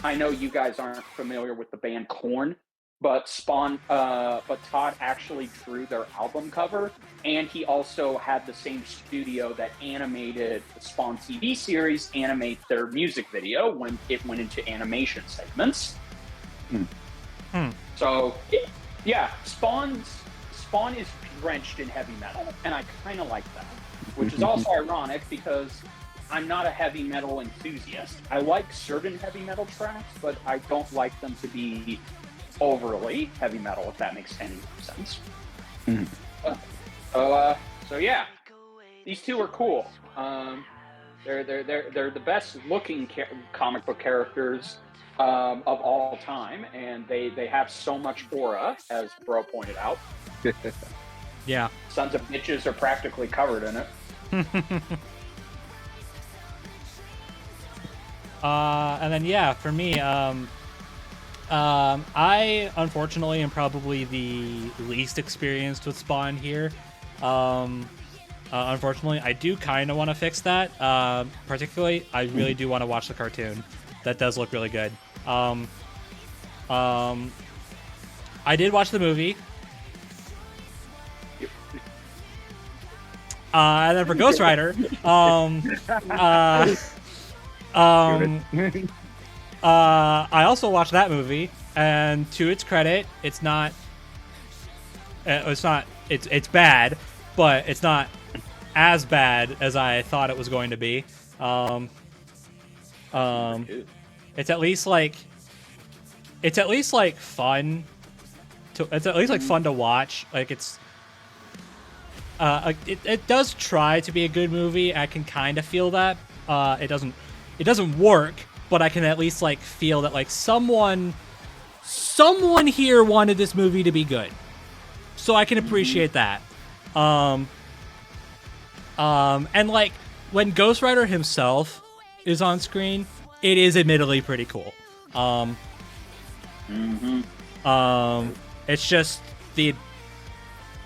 I know you guys aren't familiar with the band Korn, but Todd actually drew their album cover, and he also had the same studio that animated the Spawn TV series animate their music video when it went into animation segments. So, yeah, Spawn is drenched in heavy metal, and I kind of like that, which is also ironic because I'm not a heavy metal enthusiast. I like certain heavy metal tracks, but I don't like them to be overly heavy metal, if that makes any sense. So yeah, these two are cool. They're the best looking comic book characters of all time, and they have so much aura, as Bro pointed out. Yeah, Sons of bitches are practically covered in it. And then yeah, for me, I unfortunately am probably the least experienced with Spawn here. Unfortunately, I do kind of want to fix that. Particularly, I really do want to watch the cartoon. That does look really good. I did watch the movie. And then for Ghost Rider, I also watched that movie, and to its credit, it's bad, but it's not as bad as I thought it was going to be. It's at least like fun to watch. Like it does try to be a good movie. I can kind of feel that. It doesn't work, but I can at least like feel that like someone here wanted this movie to be good, so I can appreciate that. And like when Ghost Rider himself is on screen, it is admittedly pretty cool. It's just the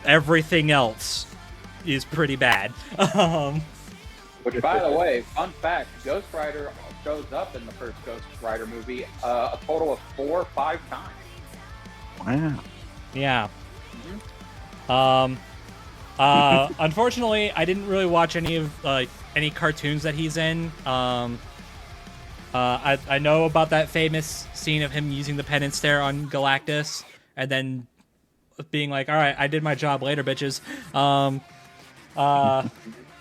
everything else is pretty bad. Which, by the way, fun fact: Ghost Rider shows up in the first Ghost Rider movie a total of 4 or 5 times. Wow. Yeah. Unfortunately, I didn't really watch any cartoons that he's in. I know about that famous scene of him using the penance stare on Galactus, and then being like, "All right, I did my job. Later, bitches."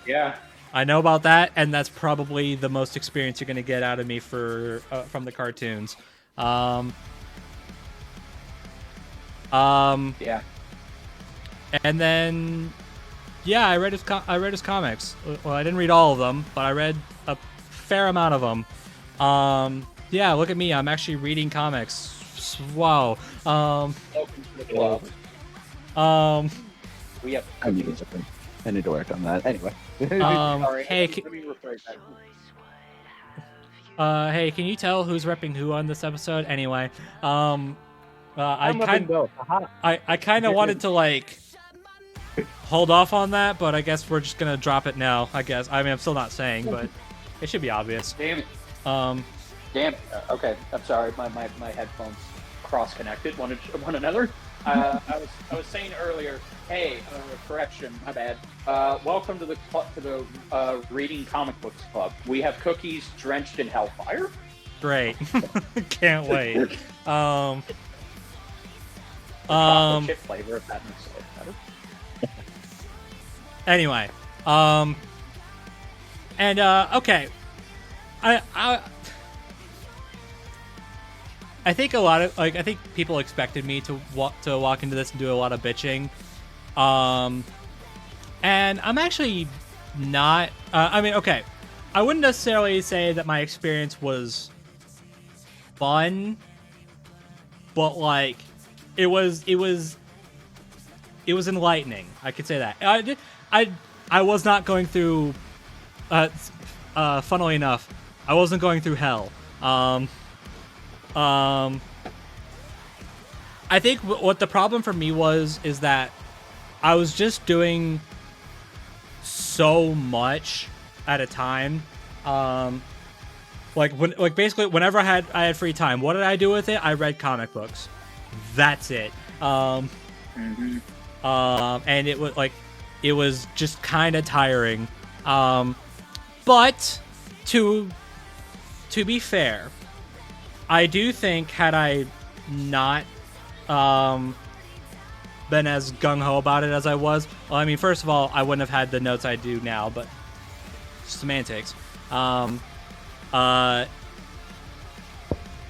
Yeah. I know about that, and that's probably the most experience you're gonna get out of me from the cartoons. Yeah. And then, yeah, I read his comics. Well, I didn't read all of them, but I read a fair amount of them. Yeah, look at me. I'm actually reading comics. Wow. Welcome to the club. We have. I need to work on that. Anyway. Sorry. Hey, Let me rephrase that. hey, can you tell who's repping who on this episode? Anyway, I kind of wanted to like hold off on that, but I guess we're just gonna drop it now. I guess. I mean, I'm still not saying, but it should be obvious. Damn it. Damn it. Okay, I'm sorry. My headphones cross-connected one another. I was saying earlier. Hey, correction. My bad. Welcome to the reading comic books club. We have cookies drenched in hellfire. Great. Can't wait. Chip flavor, if that makes it better. Anyway, and okay, I think a lot of I think people expected me to walk into this and do a lot of bitching, and I'm actually not. I mean, okay, I wouldn't necessarily say that my experience was fun, but like it was enlightening. I could say that. I was not going through. Funnily enough, I wasn't going through hell. I think what the problem for me is that I was just doing so much at a time. Basically whenever I had free time, what did I do with it? I read comic books. That's it. And it was just kind of tiring. But to be fair, I do think had I not been as gung-ho about it as I was, well, I mean, first of all, I wouldn't have had the notes I do now, but semantics.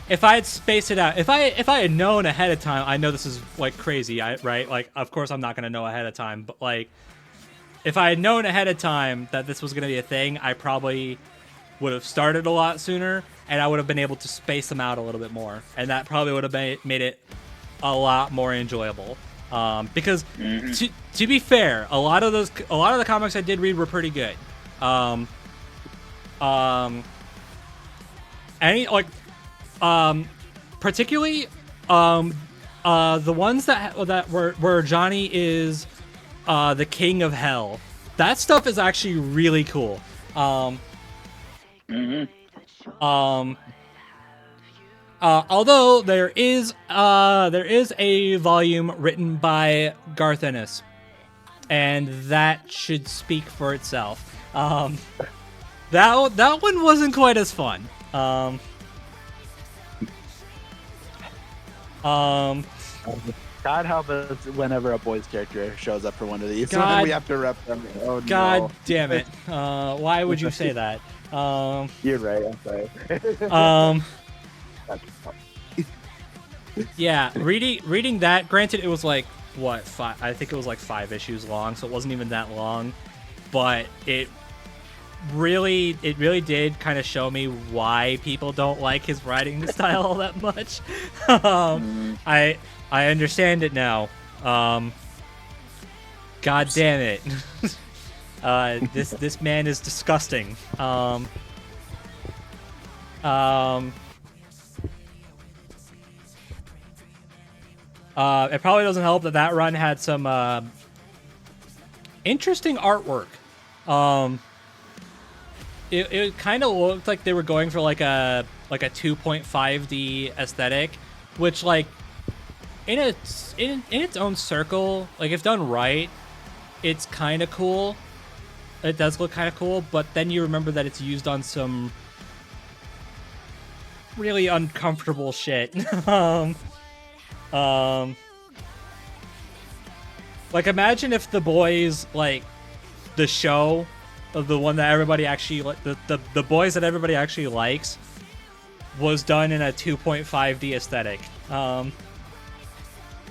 If I had spaced it out, if I had known ahead of time, I know this is like crazy, right? Like, of course I'm not gonna know ahead of time, but like, if I had known ahead of time that this was gonna be a thing, I probably would have started a lot sooner, and I would have been able to space them out a little bit more, and that probably would have made it a lot more enjoyable. Because to be fair, a lot of the comics I did read were pretty good. Particularly the ones that where Johnny is the king of hell. That stuff is actually really cool. Although there is a volume written by Garth Ennis, and that should speak for itself. That one wasn't quite as fun. God help us whenever a boys character shows up for one of these. God, then we have to rep them. Oh, God no. damn it. Why would you say that? You're right, I'm sorry. Yeah, reading that, granted it was like, what, 5? I think it was like 5 issues long, so it wasn't even that long. But it really did kind of show me why people don't like his writing style all that much. I understand it now. God damn it. This man is disgusting. It probably doesn't help that run had some interesting artwork. It kind of looked like they were going for like a 2.5D aesthetic, which like in its own circle, like if done right, it's kind of cool. It does look kind of cool, but then you remember that it's used on some really uncomfortable shit. Like imagine if The Boys, like the show, the one that everybody actually the Boys that everybody actually likes, was done in a 2.5D aesthetic.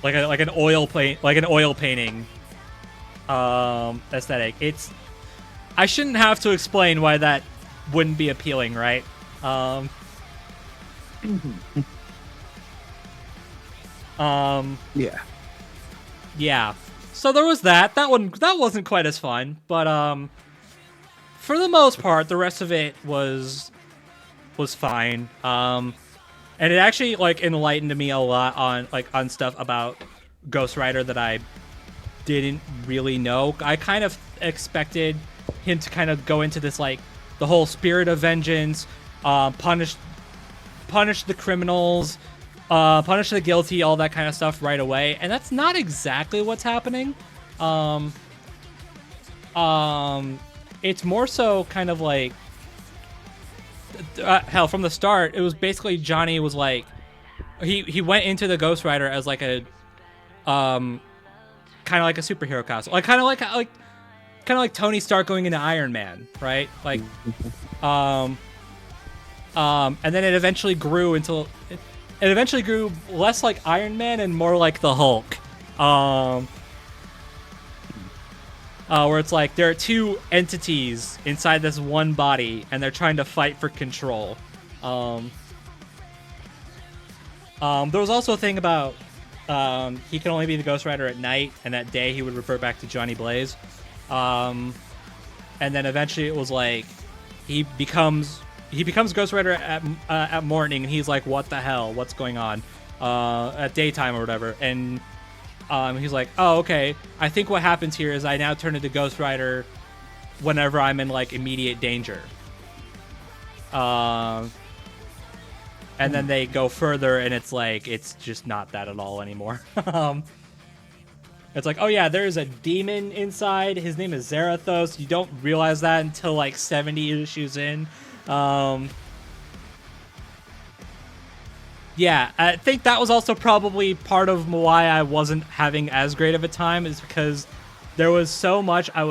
Like an oil painting aesthetic. I shouldn't have to explain why that wouldn't be appealing, right? Yeah. Yeah. So there was that. That wasn't quite as fun, but for the most part, the rest of it was fine. And it actually like enlightened me a lot on stuff about Ghost Rider that I didn't really know. I kind of expected him to kind of go into this like the whole spirit of vengeance, punish the criminals, punish the guilty, all that kind of stuff right away, and that's not exactly what's happening. It's more so kind of like hell from the start. It was basically Johnny was like he went into the Ghost Rider as like a kind of like a superhero costume, like kind of like Tony Stark going into Iron Man, right? Like and then it eventually grew less like Iron Man and more like the Hulk. Where it's like there are two entities inside this one body and they're trying to fight for control. There was also a thing about he can only be the Ghost Rider at night, and at day he would revert back to Johnny Blaze. And then eventually it was like he becomes Ghost Rider at morning, and he's like, what the hell? What's going on? At daytime or whatever. And he's like, oh, okay. I think what happens here is I now turn into Ghost Rider whenever I'm in like immediate danger. And then they go further, and it's like it's just not that at all anymore. It's like, oh yeah, there's a demon inside. His name is Zarathos. You don't realize that until like 70 issues in. Yeah, I think that was also probably part of why I wasn't having as great of a time, is because there was so much I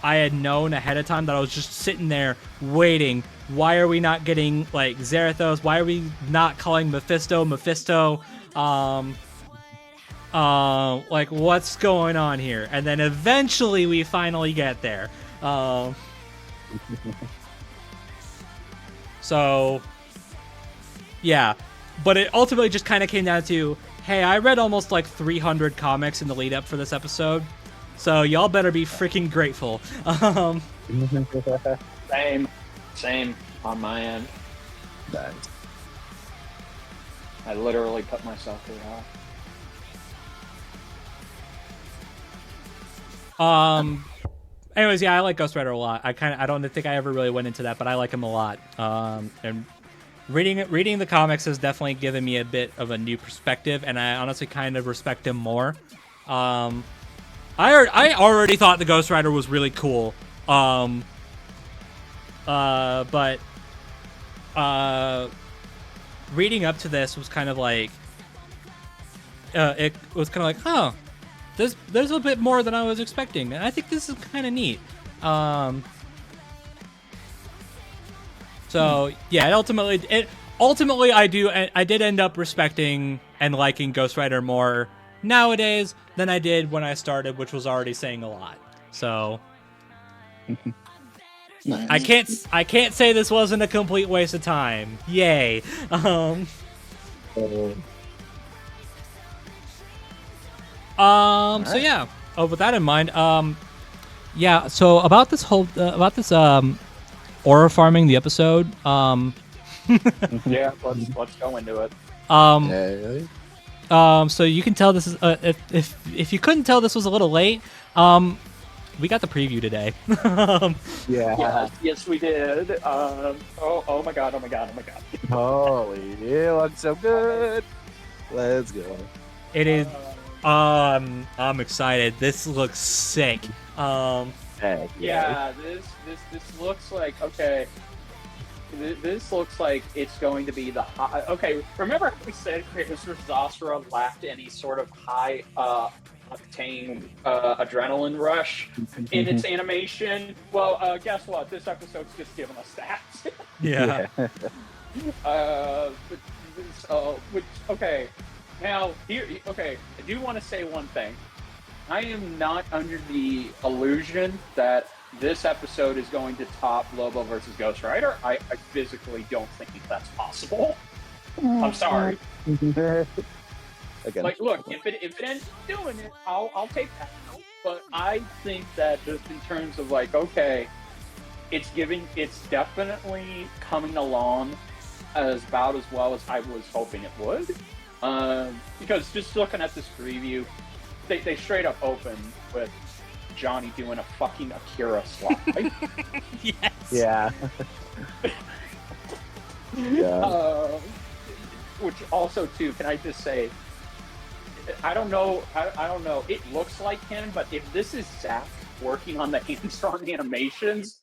had known ahead of time that I was just sitting there waiting. Why are we not getting like Zarathos? Why are we not calling Mephisto? Like what's going on here? And then eventually we finally get there. So yeah, but it ultimately just kind of came down to, hey, I read almost like 300 comics in the lead up for this episode, so y'all better be freaking grateful. Same on my end. Nice. I literally put myself through hell. Anyways, yeah, I like Ghost Rider a lot. I don't think I ever really went into that, but I like him a lot. And reading the comics has definitely given me a bit of a new perspective, and I honestly kind of respect him more. I already thought the Ghost Rider was really cool. But reading up to this was kind of like, it was kind of like, oh, there's a bit more than I was expecting, and I think this is kind of neat. So yeah, ultimately I did end up respecting and liking Ghost Rider more nowadays than I did when I started, which was already saying a lot. So Nice. I can't say this wasn't a complete waste of time. Yay. So yeah. Oh, with that in mind, Yeah. So about this whole aura farming the episode. Yeah, let's go into it. Yeah. So you can tell this is if you couldn't tell this was a little late. We got the preview today. Yeah. Yes, we did. Oh my god. Holy, it looks so good. Let's go. It is. I'm excited. This looks sick. Heck Yeah, this looks like okay. This looks like it's going to be the high. Okay, remember how we said Kratos vs. Asura lacked any sort of high octane adrenaline rush in its animation? Well, guess what? This episode's just giving us that. Yeah. Okay. Now here, okay. I do want to say one thing. I am not under the illusion that this episode is going to top Lobo versus Ghost Rider. I physically don't think that's possible. I'm sorry. Again. Like, look, if it ends up doing it, I'll take that. But I think that just in terms of like, okay, it's definitely coming along about as well as I was hoping it would. Because just looking at this preview, they straight up open with Johnny doing a fucking Akira slide. Yes. Yeah. Yeah. Which also too, can I just say, I don't know. It looks like him, but if this is Zach working on the hand-drawn animations,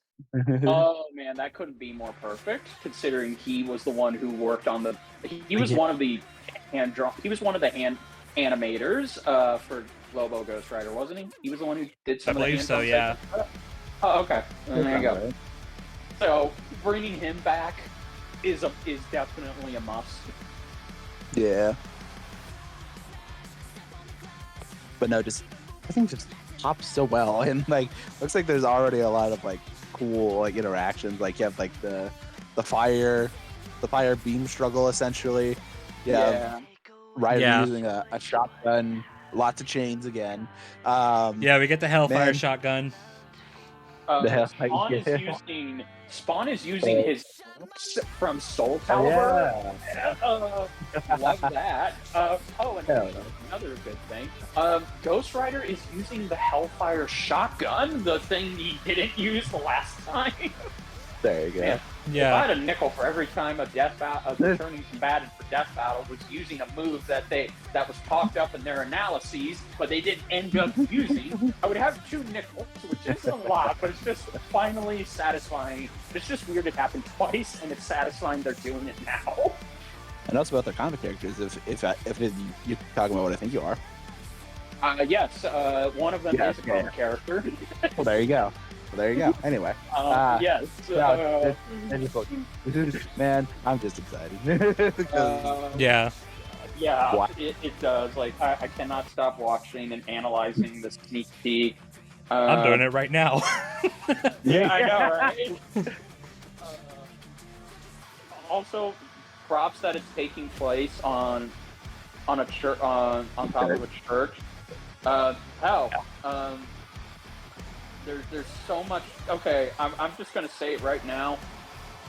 oh man, that couldn't be more perfect. Considering he was the one who worked on the. He was one of the hand-drawn. He was one of the hand animators for Lobo Ghost Rider, wasn't he? He was the one who did some of the hand so, yeah. Oh, okay. There you go. So bringing him back is definitely a must. Yeah. But no, I think just pops so well, and like looks like there's already a lot of like cool like interactions. Like you have like the fire beam struggle essentially. Yeah. Ryder using a shotgun, lots of chains again. Yeah, we get the Hellfire shotgun. Spawn is using his from Soul Calibur. Love that. And another good thing. Ghost Rider is using the Hellfire shotgun, the thing he didn't use the last time. There you go. Man, Yeah. if I had a nickel for every time a turning combatant for Death Battle was using a move that was talked up in their analyses, but they didn't end up using, I would have 2 nickels, which isn't a lot, but it's just finally satisfying. It's just weird it happened twice, and it's satisfying they're doing it now. And also about their comic characters, if you're talking about what I think you are. Yes, one of them is a comic character. Well, there you go. Anyway. Yes. Man, I'm just excited. Yeah. Yeah, Wow. it does. Like, I cannot stop watching and analyzing the sneak peek. I'm doing it right now. Yeah, I know, right? Also, props that it's taking place on a church on top of a church. There's so much. Okay, I'm just gonna say it right now.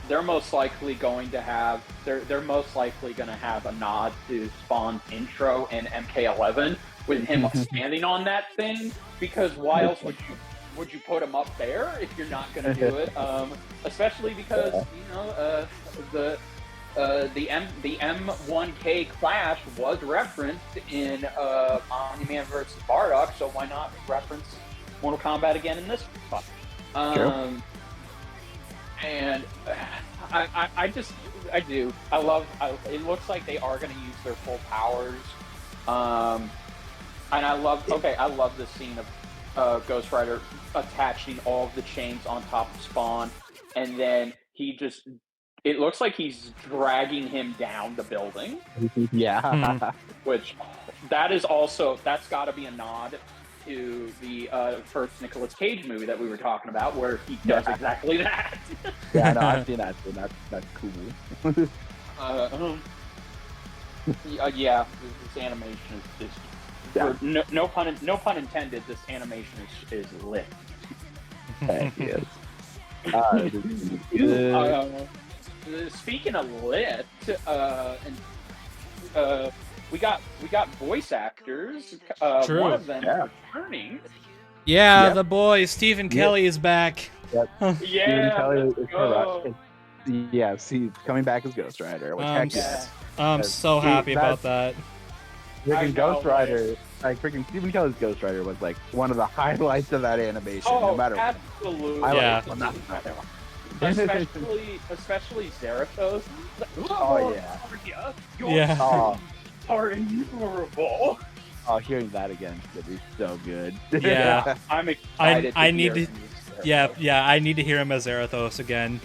They're most likely going to have a nod to Spawn's intro in MK11 with him standing on that thing. Because why else would you put him up there if you're not gonna do it? Especially because the M1K clash was referenced in Omni-Man versus Bardock, so why not reference Mortal Kombat again in this one? And it looks like they are going to use their full powers. And I love the scene of Ghost Rider attaching all of the chains on top of Spawn, and then it looks like he's dragging him down the building. Yeah. Which that's got to be a nod to the first Nicolas Cage movie that we were talking about, where he does exactly that. Yeah, no, I've seen that. That's cool. Yeah, this animation is no pun intended. This animation is lit. Heck yes. Speaking of lit, we got voice actors. True. One of them Yeah. returning. Yeah, Yep. the boy Stephen Kelly is back. Yep. Stephen Kelly is let's go. correct. Yes, he's coming back as Ghost Rider. Which heck yes. I'm so happy about that. Freaking Ghost Rider, like freaking Stephen Kelly's Ghost Rider was like one of the highlights of that animation. No matter what. Absolutely. Yeah. Well, not especially Zarathos. Oh yeah. Yeah. Oh, Are innumerable. oh, hearing that again would be so good. Yeah. I'm excited. I need to. Yeah, I need to hear him as Zarathos again.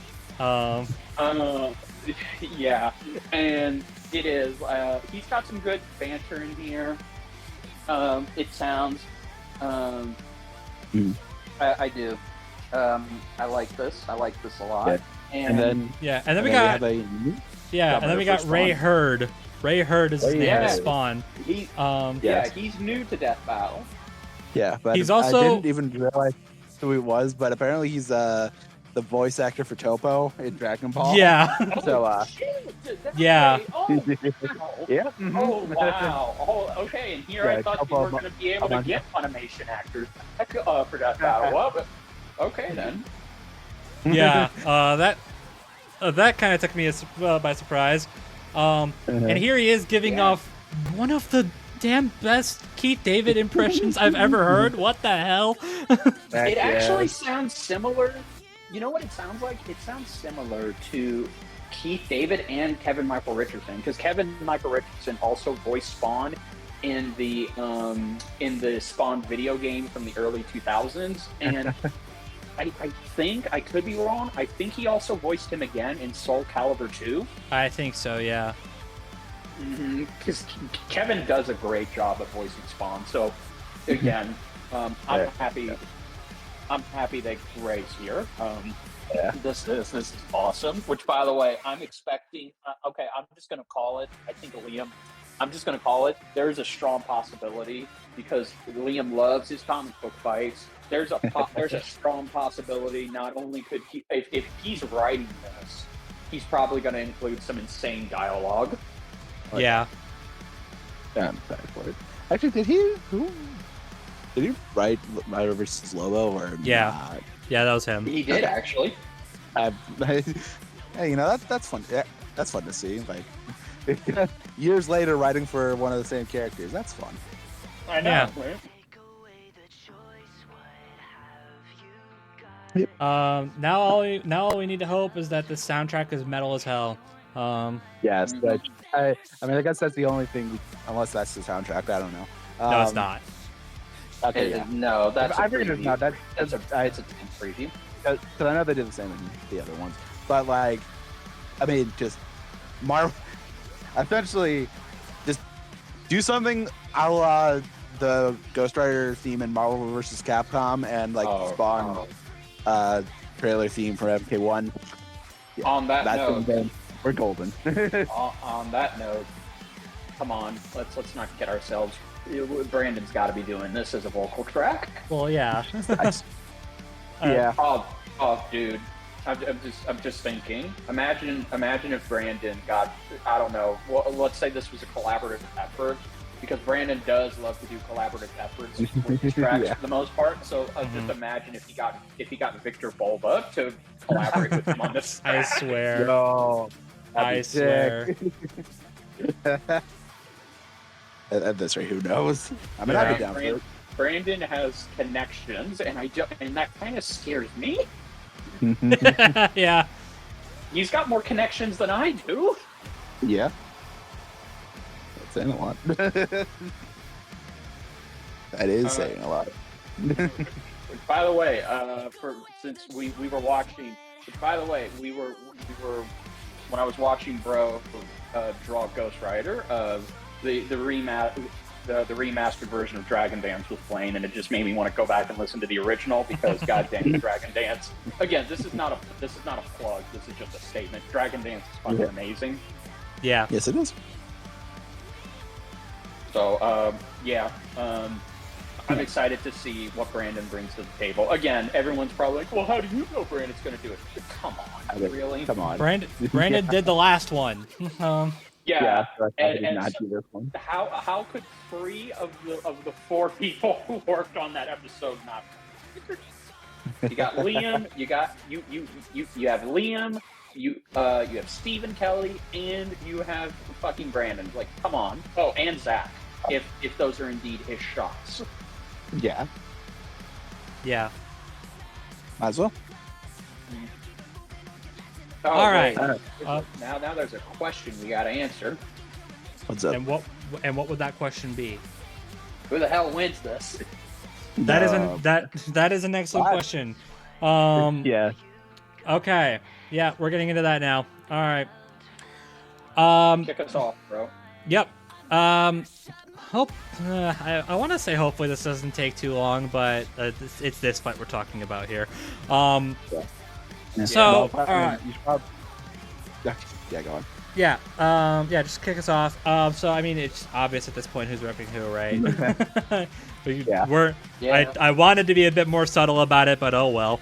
Yeah, and it is. He's got some good banter in here. It sounds. I do. I like this. I like this a lot. Yeah. And then we got we got Ray Spawn. Hurd. Ray Hurd is his name Yeah. as Spawn. He, Yes. he's new to Death Battle. Yeah, but He's also- I didn't even realize who he was, but apparently he's the voice actor for Topo in Dragon Ball. Yeah. So Shoot, that's yeah. right. Oh, wow. yeah. Oh wow! Oh, okay. And here I Yeah, thought we couple were of- going to be able to get Funimation actors for Death Battle. Well, but okay then. Yeah. That kind of took me by surprise. And here he is giving off one of the damn best Keith David impressions I've ever heard. What the hell? It actually sounds similar. You know what it sounds like? It sounds similar to Keith David and Kevin Michael Richardson, because Kevin Michael Richardson also voiced Spawn in the Spawn video game from the early 2000s, and I think, I could be wrong, I think he also voiced him again in Soul Calibur 2. I think so. Yeah. Because Kevin does a great job at voicing Spawn. So again, I'm happy. I'm happy that Ray's here. This is awesome. Which, by the way, I'm expecting. Okay, I'm just gonna call it. I think Liam. I'm just gonna call it. There's a strong possibility, because Liam loves his comic book fights. There's a strong possibility. Not only could he, if he's writing this, he's probably going to include some insane dialogue. Yeah. Yeah, I'm excited for it. Actually, did he write Rider vs. Lobo or Yeah. not? Yeah, that was him. He did actually. Hey, that's fun. Yeah, that's fun to see. Like years later, writing for one of the same characters. That's fun. I know. Yeah. Right? Now all we need to hope is that the soundtrack is metal as hell. Yes, but I mean, I guess that's the only thing. Unless that's the soundtrack, I don't know. No, it's not. Okay, yeah. No, that's I a figured it's preview. not. It's a preview. Because I know they did the same in the other ones, but like, I mean, just essentially, just do something a la the Ghost Rider theme in Marvel vs. Capcom and like Spawn trailer theme for MK1. Yeah, On that note, then we're golden. on that note, come on, let's not kid ourselves. Brandon's got to be doing this as a vocal track. Well, yeah. Yeah. Oh, dude, I'm just thinking. Imagine if Brandon got, I don't know. Well, let's say this was a collaborative effort, because Brandon does love to do collaborative efforts with his tracks for the most part. So just imagine if he got Victor Bulba to collaborate with him on this I track. swear. No, I swear. At this rate, who knows? I mean, I'd be down for it. Brandon has connections, and that kind of scares me. Yeah. He's got more connections than I do. Yeah. That's saying a lot. That is saying a lot. By the way, since we were watching, we were when I was watching Bro draw Ghost Rider, the remastered version of Dragon Dance was playing, and it just made me want to go back and listen to the original, because goddamn Dragon Dance. Again, this is not a plug. This is just a statement. Dragon Dance is fucking amazing. Yeah. Yes, it is. So I'm excited to see what Brandon brings to the table. Again, everyone's probably like, well, how do you know Brandon's going to do it? Come on, really? Come on. Brandon did the last one. Yeah, so I did and not do this one. how could 3 of the 4 people who worked on that episode not? You got Liam. You got you have Liam. You have Stephen Kelly, and you have fucking Brandon. Like, come on. Oh, and Zach. If those are indeed his shots. Yeah, Yeah. might as well. Oh, All right. Now there's a question we got to answer. What's up? And what would that question be? Who the hell wins this? That is an excellent question. Yeah. Okay. Yeah, we're getting into that now. All right. Kick us off, bro. Yep. Hope I want to say hopefully this doesn't take too long, but it's this fight we're talking about here. So, all right. Yeah, go on. Yeah. Just kick us off. So I mean, it's obvious at this point who's repping who, right? I wanted to be a bit more subtle about it, but oh well.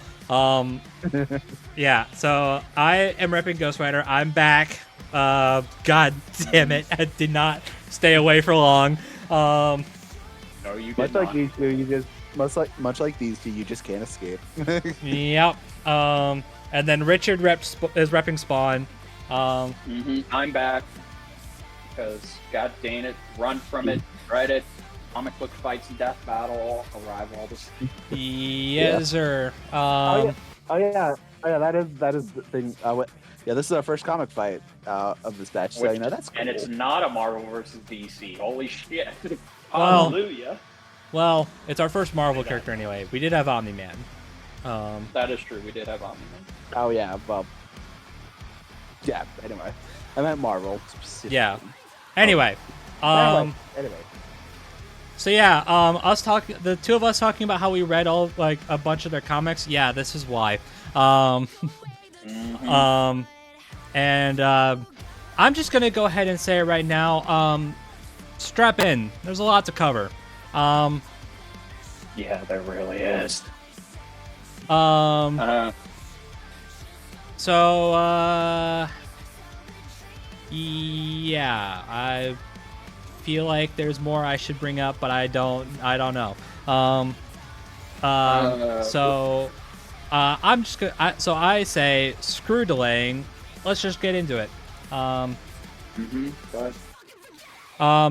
Yeah. So I am repping Ghost Rider. I'm back. God damn it! I did not stay away for long. No, you did Much not. like these two, you just much like these two, you just can't escape. Yep. And then Richard is repping Spawn. I'm back because god dang it, run from it, dread it. Comic book fights and death battle, arrive all this. Yes, sir. Oh yeah, that is the thing. Yeah, this is our first comic fight of this batch, so that's cool. And it's not a Marvel versus DC. Holy shit! Well, Hallelujah. Well, it's our first Marvel character anyway. We did have Omni-Man. That is true. We did have Omni-Man. Oh yeah, well, yeah. Anyway, I meant Marvel specifically. Yeah. Anyway. Anyway. So yeah, the two of us talking about how we read all like a bunch of their comics. Yeah, this is why. And I'm just gonna go ahead and say it right now. Strap in. There's a lot to cover. Yeah, there really is. So yeah, I feel like there's more I should bring up, but I don't know. So I'm just gonna. So I say screw delaying. Let's just get into it. Go ahead.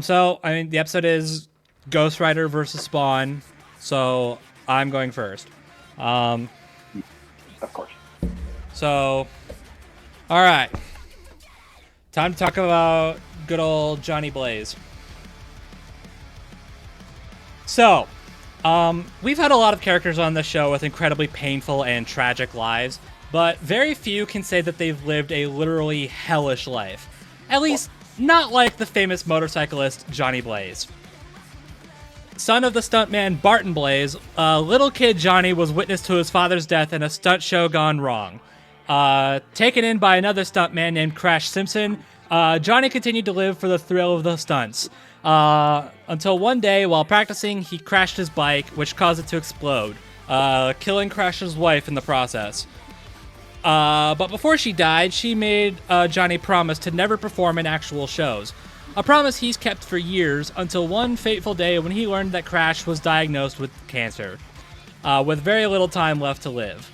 So I mean, the episode is Ghost Rider versus Spawn. So I'm going first. Of course. So, all right. Time to talk about good old Johnny Blaze. So, we've had a lot of characters on the show with incredibly painful and tragic lives, but very few can say that they've lived a literally hellish life. At least, not like the famous motorcyclist Johnny Blaze. Son of the stuntman Barton Blaze, little kid Johnny was witness to his father's death in a stunt show gone wrong. Taken in by another stuntman named Crash Simpson, Johnny continued to live for the thrill of the stunts. Until one day, while practicing, he crashed his bike, which caused it to explode, killing Crash's wife in the process. But before she died, she made Johnny promise to never perform in actual shows. A promise he's kept for years, until one fateful day when he learned that Crash was diagnosed with cancer, with very little time left to live.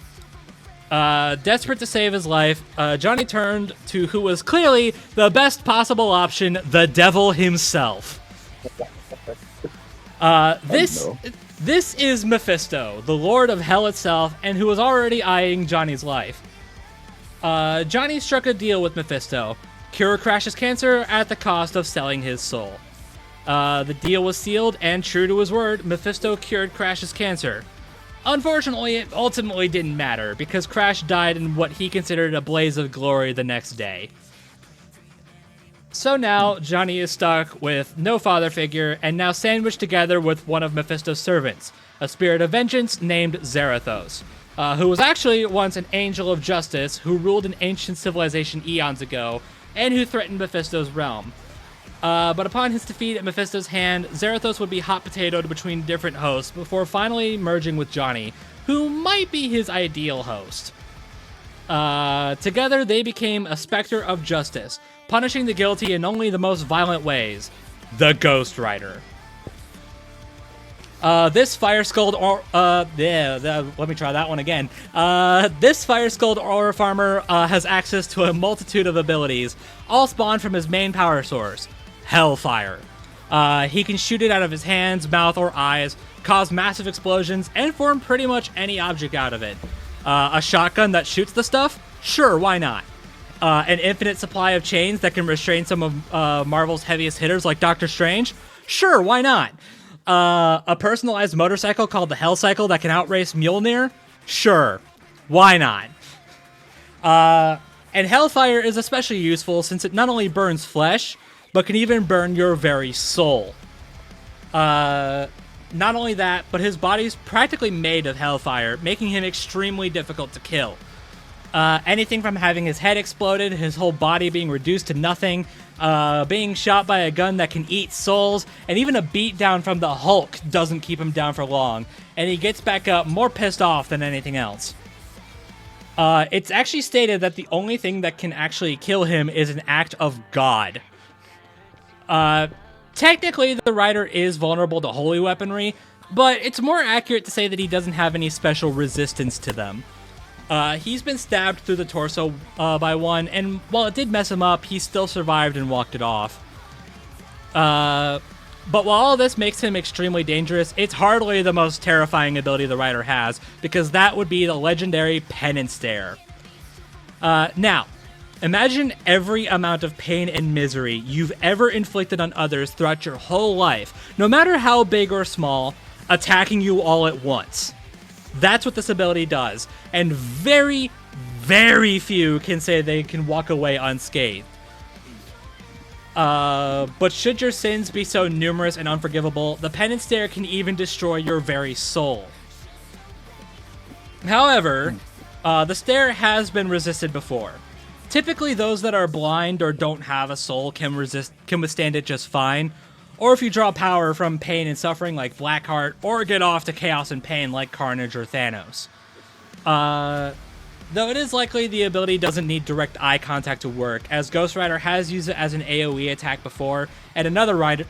Desperate to save his life, Johnny turned to who was clearly the best possible option, the devil himself. This is Mephisto, the Lord of Hell itself, and who was already eyeing Johnny's life. Johnny struck a deal with Mephisto. Cure Crash's cancer at the cost of selling his soul. The deal was sealed, and true to his word, Mephisto cured Crash's cancer. Unfortunately, it ultimately didn't matter, because Crash died in what he considered a blaze of glory the next day. So now, Johnny is stuck with no father figure, and now sandwiched together with one of Mephisto's servants, a spirit of vengeance named Zarathos, who was actually once an angel of justice who ruled an ancient civilization eons ago, and who threatened Mephisto's realm. But upon his defeat at Mephisto's hand, Zarathos would be hot potatoed between different hosts before finally merging with Johnny, who might be his ideal host. Together, they became a specter of justice, punishing the guilty in only the most violent ways. The Ghost Rider. This fire-skulled let me try that one again. This fire-skulled aura farmer has access to a multitude of abilities, all spawned from his main power source, Hellfire. He can shoot it out of his hands, mouth, or eyes, cause massive explosions, and form pretty much any object out of it. A shotgun that shoots the stuff? Sure, why not? An infinite supply of chains that can restrain some of Marvel's heaviest hitters like Doctor Strange? Sure, why not? A personalized motorcycle called the Hell Cycle that can outrace Mjolnir? Sure, why not? And Hellfire is especially useful since it not only burns flesh, but can even burn your very soul. Not only that, but his body's practically made of Hellfire, making him extremely difficult to kill. Anything from having his head exploded, his whole body being reduced to nothing, being shot by a gun that can eat souls, and even a beatdown from the Hulk doesn't keep him down for long, and he gets back up more pissed off than anything else. It's actually stated that the only thing that can actually kill him is an act of God. Technically, the Rider is vulnerable to holy weaponry, but it's more accurate to say that he doesn't have any special resistance to them. He's been stabbed through the torso by one, and while it did mess him up, he still survived and walked it off. But while all this makes him extremely dangerous, it's hardly the most terrifying ability the Rider has, because that would be the legendary Penance Stare. Now, imagine every amount of pain and misery you've ever inflicted on others throughout your whole life, no matter how big or small, attacking you all at once. That's what this ability does, and very, very few can say they can walk away unscathed. But should your sins be so numerous and unforgivable, the Penance Stare can even destroy your very soul. However, the stare has been resisted before. Typically, those that are blind or don't have a soul can withstand it just fine, or if you draw power from pain and suffering like Blackheart, or get off to chaos and pain like Carnage or Thanos. Though it is likely the ability doesn't need direct eye contact to work, as Ghost Rider has used it as an AoE attack before, and another rider,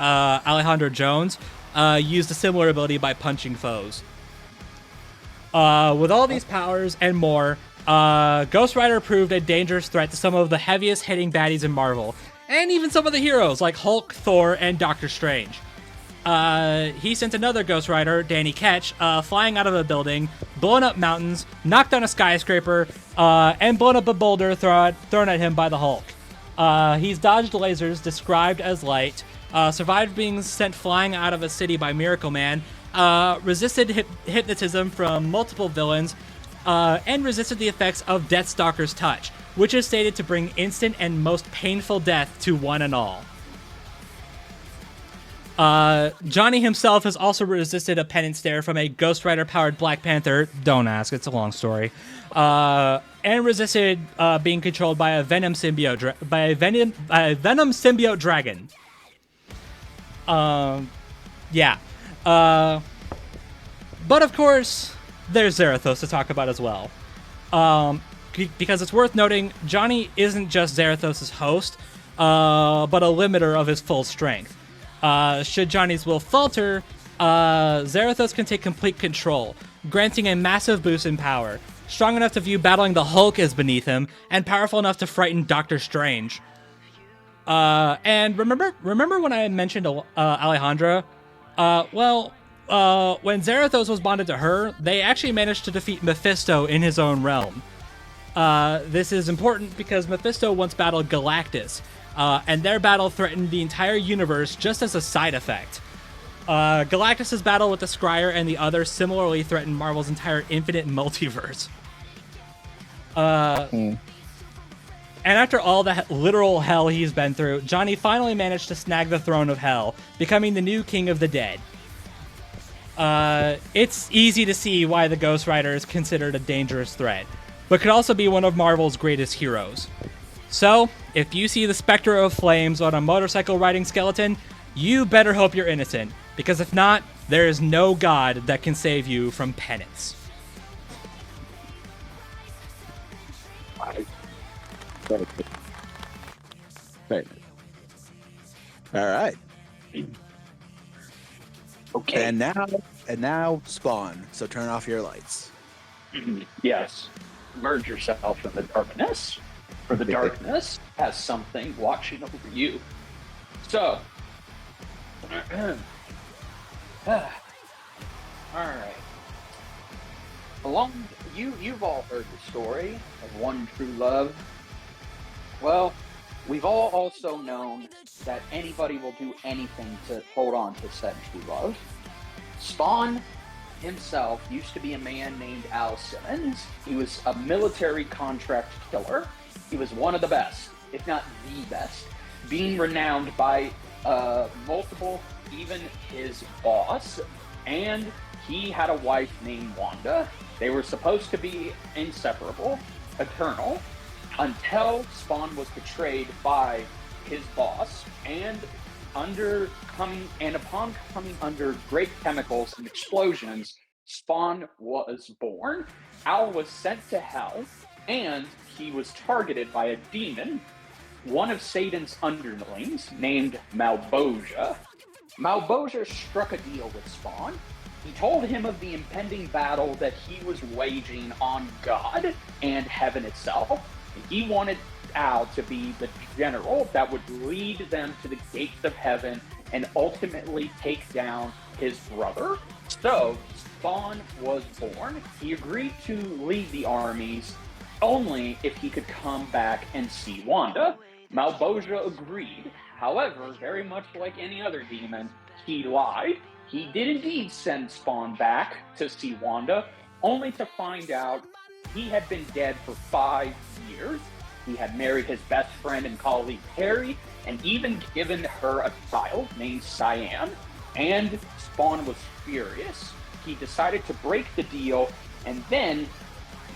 Alejandro Jones, used a similar ability by punching foes. With all these powers and more, Ghost Rider proved a dangerous threat to some of the heaviest hitting baddies in Marvel, and even some of the heroes like Hulk, Thor, and Doctor Strange. He sent another Ghost Rider, Danny Ketch, flying out of a building, blown up mountains, knocked down a skyscraper, and blown up a boulder thrown at him by the Hulk. He's dodged lasers described as light, survived being sent flying out of a city by Miracle Man, resisted hypnotism from multiple villains, and resisted the effects of Deathstalker's touch, which is stated to bring instant and most painful death to one and all. Johnny himself has also resisted a Penance Stare from a Ghost Rider-powered Black Panther, don't ask, it's a long story, and resisted being controlled by a Venom symbiote dragon. Yeah. But of course, there's Zarathos to talk about as well. Because it's worth noting, Johnny isn't just Zarathos' host, but a limiter of his full strength. Should Johnny's will falter, Zarathos can take complete control, granting a massive boost in power, strong enough to view battling the Hulk as beneath him, and powerful enough to frighten Doctor Strange. And remember when I mentioned Alejandra? When Zarathos was bonded to her, they actually managed to defeat Mephisto in his own realm. This is important because Mephisto once battled Galactus, and their battle threatened the entire universe just as a side effect. Galactus' battle with the Scryer and the others similarly threatened Marvel's entire infinite multiverse. And after all the literal hell he's been through, Johnny finally managed to snag the throne of hell, becoming the new king of the dead. It's easy to see why the Ghost Rider is considered a dangerous threat, but could also be one of Marvel's greatest heroes. So, if you see the specter of flames on a motorcycle riding skeleton, you better hope you're innocent, because if not, there is no god that can save you from penance. Right. All right. Okay. And now spawn. So turn off your lights. Yes. Merge yourself in the darkness, for the darkness has something watching over you. So, all right. You've all heard the story of one true love. Well, we've all also known that anybody will do anything to hold on to said true love. Spawn himself used to be a man named Al Simmons. He was a military contract killer. He was one of the best, if not the best, being renowned by multiple, even his boss. And he had a wife named Wanda. They were supposed to be inseparable, eternal, until Spawn was betrayed by his boss, and upon coming under great chemicals and explosions, Spawn was born. Al was sent to hell, and he was targeted by a demon, one of Satan's underlings, named Malboja. Malboja struck a deal with Spawn. He told him of the impending battle that he was waging on God and heaven itself. He wanted Al to be the general that would lead them to the gates of heaven and ultimately take down his brother. So Spawn was born. He agreed to lead the armies only if he could come back and see Wanda. Malboja agreed. However, very much like any other demon, he lied. He did indeed send Spawn back to see Wanda, only to find out he had been dead for 5 years. He had married his best friend and colleague Harry, and even given her a child named Cyan. And Spawn was furious. He decided to break the deal, and then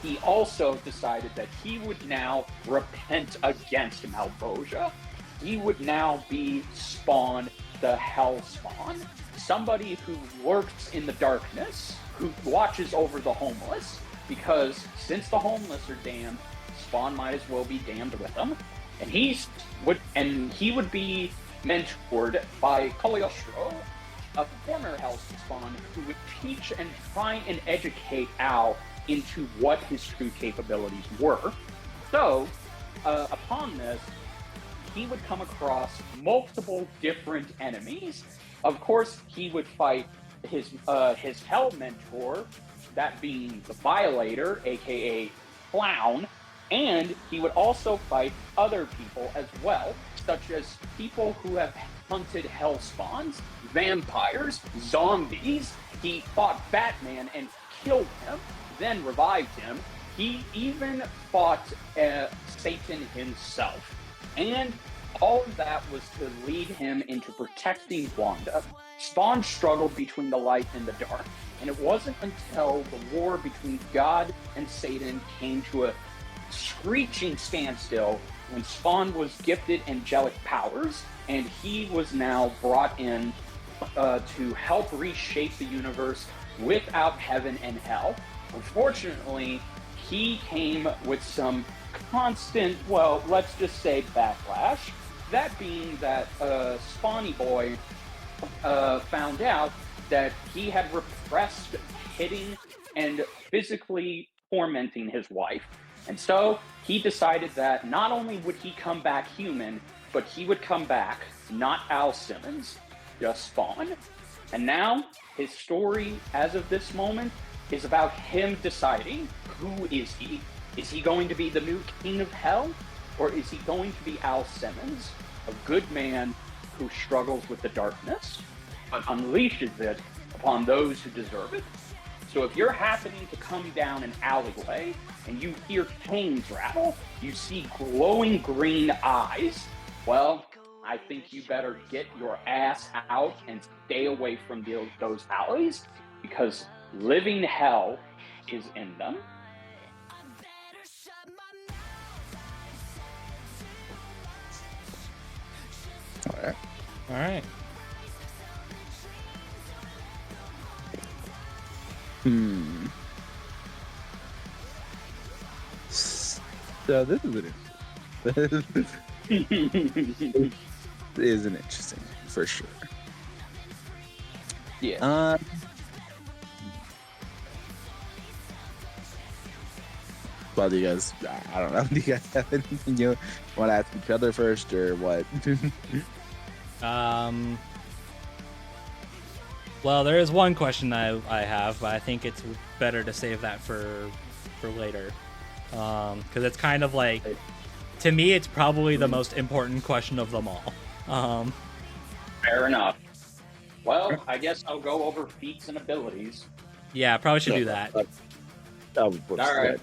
he also decided that he would now repent against Malboja. He would now be Spawn, the Hell Spawn, somebody who works in the darkness, who watches over the homeless, because since the homeless are damned, Spawn might as well be damned with them. And he would be mentored by Cagliostro, a former Hell Spawn, who would teach and try and educate Al into what his true capabilities were. So, upon this, he would come across multiple different enemies. Of course, he would fight his Hell mentor, that being the Violator, aka Clown, and he would also fight other people as well, such as people who have hunted Hell spawns, vampires, zombies. He fought Batman and killed him, then revived him. He even fought Satan himself. And all of that was to lead him into protecting Wanda. Spawn struggled between the light and the dark, and it wasn't until the war between God and Satan came to a screeching standstill when Spawn was gifted angelic powers, and he was now brought in to help reshape the universe without heaven and hell. Unfortunately, he came with some constant, well, let's just say backlash. That being that Spawny Boy found out that he had repressed hitting and physically tormenting his wife. And so he decided that not only would he come back human, but he would come back not Al Simmons, just Spawn. And now his story, as of this moment, is about him deciding, who is he? Is he going to be the new king of hell? Or is he going to be Al Simmons, a good man who struggles with the darkness, but unleashes it upon those who deserve it? So if you're happening to come down an alleyway and you hear chains rattle, you see glowing green eyes, well, I think you better get your ass out and stay away from those alleys, because living hell is in them. All right. So this is an interesting for sure. Yeah. Well, do you guys? I don't know. Do you guys have anything you want to ask each other first, or what? Well, there is one question I have, but I think it's better to save that for later, because it's kind of like, to me, it's probably the most important question of them all. Fair enough. Well, I guess I'll go over feats and abilities. Yeah, probably should do that. All right.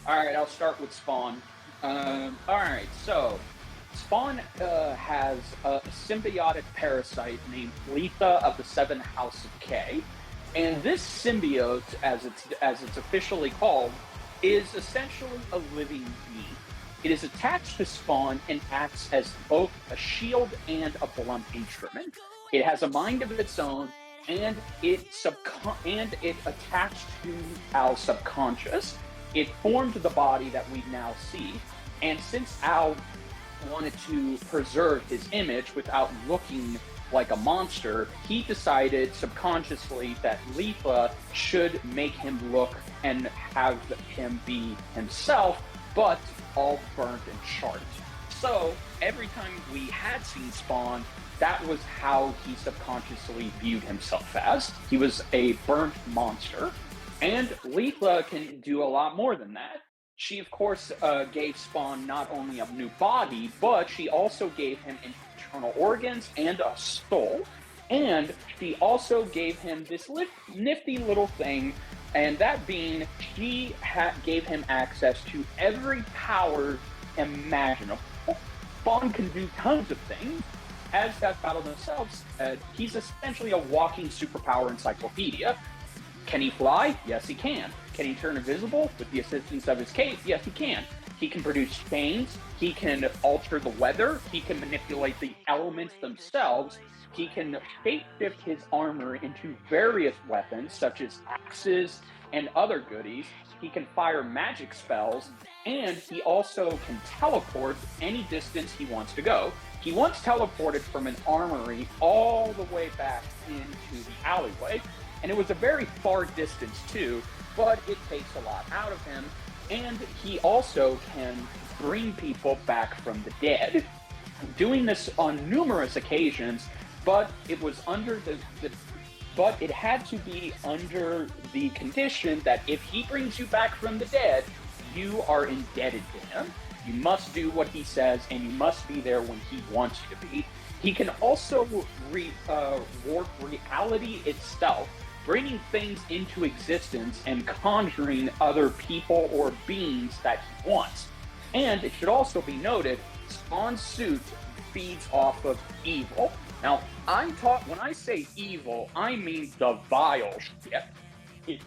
All right, I'll start with Spawn. All right, so Spawn has a symbiotic parasite named Letha of the Seven House of K, and this symbiote, as it's officially called, is essentially a living being. It is attached to Spawn and acts as both a shield and a blunt instrument. It has a mind of its own, and it attached to Al's subconscious. It formed the body that we now see, and since Al wanted to preserve his image without looking like a monster, he decided subconsciously that Letha should make him look and have him be himself, but all burnt and charred. So every time we had seen Spawn, that was how he subconsciously viewed himself as. He was a burnt monster. And Letha can do a lot more than that. She, of course, gave Spawn not only a new body, but she also gave him internal organs and a soul. And she also gave him this nifty little thing, and that being, she gave him access to every power imaginable. Spawn can do tons of things. As Death Battle themselves said, he's essentially a walking superpower encyclopedia. Can he fly? Yes, he can. Can he turn invisible with the assistance of his cape? Yes, he can. He can produce chains. He can alter the weather. He can manipulate the elements themselves. He can shape-shift his armor into various weapons, such as axes and other goodies. He can fire magic spells, and he also can teleport any distance he wants to go. He once teleported from an armory all the way back into the alleyway, and it was a very far distance too, but it takes a lot out of him. And he also can bring people back from the dead, doing this on numerous occasions, but it was under but it had to be under the condition that if he brings you back from the dead, you are indebted to him. You must do what he says, and you must be there when he wants you to be. He can also warp reality itself, bringing things into existence and conjuring other people or beings that he wants. And it should also be noted, Spawn's suit feeds off of evil. Now, when I say evil, I mean the vile shit.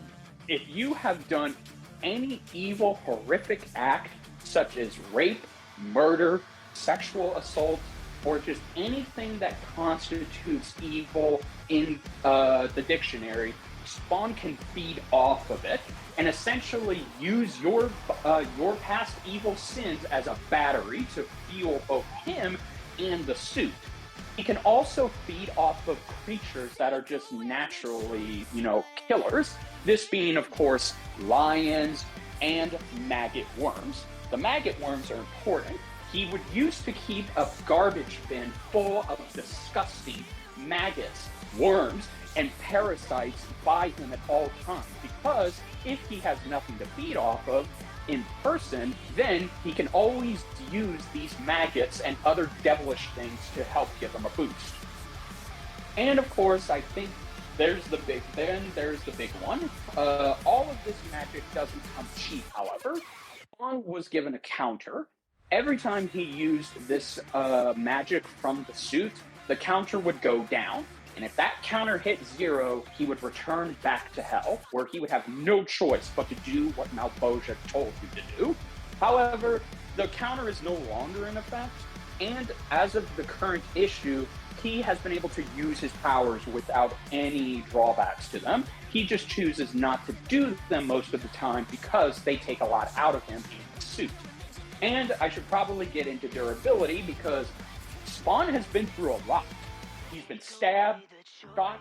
If you have done any evil, horrific act, such as rape, murder, sexual assault, or just anything that constitutes evil in the dictionary, Spawn can feed off of it and essentially use your past evil sins as a battery to fuel both him and the suit. He can also feed off of creatures that are just naturally, killers. This being, of course, lions and maggot worms. The maggot worms are important. He would used to keep a garbage bin full of disgusting maggots, worms, and parasites by him at all times, because if he has nothing to feed off of in person, then he can always use these maggots and other devilish things to help give him a boost. And of course, I think there's the big one. All of this magic doesn't come cheap, however. Spawn was given a counter. Every time he used this magic from the suit, the counter would go down. And if that counter hit 0, he would return back to hell, where he would have no choice but to do what Malboja told him to do. However, the counter is no longer in effect, And as of the current issue, he has been able to use his powers without any drawbacks to them. He just chooses not to do them most of the time because they take a lot out of him in the suit. And I should probably get into durability because Spawn has been through a lot. He's been stabbed, shot,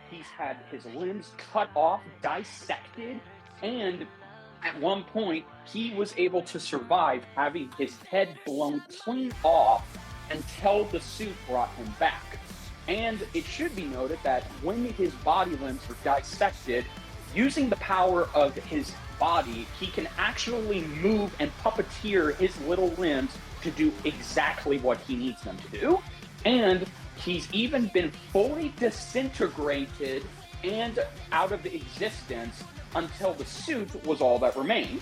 he's had his limbs cut off, dissected, and at one point, he was able to survive having his head blown clean off until the suit brought him back. And it should be noted that when his body limbs were dissected, using the power of his body, he can actually move and puppeteer his little limbs to do exactly what he needs them to do. And he's even been fully disintegrated and out of existence until the suit was all that remained.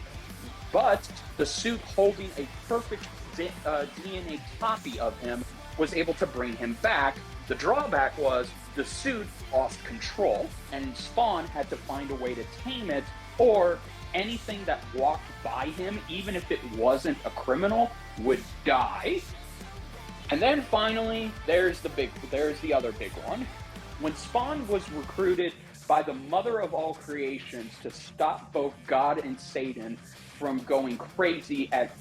But the suit holding a perfect DNA copy of him was able to bring him back. The drawback was the suit lost control, and Spawn had to find a way to tame it, or anything that walked by him, even if it wasn't a criminal, would die. And then finally, there's the other big one. When Spawn was recruited by the mother of all creations to stop both God and Satan from going crazy at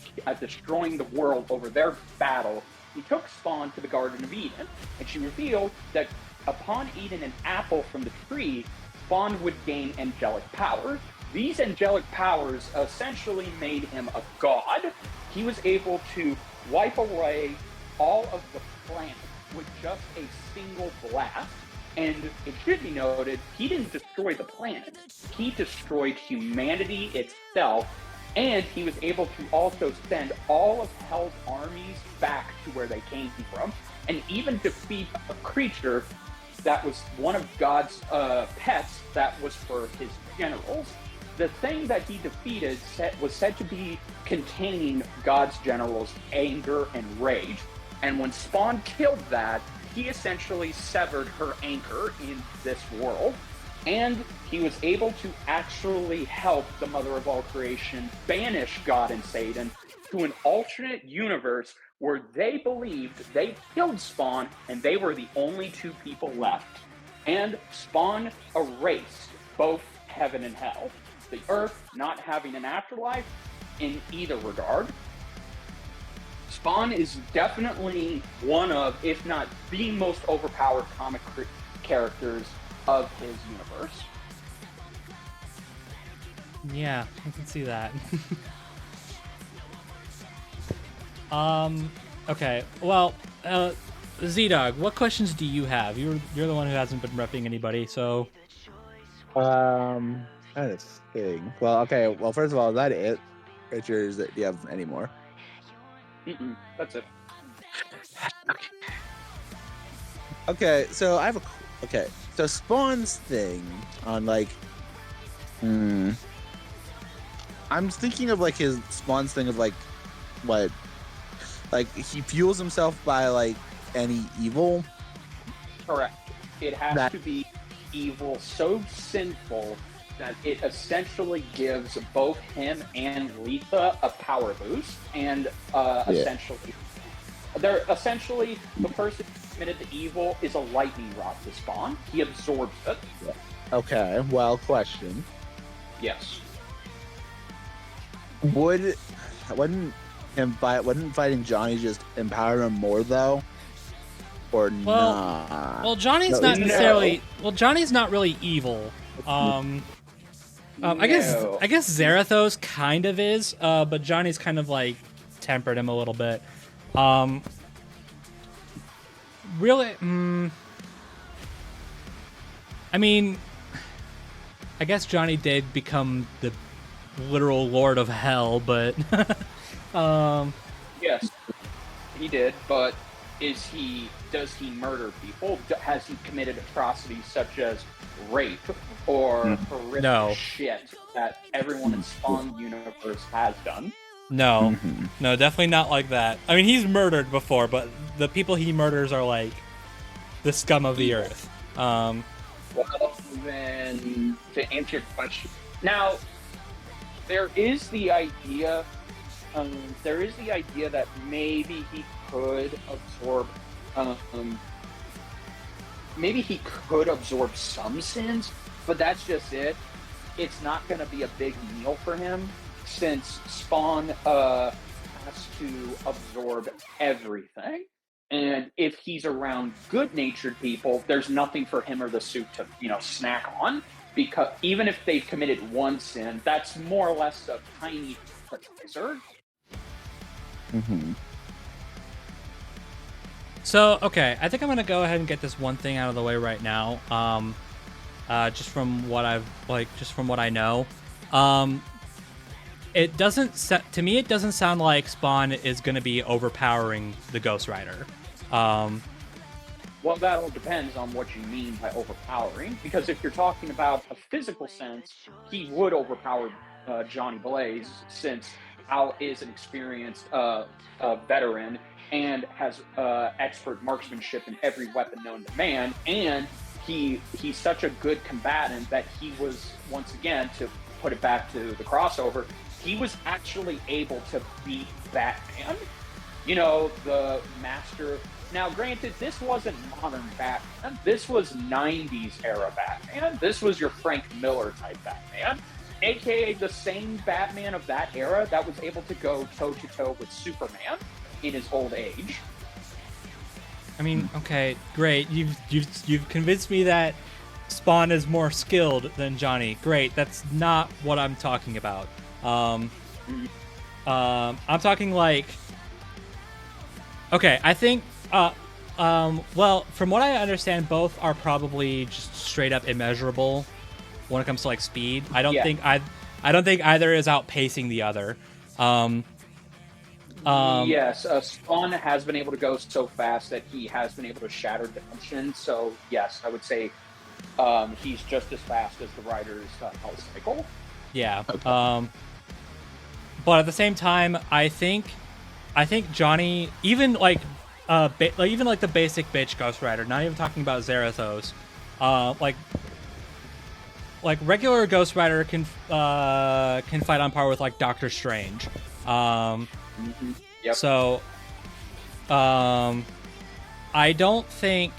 destroying the world over their battle, he took Spawn to the Garden of Eden, and she revealed that upon eating an apple from the tree, Spawn would gain angelic powers. These angelic powers essentially made him a god. He was able to wipe away all of the planet with just a single blast. And it should be noted, he didn't destroy the planet. He destroyed humanity itself, and he was able to also send all of Hell's armies back to where they came from, and even defeat a creature that was one of God's pets that was for his generals. The thing that he defeated was said to be containing God's generals' anger and rage. And when Spawn killed that, he essentially severed her anchor in this world, and he was able to actually help the Mother of all creation banish God and Satan to an alternate universe where they believed they killed Spawn and they were the only two people left. And Spawn erased both heaven and hell, the earth not having an afterlife in either regard. Spawn is definitely one of, if not the most overpowered comic characters of his universe. Yeah, I can see that. Okay. Well, Z-Dog, what questions do you have? You're the one who hasn't been repping anybody, so. Kind of thing. Well, okay. Well, first of all, is that it? Richard, do you have any more? That's it. Okay, so I have a. Okay, so Spawn's thing on like. I'm thinking of like his Spawn's thing of like, what? Like he fuels himself by like any evil. Correct. It has to be evil so sinful that it essentially gives both him and Letha a power boost, and essentially, the person who committed the evil is a lightning rod to Spawn. He absorbs it. Okay, well, question. Yes. Wouldn't fighting Johnny just empower him more though? Or not? Well, Johnny's not necessarily. Well, Johnny's not really evil. I guess Zarathos kind of is, but Johnny's kind of like tempered him a little bit. Really, I mean, I guess Johnny did become the literal Lord of Hell, but yes, he did. But does he murder people? Has he committed atrocities such as rape or horrific shit that everyone in Spawn universe has done? No, definitely not like that. I mean, he's murdered before, but the people he murders are like the scum of the earth. Well, then to answer your question, now there is the idea that maybe he could absorb, maybe he could absorb some sins, but that's just it. It's not going to be a big meal for him, since Spawn has to absorb everything. And if he's around good-natured people, there's nothing for him or the suit to, snack on. Because even if they've committed one sin, that's more or less a tiny appetizer. Mm-hmm. So, okay, I think I'm gonna go ahead and get this one thing out of the way right now. Just from what I know, it doesn't to me. It doesn't sound like Spawn is gonna be overpowering the Ghost Rider. Well, that all depends on what you mean by overpowering. Because if you're talking about a physical sense, he would overpower Johnny Blaze, since Al is an experienced veteran and has expert marksmanship in every weapon known to man, and he's such a good combatant that he was, once again, to put it back to the crossover, he was actually able to beat Batman. The master. Now, granted, this wasn't modern Batman. This was 90s era Batman. This was your Frank Miller type Batman, aka the same Batman of that era that was able to go toe-to-toe with Superman in his old age. I mean, okay, great. You've convinced me that Spawn is more skilled than Johnny. Great. That's not what I'm talking about. I'm talking like. Okay, I think. Well, from what I understand, both are probably just straight up immeasurable when it comes to like speed. I don't think either is outpacing the other. Yes, Spawn has been able to go so fast that he has been able to shatter dimension. So yes, I would say he's just as fast as the Rider's health cycle. Yeah. Okay. But at the same time, I think Johnny, even like the basic bitch Ghost Rider, not even talking about Zarathos, like regular Ghost Rider can fight on par with like Doctor Strange. Yep. So, I don't think.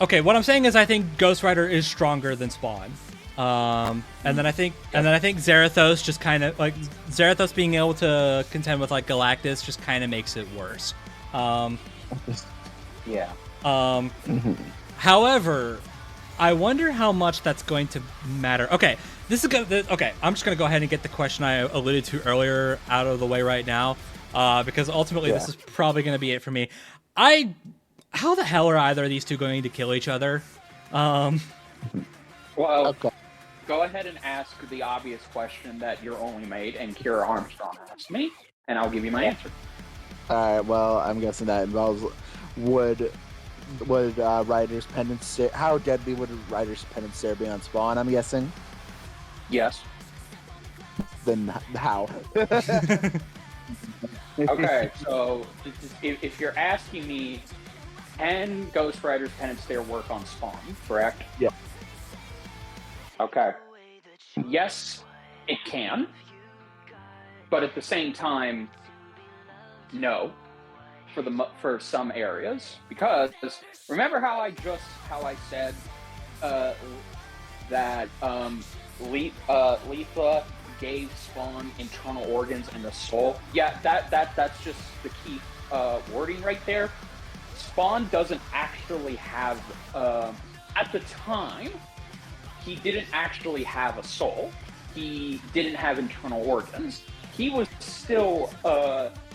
Okay, what I'm saying is I think Ghost Rider is stronger than Spawn. And then I think Zarathos just kind of like Zarathos being able to contend with like Galactus just kind of makes it worse. Yeah. However, I wonder how much that's going to matter. Okay, I'm just gonna go ahead and get the question I alluded to earlier out of the way right now, because ultimately this is probably gonna be it for me. How the hell are either of these two going to kill each other? Well, okay. Go ahead and ask the obvious question that your only mate and Kira Armstrong asked me, and I'll give you my answer. All right. Well, I'm guessing that involves would Ryder's pendant stare? How deadly would Ryder's pendant stare be on Spawn? I'm guessing. Yes. Then how? Okay, so if you're asking me, can Ghost Rider's pendant stare work on Spawn? Correct. Yeah. Okay. Yes, it can. But at the same time, no. For some areas, because remember how I said that Letha gave Spawn internal organs and a soul. Yeah, that's just the key wording right there. Spawn doesn't actually have at the time. He didn't actually have a soul. He didn't have internal organs. He was still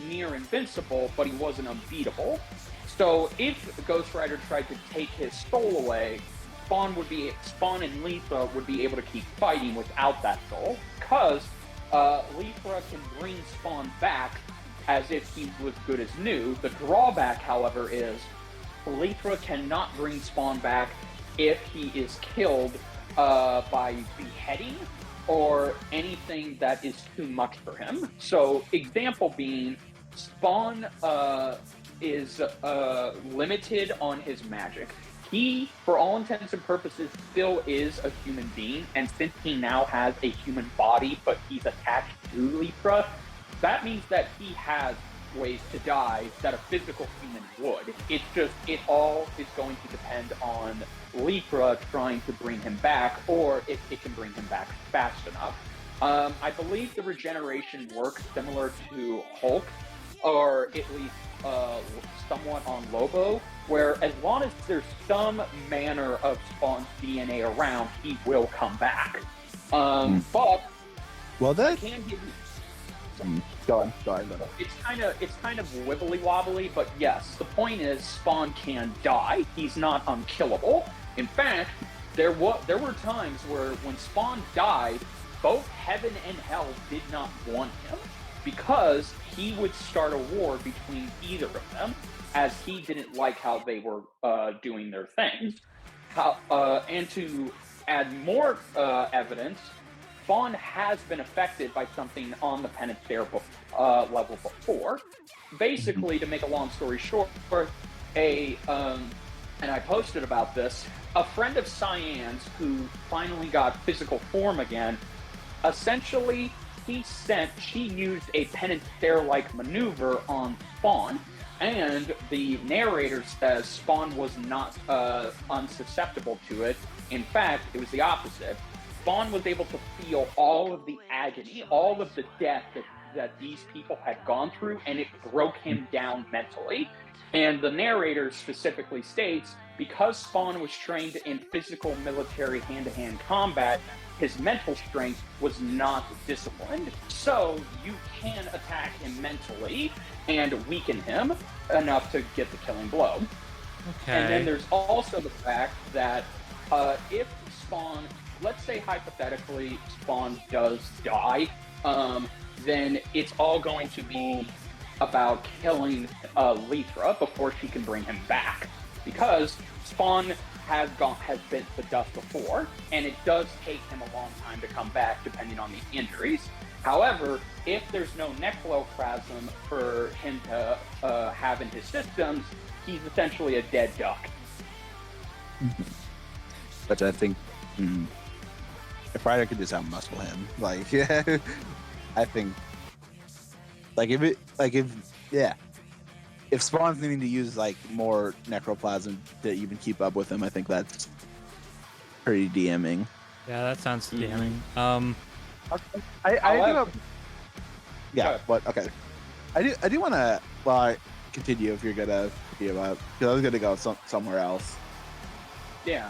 near invincible, but he wasn't unbeatable. So if Ghost Rider tried to take his soul away, Spawn and Letha would be able to keep fighting without that soul, because Letha can bring Spawn back as if he was good as new. The drawback, however, is Letha cannot bring Spawn back if he is killed by beheading or anything that is too much for him. So, example being, Spawn is limited on his magic. He, for all intents and purposes, still is a human being, and since he now has a human body, but he's attached to Letha, that means that he has ways to die that a physical human would. It's just, it all is going to depend on Lythra trying to bring him back, or if it can bring him back fast enough. I believe the regeneration works similar to Hulk, or at least somewhat on Lobo, where as long as there's some manner of Spawn's DNA around, he will come back. But well, that I can give you. Go on. It's kind of wibbly wobbly, but yes, the point is Spawn can die. He's not unkillable. In fact, there were times where when Spawn died, both heaven and hell did not want him, because he would start a war between either of them, as he didn't like how they were doing their things. And to add more evidence, Spawn has been affected by something on the Penance level before. Basically, to make a long story short, and I posted about this, a friend of Cyan's who finally got physical form again, essentially she used a Penance-like maneuver on Spawn, and the narrator says Spawn was not unsusceptible to it. In fact, it was the opposite. Spawn was able to feel all of the agony, all of the death that these people had gone through, and it broke him down mentally. And the narrator specifically states, because Spawn was trained in physical military hand-to-hand combat, his mental strength was not disciplined. So you can attack him mentally and weaken him enough to get the killing blow. Okay. And then there's also the fact that if Spawn, let's say hypothetically Spawn does die, then it's all going to be about killing Lythra before she can bring him back, because Spawn has been the dust before, and it does take him a long time to come back depending on the injuries. However, if there's no necroplasm for him to have in his systems, he's essentially a dead duck. But I think if Ryder could just outmuscle him, like, yeah, I think, if Spawn's needing to use like more necroplasm to even keep up with him, I think that's pretty DMing. Yeah, that sounds DMing. Okay. I do want to continue if you're gonna be about, because I was gonna go somewhere else. Yeah.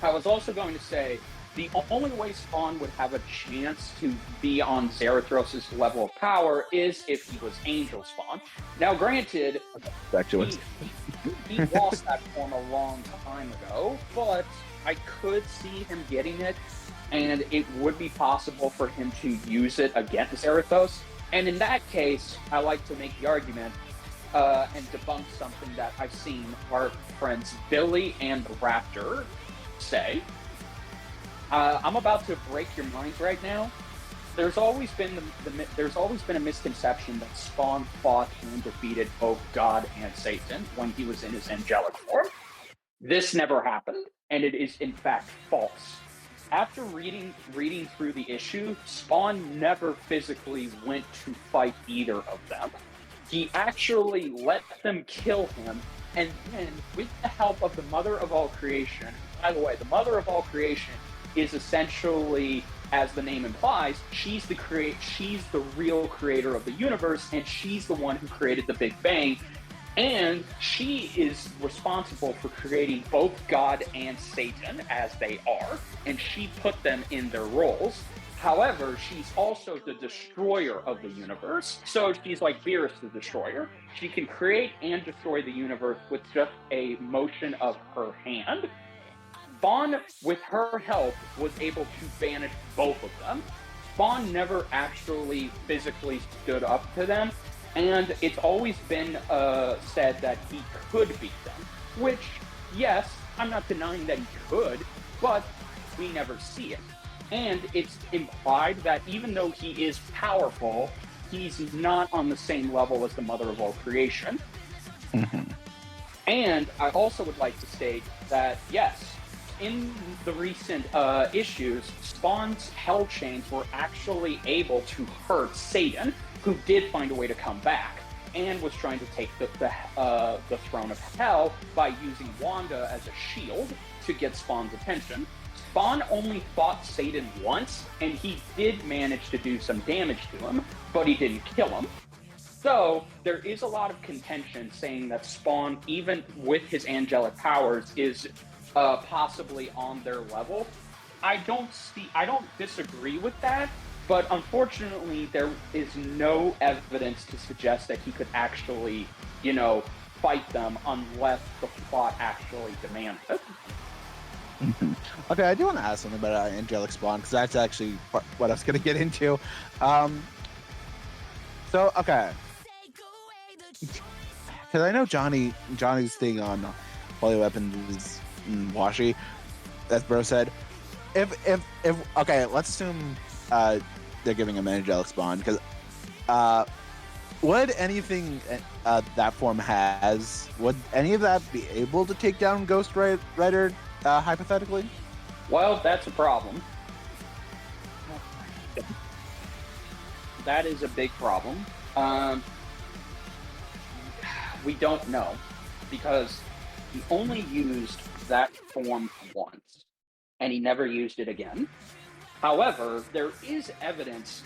I was also going to say, the only way Spawn would have a chance to be on Zarathos' level of power is if he was Angel Spawn. Now, granted, he lost that form a long time ago, but I could see him getting it, and it would be possible for him to use it against Zarathos. And in that case, I like to make the argument and debunk something that I've seen our friends Billy and the Raptor say. I'm about to break your minds right now. There's always been a misconception that Spawn fought and defeated both God and Satan when he was in his angelic form. This never happened, and it is in fact false. After reading through the issue, Spawn never physically went to fight either of them. He actually let them kill him, and then, with the help of the Mother of All Creation, by the way, the Mother of All Creation is essentially, as the name implies, she's the real creator of the universe, and she's the one who created the Big Bang, and she is responsible for creating both God and Satan as they are, and she put them in their roles. However, she's also the destroyer of the universe, so she's like Beerus the Destroyer. She can create and destroy the universe with just a motion of her hand. Spawn, with her help, was able to banish both of them. Spawn never actually physically stood up to them, and it's always been said that he could beat them. Which, yes, I'm not denying that he could, but we never see it. And it's implied that even though he is powerful, he's not on the same level as the Mother of All Creation. Mm-hmm. And I also would like to state that, yes, in the recent issues, Spawn's hell chains were actually able to hurt Satan, who did find a way to come back and was trying to take the throne of hell by using Wanda as a shield to get Spawn's attention. Spawn only fought Satan once, and he did manage to do some damage to him, but he didn't kill him. So there is a lot of contention saying that Spawn, even with his angelic powers, is possibly on their level. I don't disagree with that, but unfortunately there is no evidence to suggest that he could actually, fight them unless the plot actually demanded it. Okay, I do want to ask something about angelic spawn, because that's actually what I was going to get into. Okay. Because I know Johnny's thing on holy weapons is washy, as Bro said. If okay, let's assume they're giving him an angelic spawn, because would anything that form has, would any of that be able to take down Ghost Rider hypothetically? Well, that's a problem. That is a big problem. We don't know, because he only used that form once, and he never used it again. However, there is evidence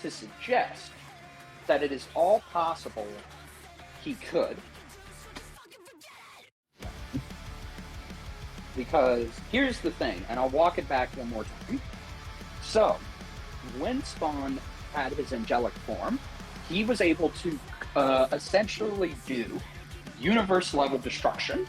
to suggest that it is all possible he could. Because here's the thing, and I'll walk it back one more time. So, when Spawn had his angelic form, he was able to essentially do universe-level destruction.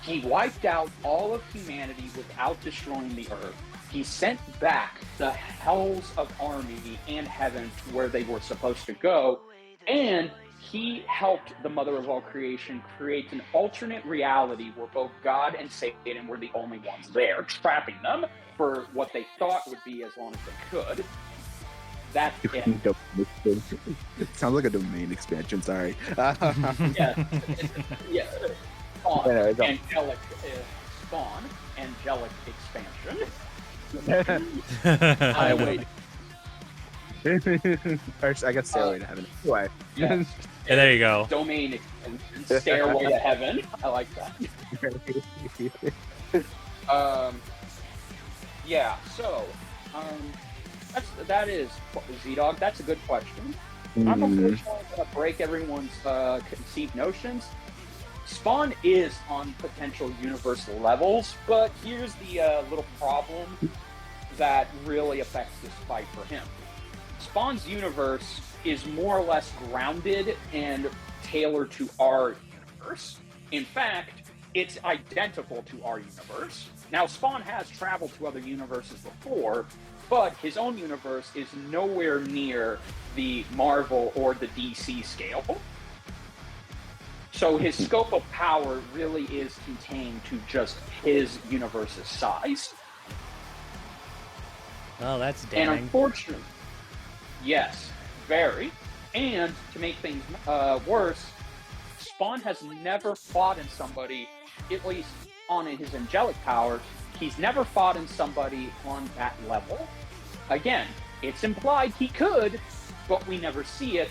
He wiped out all of humanity without destroying the Earth. He sent back the hells of Army and Heaven to where they were supposed to go, and he helped the Mother of all creation create an alternate reality where both God and Satan were the only ones there, trapping them for what they thought would be as long as they could. That's it. It sounds like a domain expansion, sorry. Yeah. Spawn, Yeah, angelic spawn, angelic expansion. I wait. I guess Stairway to Heaven. Anyway. Yes. Yeah, there you go. Domain expansion, Stairway to Heaven. I like that. Yeah, so, that is, Z-Dog, that's a good question. I'm unfortunately going to break everyone's conceived notions. Spawn is on potential universal levels, but here's the little problem that really affects this fight for him. Spawn's universe is more or less grounded and tailored to our universe. In fact, it's identical to our universe. Now, Spawn has traveled to other universes before, but his own universe is nowhere near the Marvel or the DC scale. So his scope of power really is contained to just his universe's size. Oh, that's damning. And unfortunately, yes, very. And to make things worse, Spawn has never fought in somebody, at least on his angelic power, he's never fought in somebody on that level. Again, it's implied he could, but we never see it.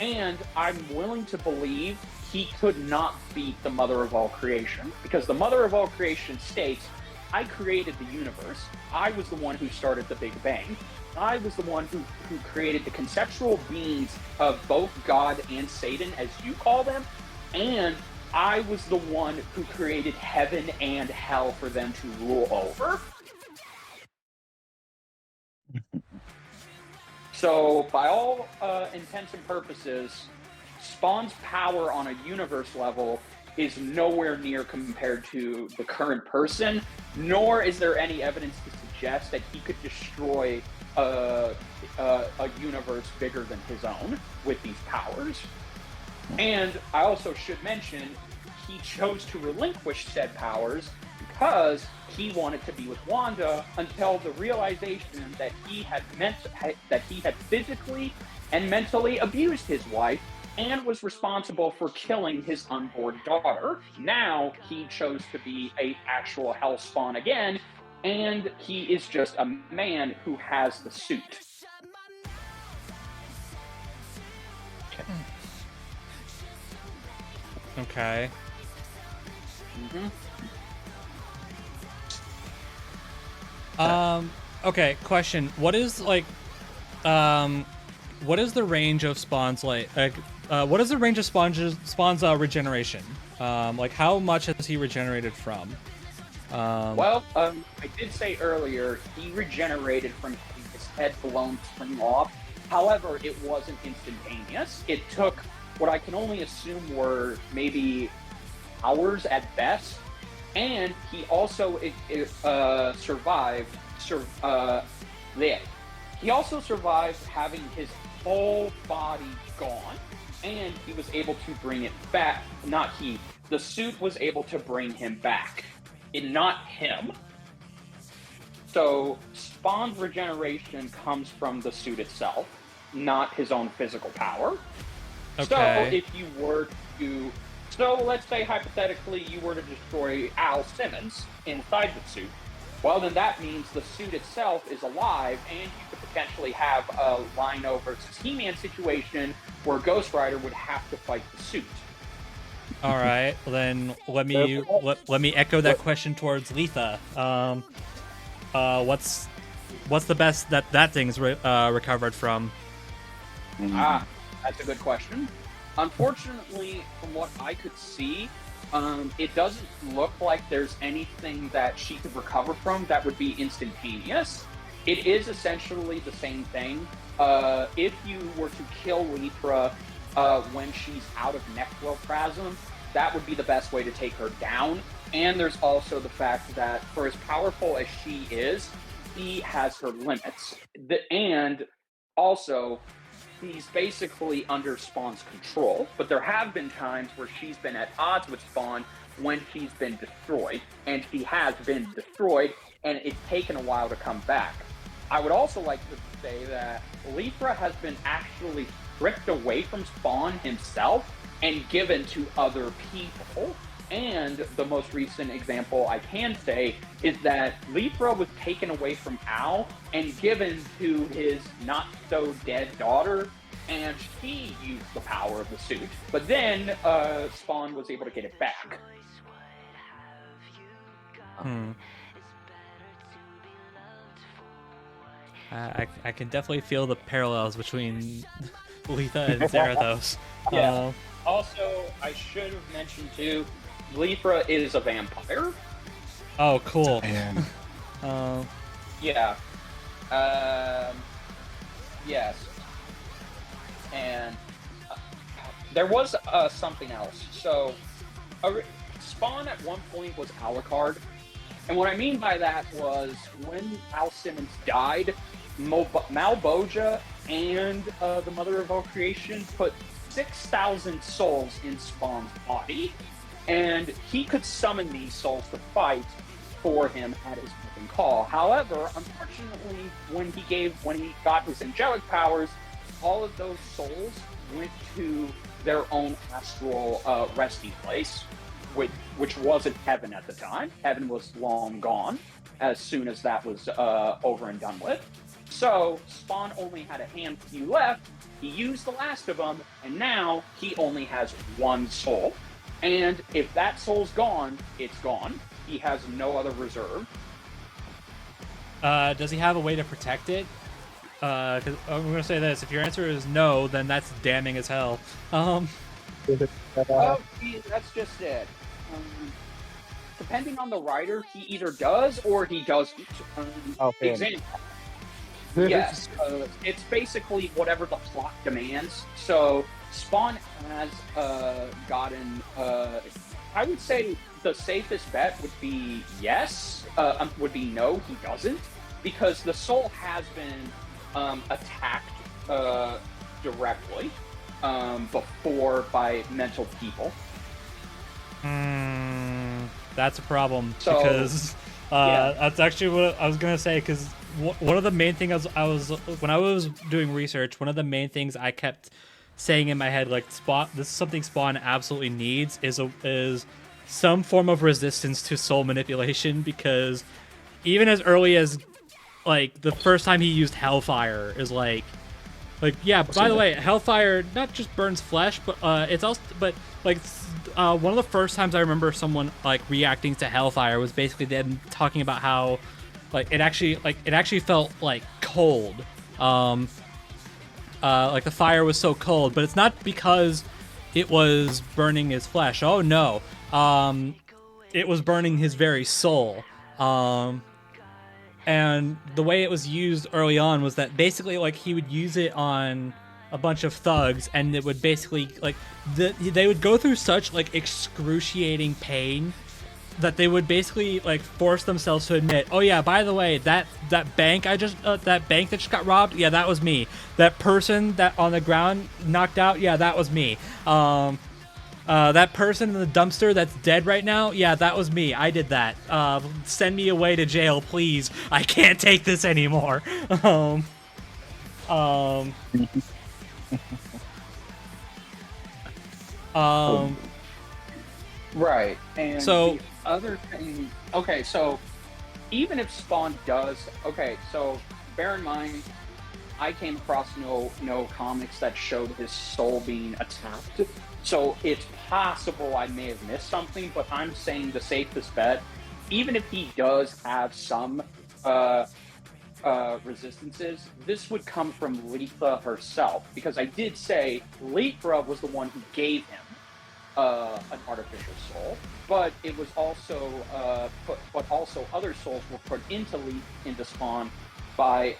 And I'm willing to believe he could not beat the Mother of all creation, because the Mother of all creation states, I created the universe. I was the one who started the Big Bang. I was the one who created the conceptual beings of both God and Satan, as you call them, and I was the one who created heaven and hell for them to rule over. So, by all intents and purposes, Spawn's power on a universe level is nowhere near compared to the current person, nor is there any evidence to suggest that he could destroy a universe bigger than his own with these powers. And I also should mention, he chose to relinquish said powers because he wanted to be with Wanda until the realization that he had physically and mentally abused his wife and was responsible for killing his unborn daughter. Now he chose to be an actual Hellspawn again, and he is just a man who has the suit. Okay. Okay, question. What is like what is the range of Spawn's what is the range of Spawn's regeneration? Like how much has he regenerated from? Well, I did say earlier he regenerated from having his head blown clean off. However, it wasn't instantaneous. It took what I can only assume were maybe hours at best, and he also survived. He also survived having his whole body gone, and he was able to bring it back. Not he. The suit was able to bring him back, and not him. So Spawn's regeneration comes from the suit itself, not his own physical power. Okay. So if you were to, let's say hypothetically you were to destroy Al Simmons inside the suit, well then that means the suit itself is alive, and you could potentially have a Rhino versus He-Man situation where Ghost Rider would have to fight the suit. All right, well then let me echo that question towards Letha. What's the best that thing's recovered from? That's a good question. Unfortunately, from what I could see, it doesn't look like there's anything that she could recover from that would be instantaneous. It is essentially the same thing. If you were to kill Lithra when she's out of necroplasm, that would be the best way to take her down. And there's also the fact that for as powerful as she is, she has her limits. And also, she's basically under Spawn's control, but there have been times where she's been at odds with Spawn when she's been destroyed, and she has been destroyed, and it's taken a while to come back. I would also like to say that Lithra has been actually stripped away from Spawn himself and given to other people. And the most recent example I can say is that Lithra was taken away from Al and given to his not-so-dead daughter, and she used the power of the suit. But then Spawn was able to get it back. I can definitely feel the parallels between Letha and Zarathos. Yeah. Also, I should have mentioned too, Lithra is a vampire. Oh, cool. Yeah. Yes. And there was something else. So, Spawn at one point was Alucard. And what I mean by that was when Al Simmons died, Malboja and the Mother of All Creation put 6,000 souls in Spawn's body, and he could summon these souls to fight for him at his fucking call. However, unfortunately, when he got his angelic powers, all of those souls went to their own astral resting place, which wasn't heaven at the time. Heaven was long gone as soon as that was over and done with. So Spawn only had a handful left. He used the last of them, and now he only has one soul. And if that soul's gone, it's gone. He has no other reserve. Does he have a way to protect it? Because I'm going to say this. If your answer is no, then that's damning as hell. That's just it. Depending on the writer, he either does or he doesn't. Example. Yes, it's basically whatever the plot demands. So Spawn has gotten. I would say the safest bet would be yes. Would be no. He doesn't, because the soul has been attacked directly before by mental people. That's a problem, because that's actually what I was gonna say. Because one of the main things when I was doing research, one of the main things I kept saying in my head, like, this is something Spawn absolutely needs, is some form of resistance to soul manipulation. Because even as early as like the first time he used Hellfire is like yeah. By the way, Hellfire not just burns flesh, but like one of the first times I remember someone like reacting to Hellfire was basically them talking about how like it actually felt like cold. Like the fire was so cold, but it's not because it was burning his flesh. Oh no. It was burning his very soul. And the way it was used early on was that basically like he would use it on a bunch of thugs, and it would basically like they would go through such like excruciating pain that they would basically like force themselves to admit, oh yeah, by the way, that bank that just got robbed, yeah, that was me. That person that on the ground knocked out, yeah, that was me. That person in the dumpster that's dead right now, yeah, that was me. I did that. Send me away to jail, please. I can't take this anymore. Right. And So- the other thing, okay, so even if Spawn does, okay, so bear in mind, I came across no comics that showed his soul being attacked. So it's possible I may have missed something, but I'm saying the safest bet, even if he does have some resistances, this would come from Letha herself, because I did say Letha was the one who gave him an artificial soul, but it was also but also other souls were put into Spawn by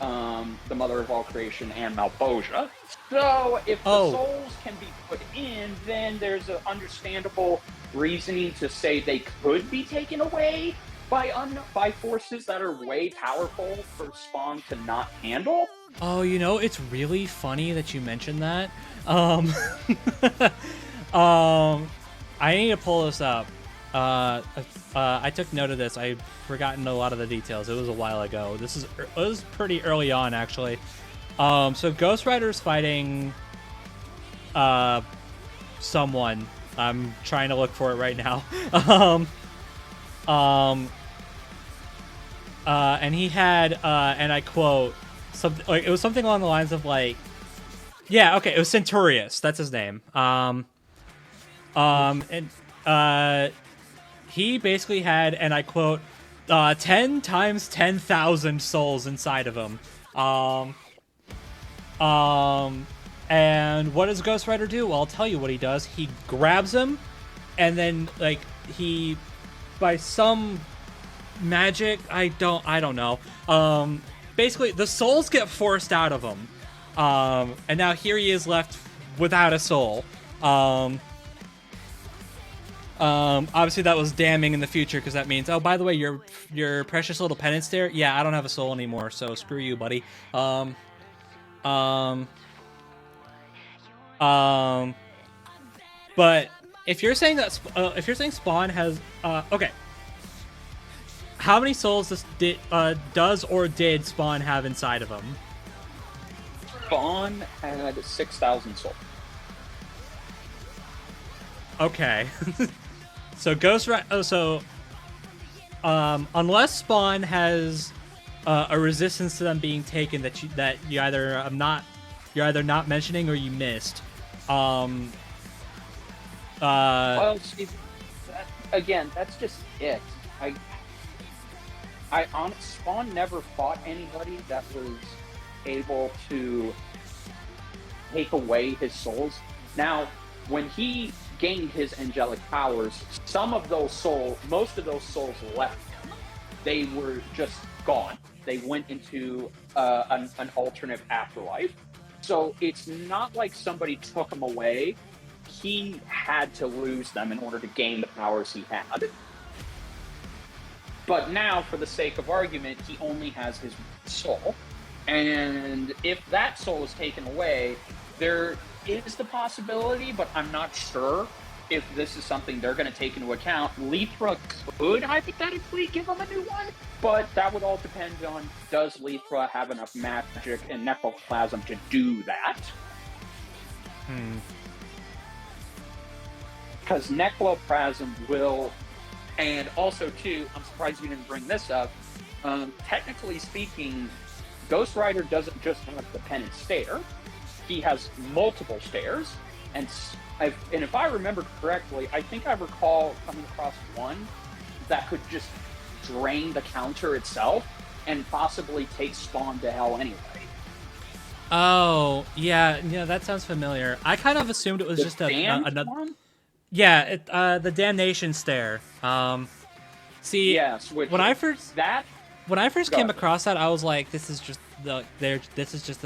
the Mother of all creation and Malbosia. So if the souls can be put in, then there's an understandable reasoning to say they could be taken away by forces that are way powerful for Spawn to not handle. Oh, it's really funny that you mentioned that. I need to pull this up. I took note of this. I've forgotten a lot of the details. It was a while ago. It was pretty early on, actually. So Ghost Rider's fighting someone. I'm trying to look for it right now. And he had, and I quote, something like it was something along the lines of like, yeah, okay, it was Centurius. That's his name. He basically had, and I quote, 10 times 10,000 souls inside of him. And what does Ghost Rider do? Well, I'll tell you what he does. He grabs him, and then like he, by some magic, I don't know. Basically, the souls get forced out of him, and now here he is left without a soul. Obviously that was damning in the future, because that means, oh, by the way, your precious little penance there, yeah, I don't have a soul anymore, so screw you, buddy. But if you're saying that, Spawn has, okay, how many souls does or did Spawn have inside of him? Spawn had 6,000 souls. Okay. So unless Spawn has a resistance to them being taken that you're either not mentioning or you missed. Well, see, again, that's just it. Spawn never fought anybody that was able to take away his souls. Now, when he gained his angelic powers, most of those souls left him. They were just gone. They went into an alternate afterlife. So it's not like somebody took them away. He had to lose them in order to gain the powers he had. But now, for the sake of argument, he only has his soul. And if that soul is taken away, there is the possibility, but I'm not sure if this is something they're going to take into account. Letha could hypothetically give him a new one, but that would all depend on, does Letha have enough magic and necroplasm to do that? Because necroplasm will, and also too, I'm surprised you didn't bring this up, technically speaking, Ghost Rider doesn't just have the penance stare. He has multiple stares, and and if I remember correctly, I think I recall coming across one that could just drain the counter itself and possibly take Spawn to hell anyway. Oh, yeah, that sounds familiar. I kind of assumed it was just another. Yeah, the damnation stare. See, yes, which when I first came ahead. across that, I was like, this is just the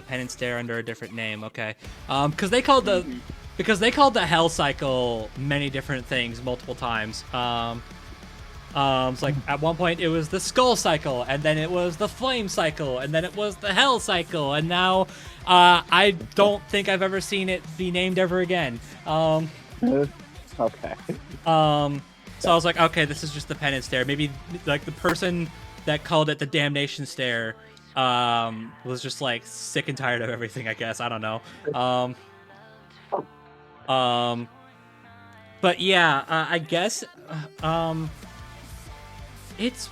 penance stare under a different name, okay? Because they called the hell cycle many different things multiple times. It's like at one point it was the skull cycle, and then it was the flame cycle, and then it was the hell cycle, and now I don't think I've ever seen it be named ever again. Okay. So I was like, okay, this is just the penance stare. Maybe like the person that called it the damnation stare was just like sick and tired of everything, I guess. I don't know. But yeah, I guess it's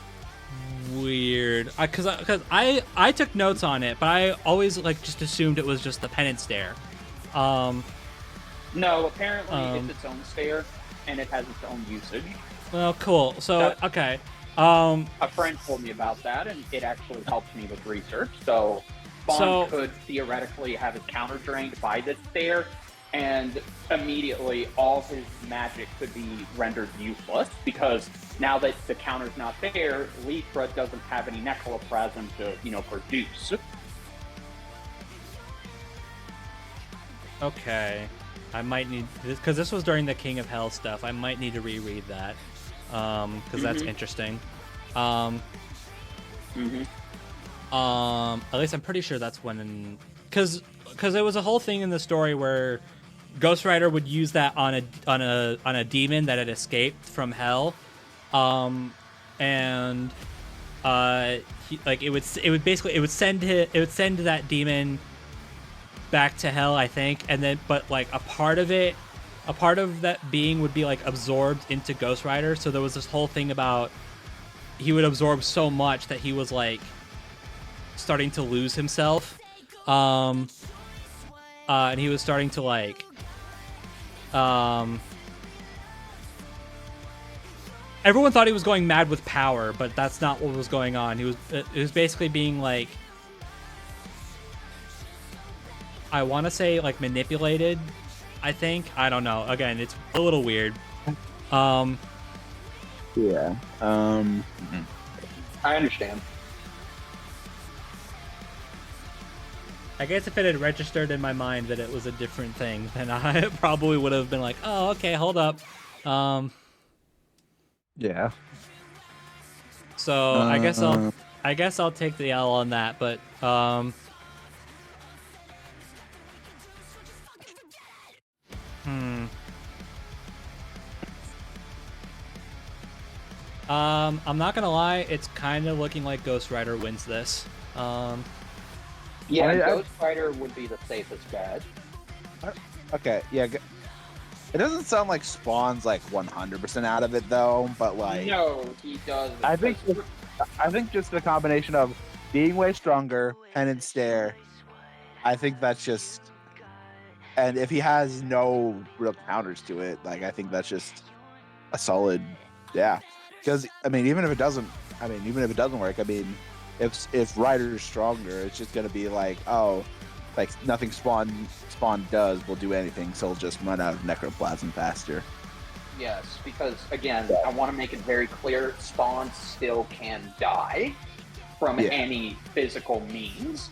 weird because I took notes on it, but I always like just assumed it was just the penance stare. No, apparently it's its own stare, and it has its own usage. Well, cool. So okay. A friend told me about that, and it actually helped me with research. So Spawn could theoretically have his counter drained by this stare, and immediately all his magic could be rendered useless, because now that the counter's not there, Lythra doesn't have any necroplasm to, produce. Okay. I might need this because this was during the King of Hell stuff. I might need to reread that because that's interesting. At least I'm pretty sure that's when, because there was a whole thing in the story where Ghost Rider would use that on a demon that had escaped from hell, and it would send that demon back to hell, I think, and then but like a part of that being would be like absorbed into Ghost Rider. So there was this whole thing about he would absorb so much that he was like starting to lose himself, and he was starting to like everyone thought he was going mad with power, but that's not what was going on. It was basically being like, I want to say like manipulated, I think. I don't know. Again, it's a little weird. Yeah. I understand. I guess if it had registered in my mind that it was a different thing, then I probably would have been like, oh, okay, hold up. Yeah. So I guess I'll take the L on that, but I'm not gonna lie, it's kind of looking like Ghost Rider wins this. Yeah, Ghost Rider would be the safest bet. Okay, yeah. It doesn't sound like Spawn's like 100% out of it though, but like no, he does. I think just the combination of being way stronger, penance stare. I think that's just, and if he has no real counters to it, like I think that's just a solid, yeah. Because I mean, even if it doesn't work, I mean, if Ryder's stronger, it's just gonna be like, oh, like nothing Spawn does will do anything, so he'll just run out of necroplasm faster. Yes, because again, I want to make it very clear: Spawn still can die from any physical means.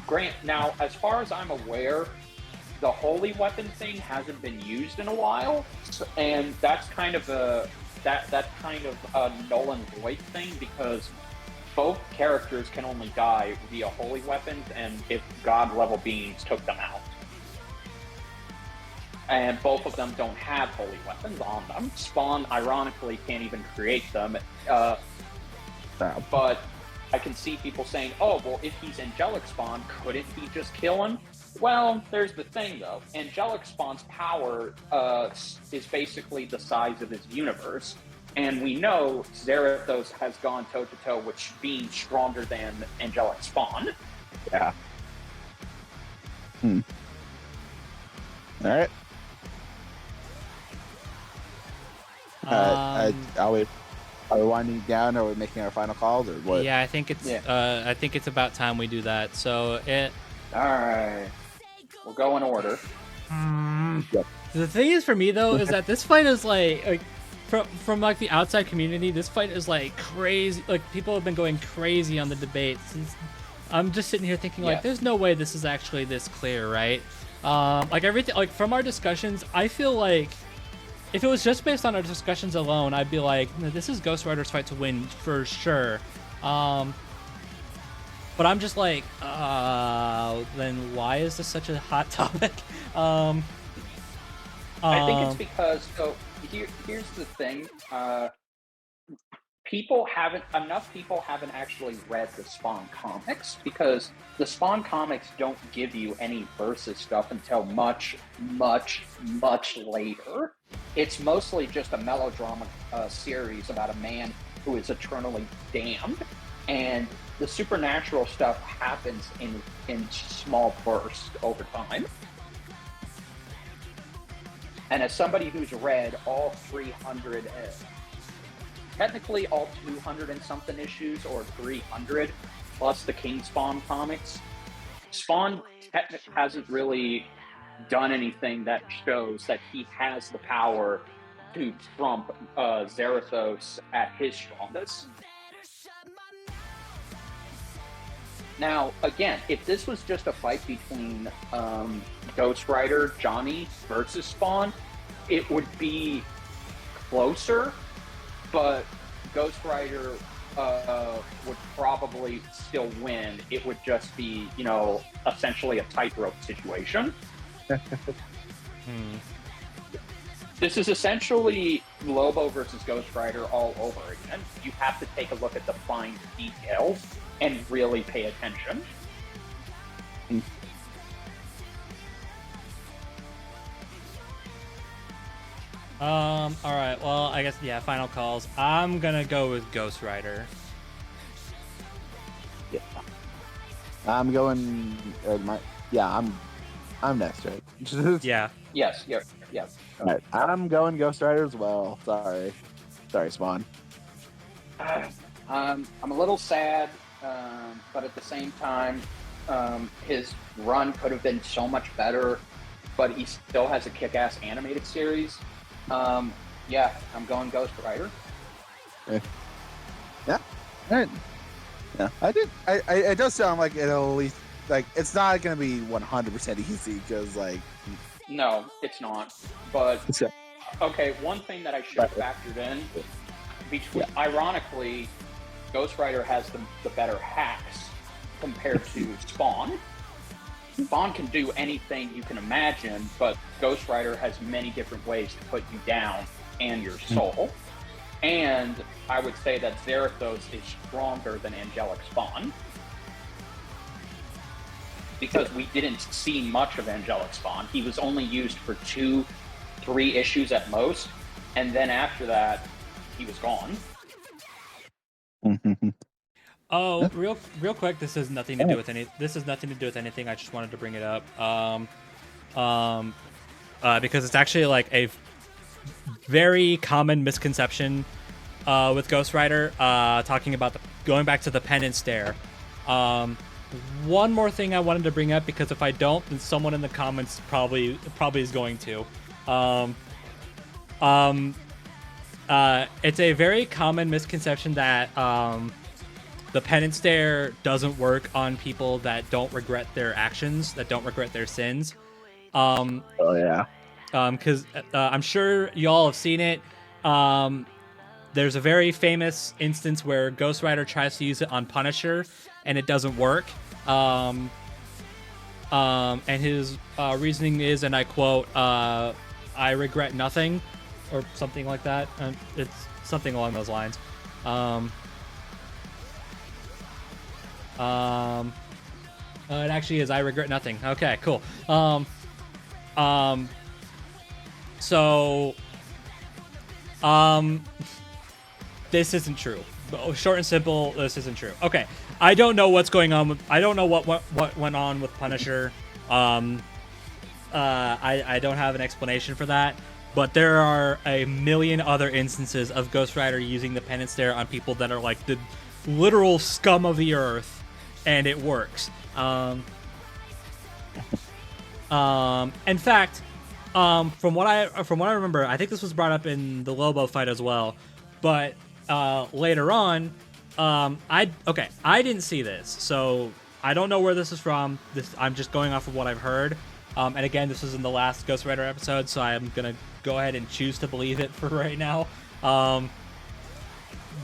Grant, now, as far as I'm aware, the holy weapon thing hasn't been used in a while, and that's kind of a null and void thing, because both characters can only die via holy weapons, and if god level beings took them out. And both of them don't have holy weapons on them. Spawn, ironically, can't even create them. But I can see people saying, oh, well, if he's Angelic Spawn, couldn't he just kill him? Well, there's the thing, though. Angelic Spawn's power is basically the size of his universe. And we know Zarathos has gone toe-to-toe with being stronger than Angelic Spawn. Yeah. All right. Are we winding down? Or are we making our final calls, or what? Yeah, I think it's about time we do that. So All right, we'll go in order. Yep. The thing is for me though is that this fight is like from like the outside community, this fight is like crazy. Like people have been going crazy on the debates. I'm just sitting here thinking like, there's no way this is actually this clear, right? Like everything, like from our discussions, I feel like if it was just based on our discussions alone, I'd be like, this is Ghost Rider's fight to win for sure. But I'm just like, then why is this such a hot topic? I think it's because here's the thing. Enough people haven't actually read the Spawn comics, because the Spawn comics don't give you any versus stuff until much later. It's mostly just a melodrama series about a man who is eternally damned, and the supernatural stuff happens in small bursts over time. And as somebody who's read all 300, technically all 200 and something issues, or 300, plus the King Spawn comics, Spawn hasn't really done anything that shows that he has the power to trump Zarathos at his strongest. Now, again, if this was just a fight between Ghost Rider, Johnny versus Spawn, it would be closer, but Ghost Rider would probably still win. It would just be, essentially a tightrope situation. This is essentially Lobo versus Ghost Rider all over again. You have to take a look at the fine details and really pay attention. All right. Well, I guess final calls. I'm gonna go with Ghost Rider. Yeah. I'm going. I'm next, right? Yeah. Yes. All right. I'm going Ghost Rider as well. Sorry, Spawn. I'm a little sad, but at the same time, his run could have been so much better, but he still has a kick-ass animated series. I'm going Ghost Rider. Yeah. All right. Yeah, I did. It does sound like it'll at least, like, it's not going to be 100% easy, because No, it's not. But okay, one thing that I should have factored in, ironically, Ghost Rider has the better hacks compared to Spawn. Spawn can do anything you can imagine, but Ghost Rider has many different ways to put you down and your soul. And I would say that Zarathos is stronger than Angelic Spawn, because we didn't see much of Angelic Spawn. He was only used for 2-3 issues at most, and then after that, he was gone. Oh, real quick. This has nothing to do with anything. I just wanted to bring it up. Because it's actually like a very common misconception with Ghost Rider. Talking about going back to the penance stare. One more thing I wanted to bring up, because if I don't, then someone in the comments probably is going to. It's a very common misconception that the penance stare doesn't work on people that don't regret their actions, that don't regret their sins. Because I'm sure y'all have seen it. There's a very famous instance where Ghost Rider tries to use it on Punisher, and it doesn't work. And his reasoning is, and I quote, "I regret nothing," or something like that. It's something along those lines. It actually is, "I regret nothing." Okay, cool. This isn't true. Short and simple, this isn't true. Okay, I don't know what's going on I don't know what went on with Punisher. I don't have an explanation for that, but there are a million other instances of Ghost Rider using the penance stare on people that are like the literal scum of the earth, and it works. In fact, from what I remember, I think this was brought up in the Lobo fight as well, but later on, I didn't see this, so I don't know where this is from. I'm just going off of what I've heard. And again, this was in the last Ghost Rider episode, so I'm gonna go ahead and choose to believe it for right now.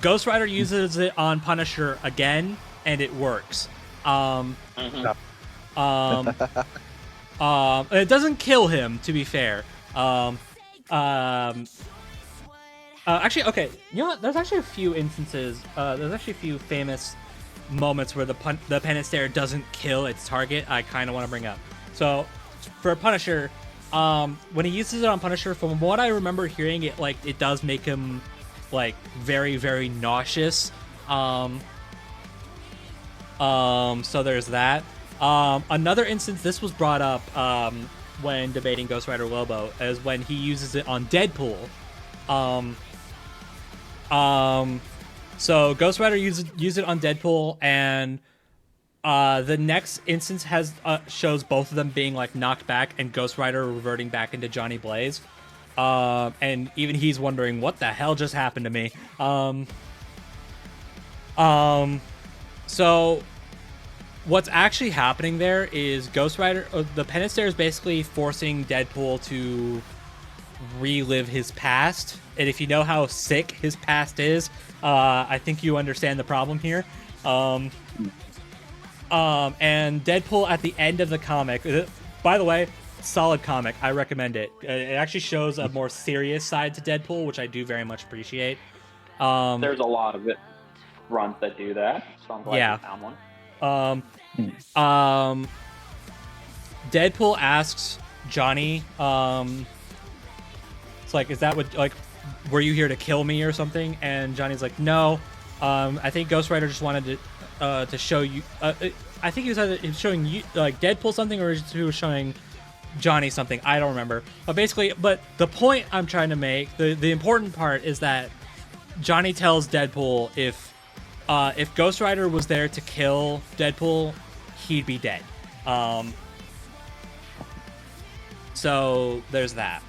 Ghost Rider uses it on Punisher again, and it works. It doesn't kill him, to be fair. Actually, okay, you know what? There's actually a few instances. There's actually a few famous moments where the penance stare doesn't kill its target. I kind of want to bring up. So, for Punisher, when he uses it on Punisher, from what I remember hearing, it does make him like very, very nauseous. So there's that. Another instance, this was brought up when debating Ghost Rider Lobo, is when he uses it on Deadpool. So Ghost Rider use it on Deadpool, and the next instance shows both of them being like knocked back, and Ghost Rider reverting back into Johnny Blaze. And even he's wondering what the hell just happened to me. So what's actually happening there is Ghost Rider, the penance stare is basically forcing Deadpool to relive his past. And if you know how sick his past is, I think you understand the problem here. And Deadpool at the end of the comic, by the way, solid comic. I recommend it. It actually shows a more serious side to Deadpool, which I do very much appreciate. There's a lot of it runs that do that, so I'm glad you found one. Deadpool asks Johnny, it's like, is that what, like, were you here to kill me or something? And Johnny's like, no. I think Ghost Rider just wanted to show you. I think he was showing you, like, Deadpool something, or he was showing Johnny something. I don't remember. But basically, the point I'm trying to make, the important part is that Johnny tells Deadpool if Ghost Rider was there to kill Deadpool, he'd be dead. So there's that.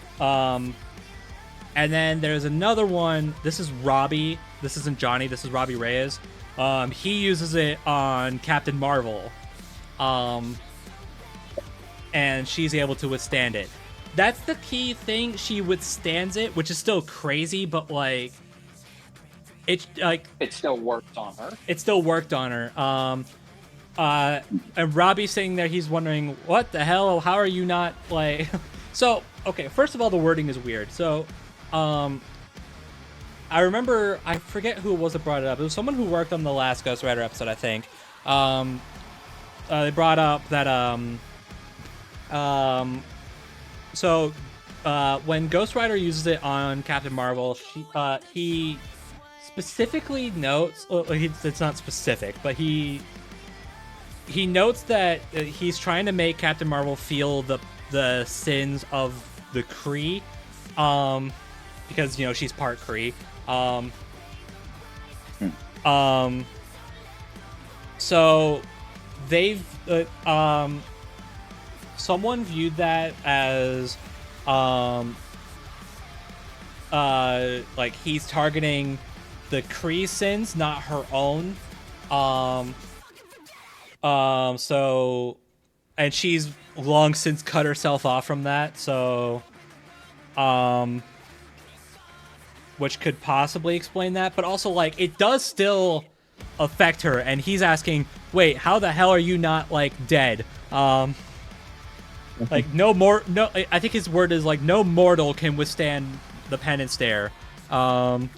And then there's another one. This is Robbie. This isn't Johnny. This is Robbie Reyes. He uses it on Captain Marvel. And she's able to withstand it. That's the key thing. She withstands it, which is still crazy, but like, it still worked on her. It still worked on her. And Robbie's sitting there. He's wondering, what the hell? How are you not like? So, okay. First of all, the wording is weird. So, I remember, I forget who it was that brought it up. It was someone who worked on the last Ghost Rider episode, I think. They brought up that when Ghost Rider uses it on Captain Marvel, he specifically notes, it's not specific, but he notes that he's trying to make Captain Marvel feel the sins of the Kree, because, you know, she's part Kree. So they've someone viewed that as like he's targeting the Kree sins, not her own. So, and she's long since cut herself off from that, so which could possibly explain that, but also, like, it does still affect her, and he's asking, wait, how the hell are you not, like, dead? Like, no, I think his word is, like, no mortal can withstand the penance stare. And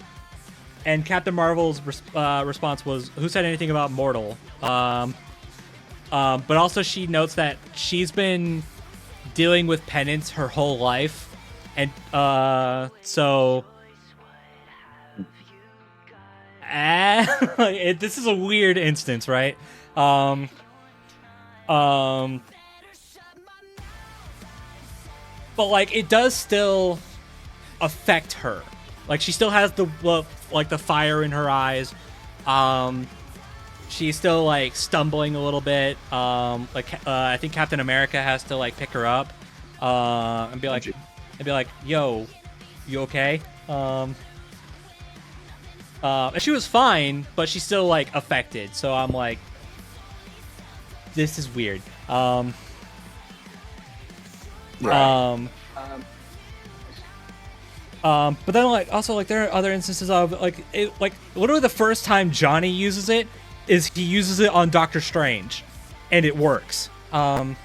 Captain Marvel's response was, who said anything about mortal? But also she notes that she's been dealing with penance her whole life, and so this is a weird instance, right? But like, it does still affect her. Like, she still has the fire in her eyes. She's still like stumbling a little bit. I think Captain America has to like pick her up, and be like, "Yo, you okay?" And she was fine, but she's still like affected. So I'm like, this is weird. Right. But then like also like there are other instances of like literally the first time Johnny uses it is he uses it on Doctor Strange, and it works. And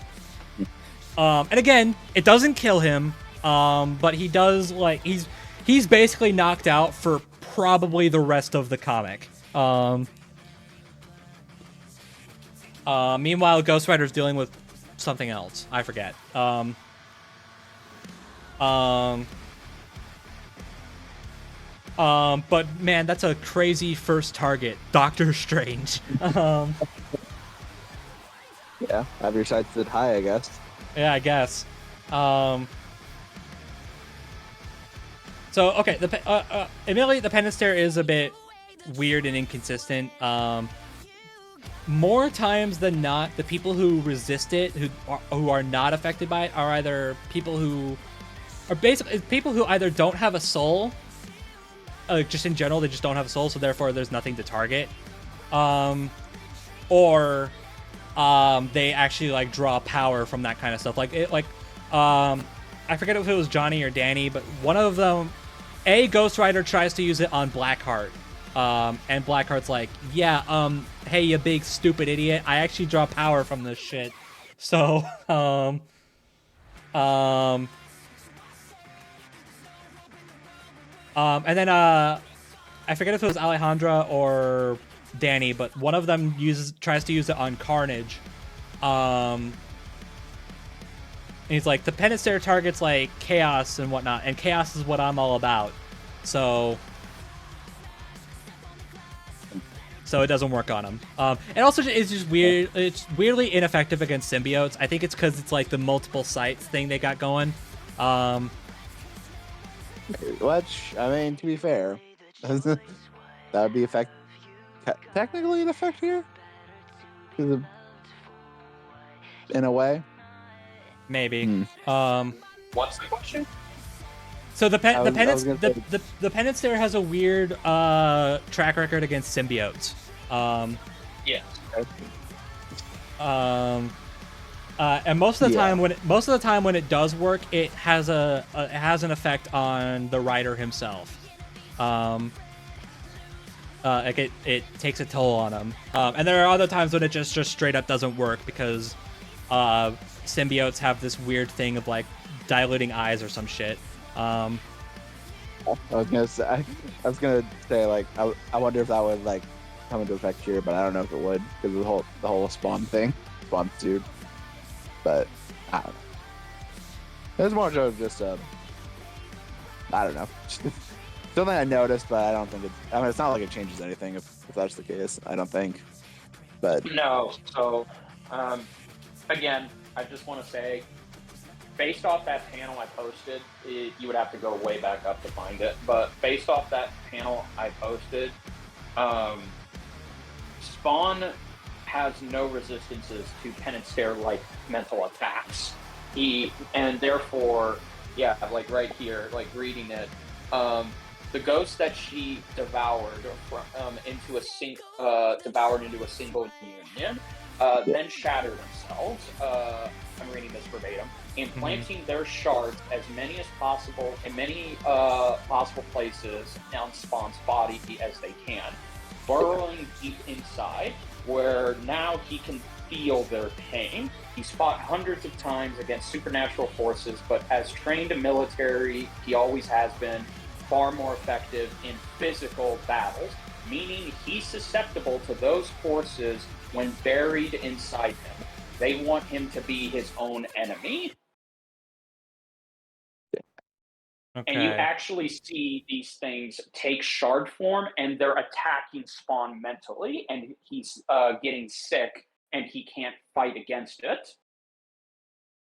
again, it doesn't kill him, but he does like he's basically knocked out for probably the rest of the comic. Meanwhile, Ghost Rider's dealing with something else. I forget. But man, that's a crazy first target, Doctor Strange. Yeah, have your sights set high, I guess. Yeah, I guess. So okay, admittedly, the Penance Stare is a bit weird and inconsistent. More times than not, the people who resist it, who are not affected by it, are either people who are basically people who either don't have a soul. Just in general, they just don't have a soul, so therefore there's nothing to target. Or they actually like draw power from that kind of stuff. I forget if it was Johnny or Danny, but one of them, Ghost Rider tries to use it on Blackheart. And Blackheart's like, yeah, hey, you big stupid idiot, I actually draw power from this shit. So, and then I forget if it was Alejandra or Danny, but one of them tries to use it on Carnage. And he's like, the Penance Stare targets like chaos and whatnot, and chaos is what I'm all about. So it doesn't work on him. And also, it's just weird. It's weirdly ineffective against symbiotes. I think it's because it's like the multiple sites thing they got going. Which, I mean, to be fair, that would be technically an effect here, in a way. Maybe. What's the question? So the Penance Stare has a weird track record against symbiotes. Yeah. And most of the time when it does work, it has an effect on the writer himself. Like it takes a toll on him. And there are other times when it just straight up doesn't work because symbiotes have this weird thing of like diluting eyes or some shit. I was gonna say like I wonder if that would like come into effect here, but I don't know if it would because of the whole spawn thing, spawn suit. But I don't know. It's more just I don't know. Something I noticed, but I don't think it's not like it changes anything if that's the case. I don't think. But No. So, again, I just want to say, based off that panel I posted, you would have to go way back up to find it. But based off that panel I posted, Spawn has no resistances to Penance Stare-like mental attacks. And therefore, yeah, like right here, like reading it, the ghosts that she devoured into a single union, then shatter themselves. I'm reading this verbatim, implanting their shards as many as possible in many possible places on Spawn's body as they can, burrowing deep inside, where now he can feel their pain. He's fought hundreds of times against supernatural forces, but as trained in military, he always has been far more effective in physical battles, meaning he's susceptible to those forces when buried inside him. They want him to be his own enemy. Okay. And you actually see these things take shard form, and they're attacking Spawn mentally, and he's getting sick, and he can't fight against it.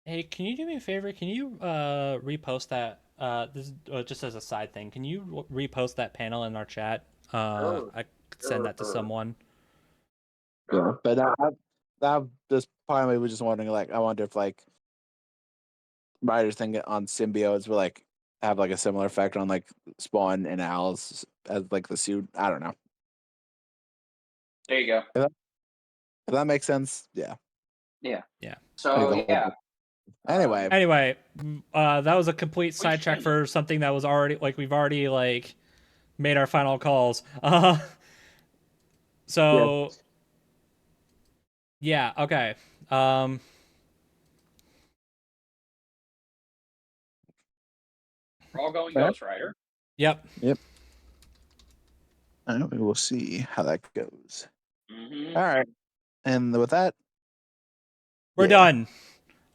Hey, can you do me a favor? Can you repost that this is just as a side thing. Can you repost that panel in our chat? Sure, I could send that to sure. someone. Yeah, but that just probably was just wondering, like, I wonder if like writers think on symbiotes will like have like a similar effect on like Spawn and Alice as like the suit. I don't know. There you go. If that makes sense, yeah. Yeah. Yeah. So Like the whole- yeah. Anyway, Anyway, that was a complete We sidetrack should. for something that was already like we've already like made our final calls. So yeah, okay. Um, We're all going Okay. Ghost Rider. yep. we will see how that goes. Hmm. All right, and with that, We're yeah, done.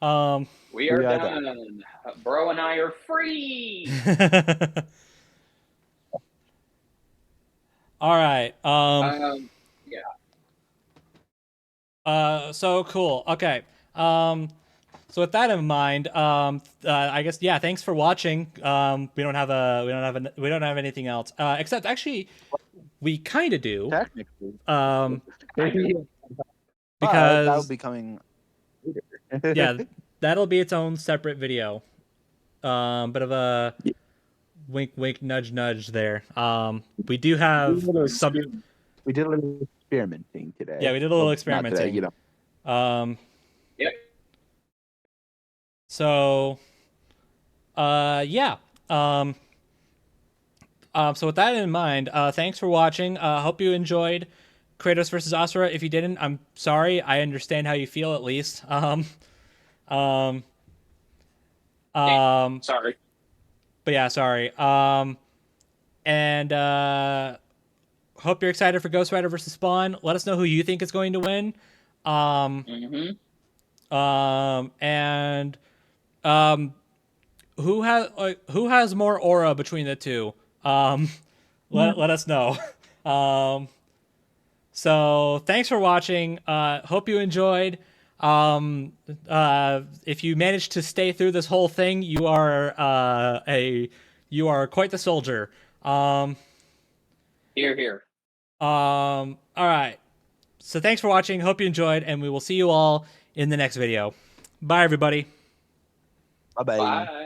Um, We are done. Bro and I are free. all right. Yeah. So cool. Okay. So with that in mind, I guess yeah. Thanks for watching. We don't have anything else. Except actually, we kind of do. technically, Um, but that will because be coming later. yeah, that'll be its own separate video. Bit of a Yeah. wink, wink, nudge, nudge there. We do have some. We did a little experimenting today. Yeah, we did a little Well, not today, experimenting. you know. Yep. So, yeah. Um, so with that in mind, thanks for watching. Hope you enjoyed Kratos versus Asura. If you didn't, I'm sorry. I understand how you feel at least. Um, Sorry. but yeah, sorry. And hope you're excited for Ghost Rider versus Spawn. Let us know who you think is going to win. Hmm. And who has more aura between the two? Let us know. Um, so thanks for watching. Hope you enjoyed. If you managed to stay through this whole thing, you are quite the soldier. Here, here. All right. So thanks for watching. Hope you enjoyed, and we will see you all in the next video. Bye, everybody. Bye bye. Bye.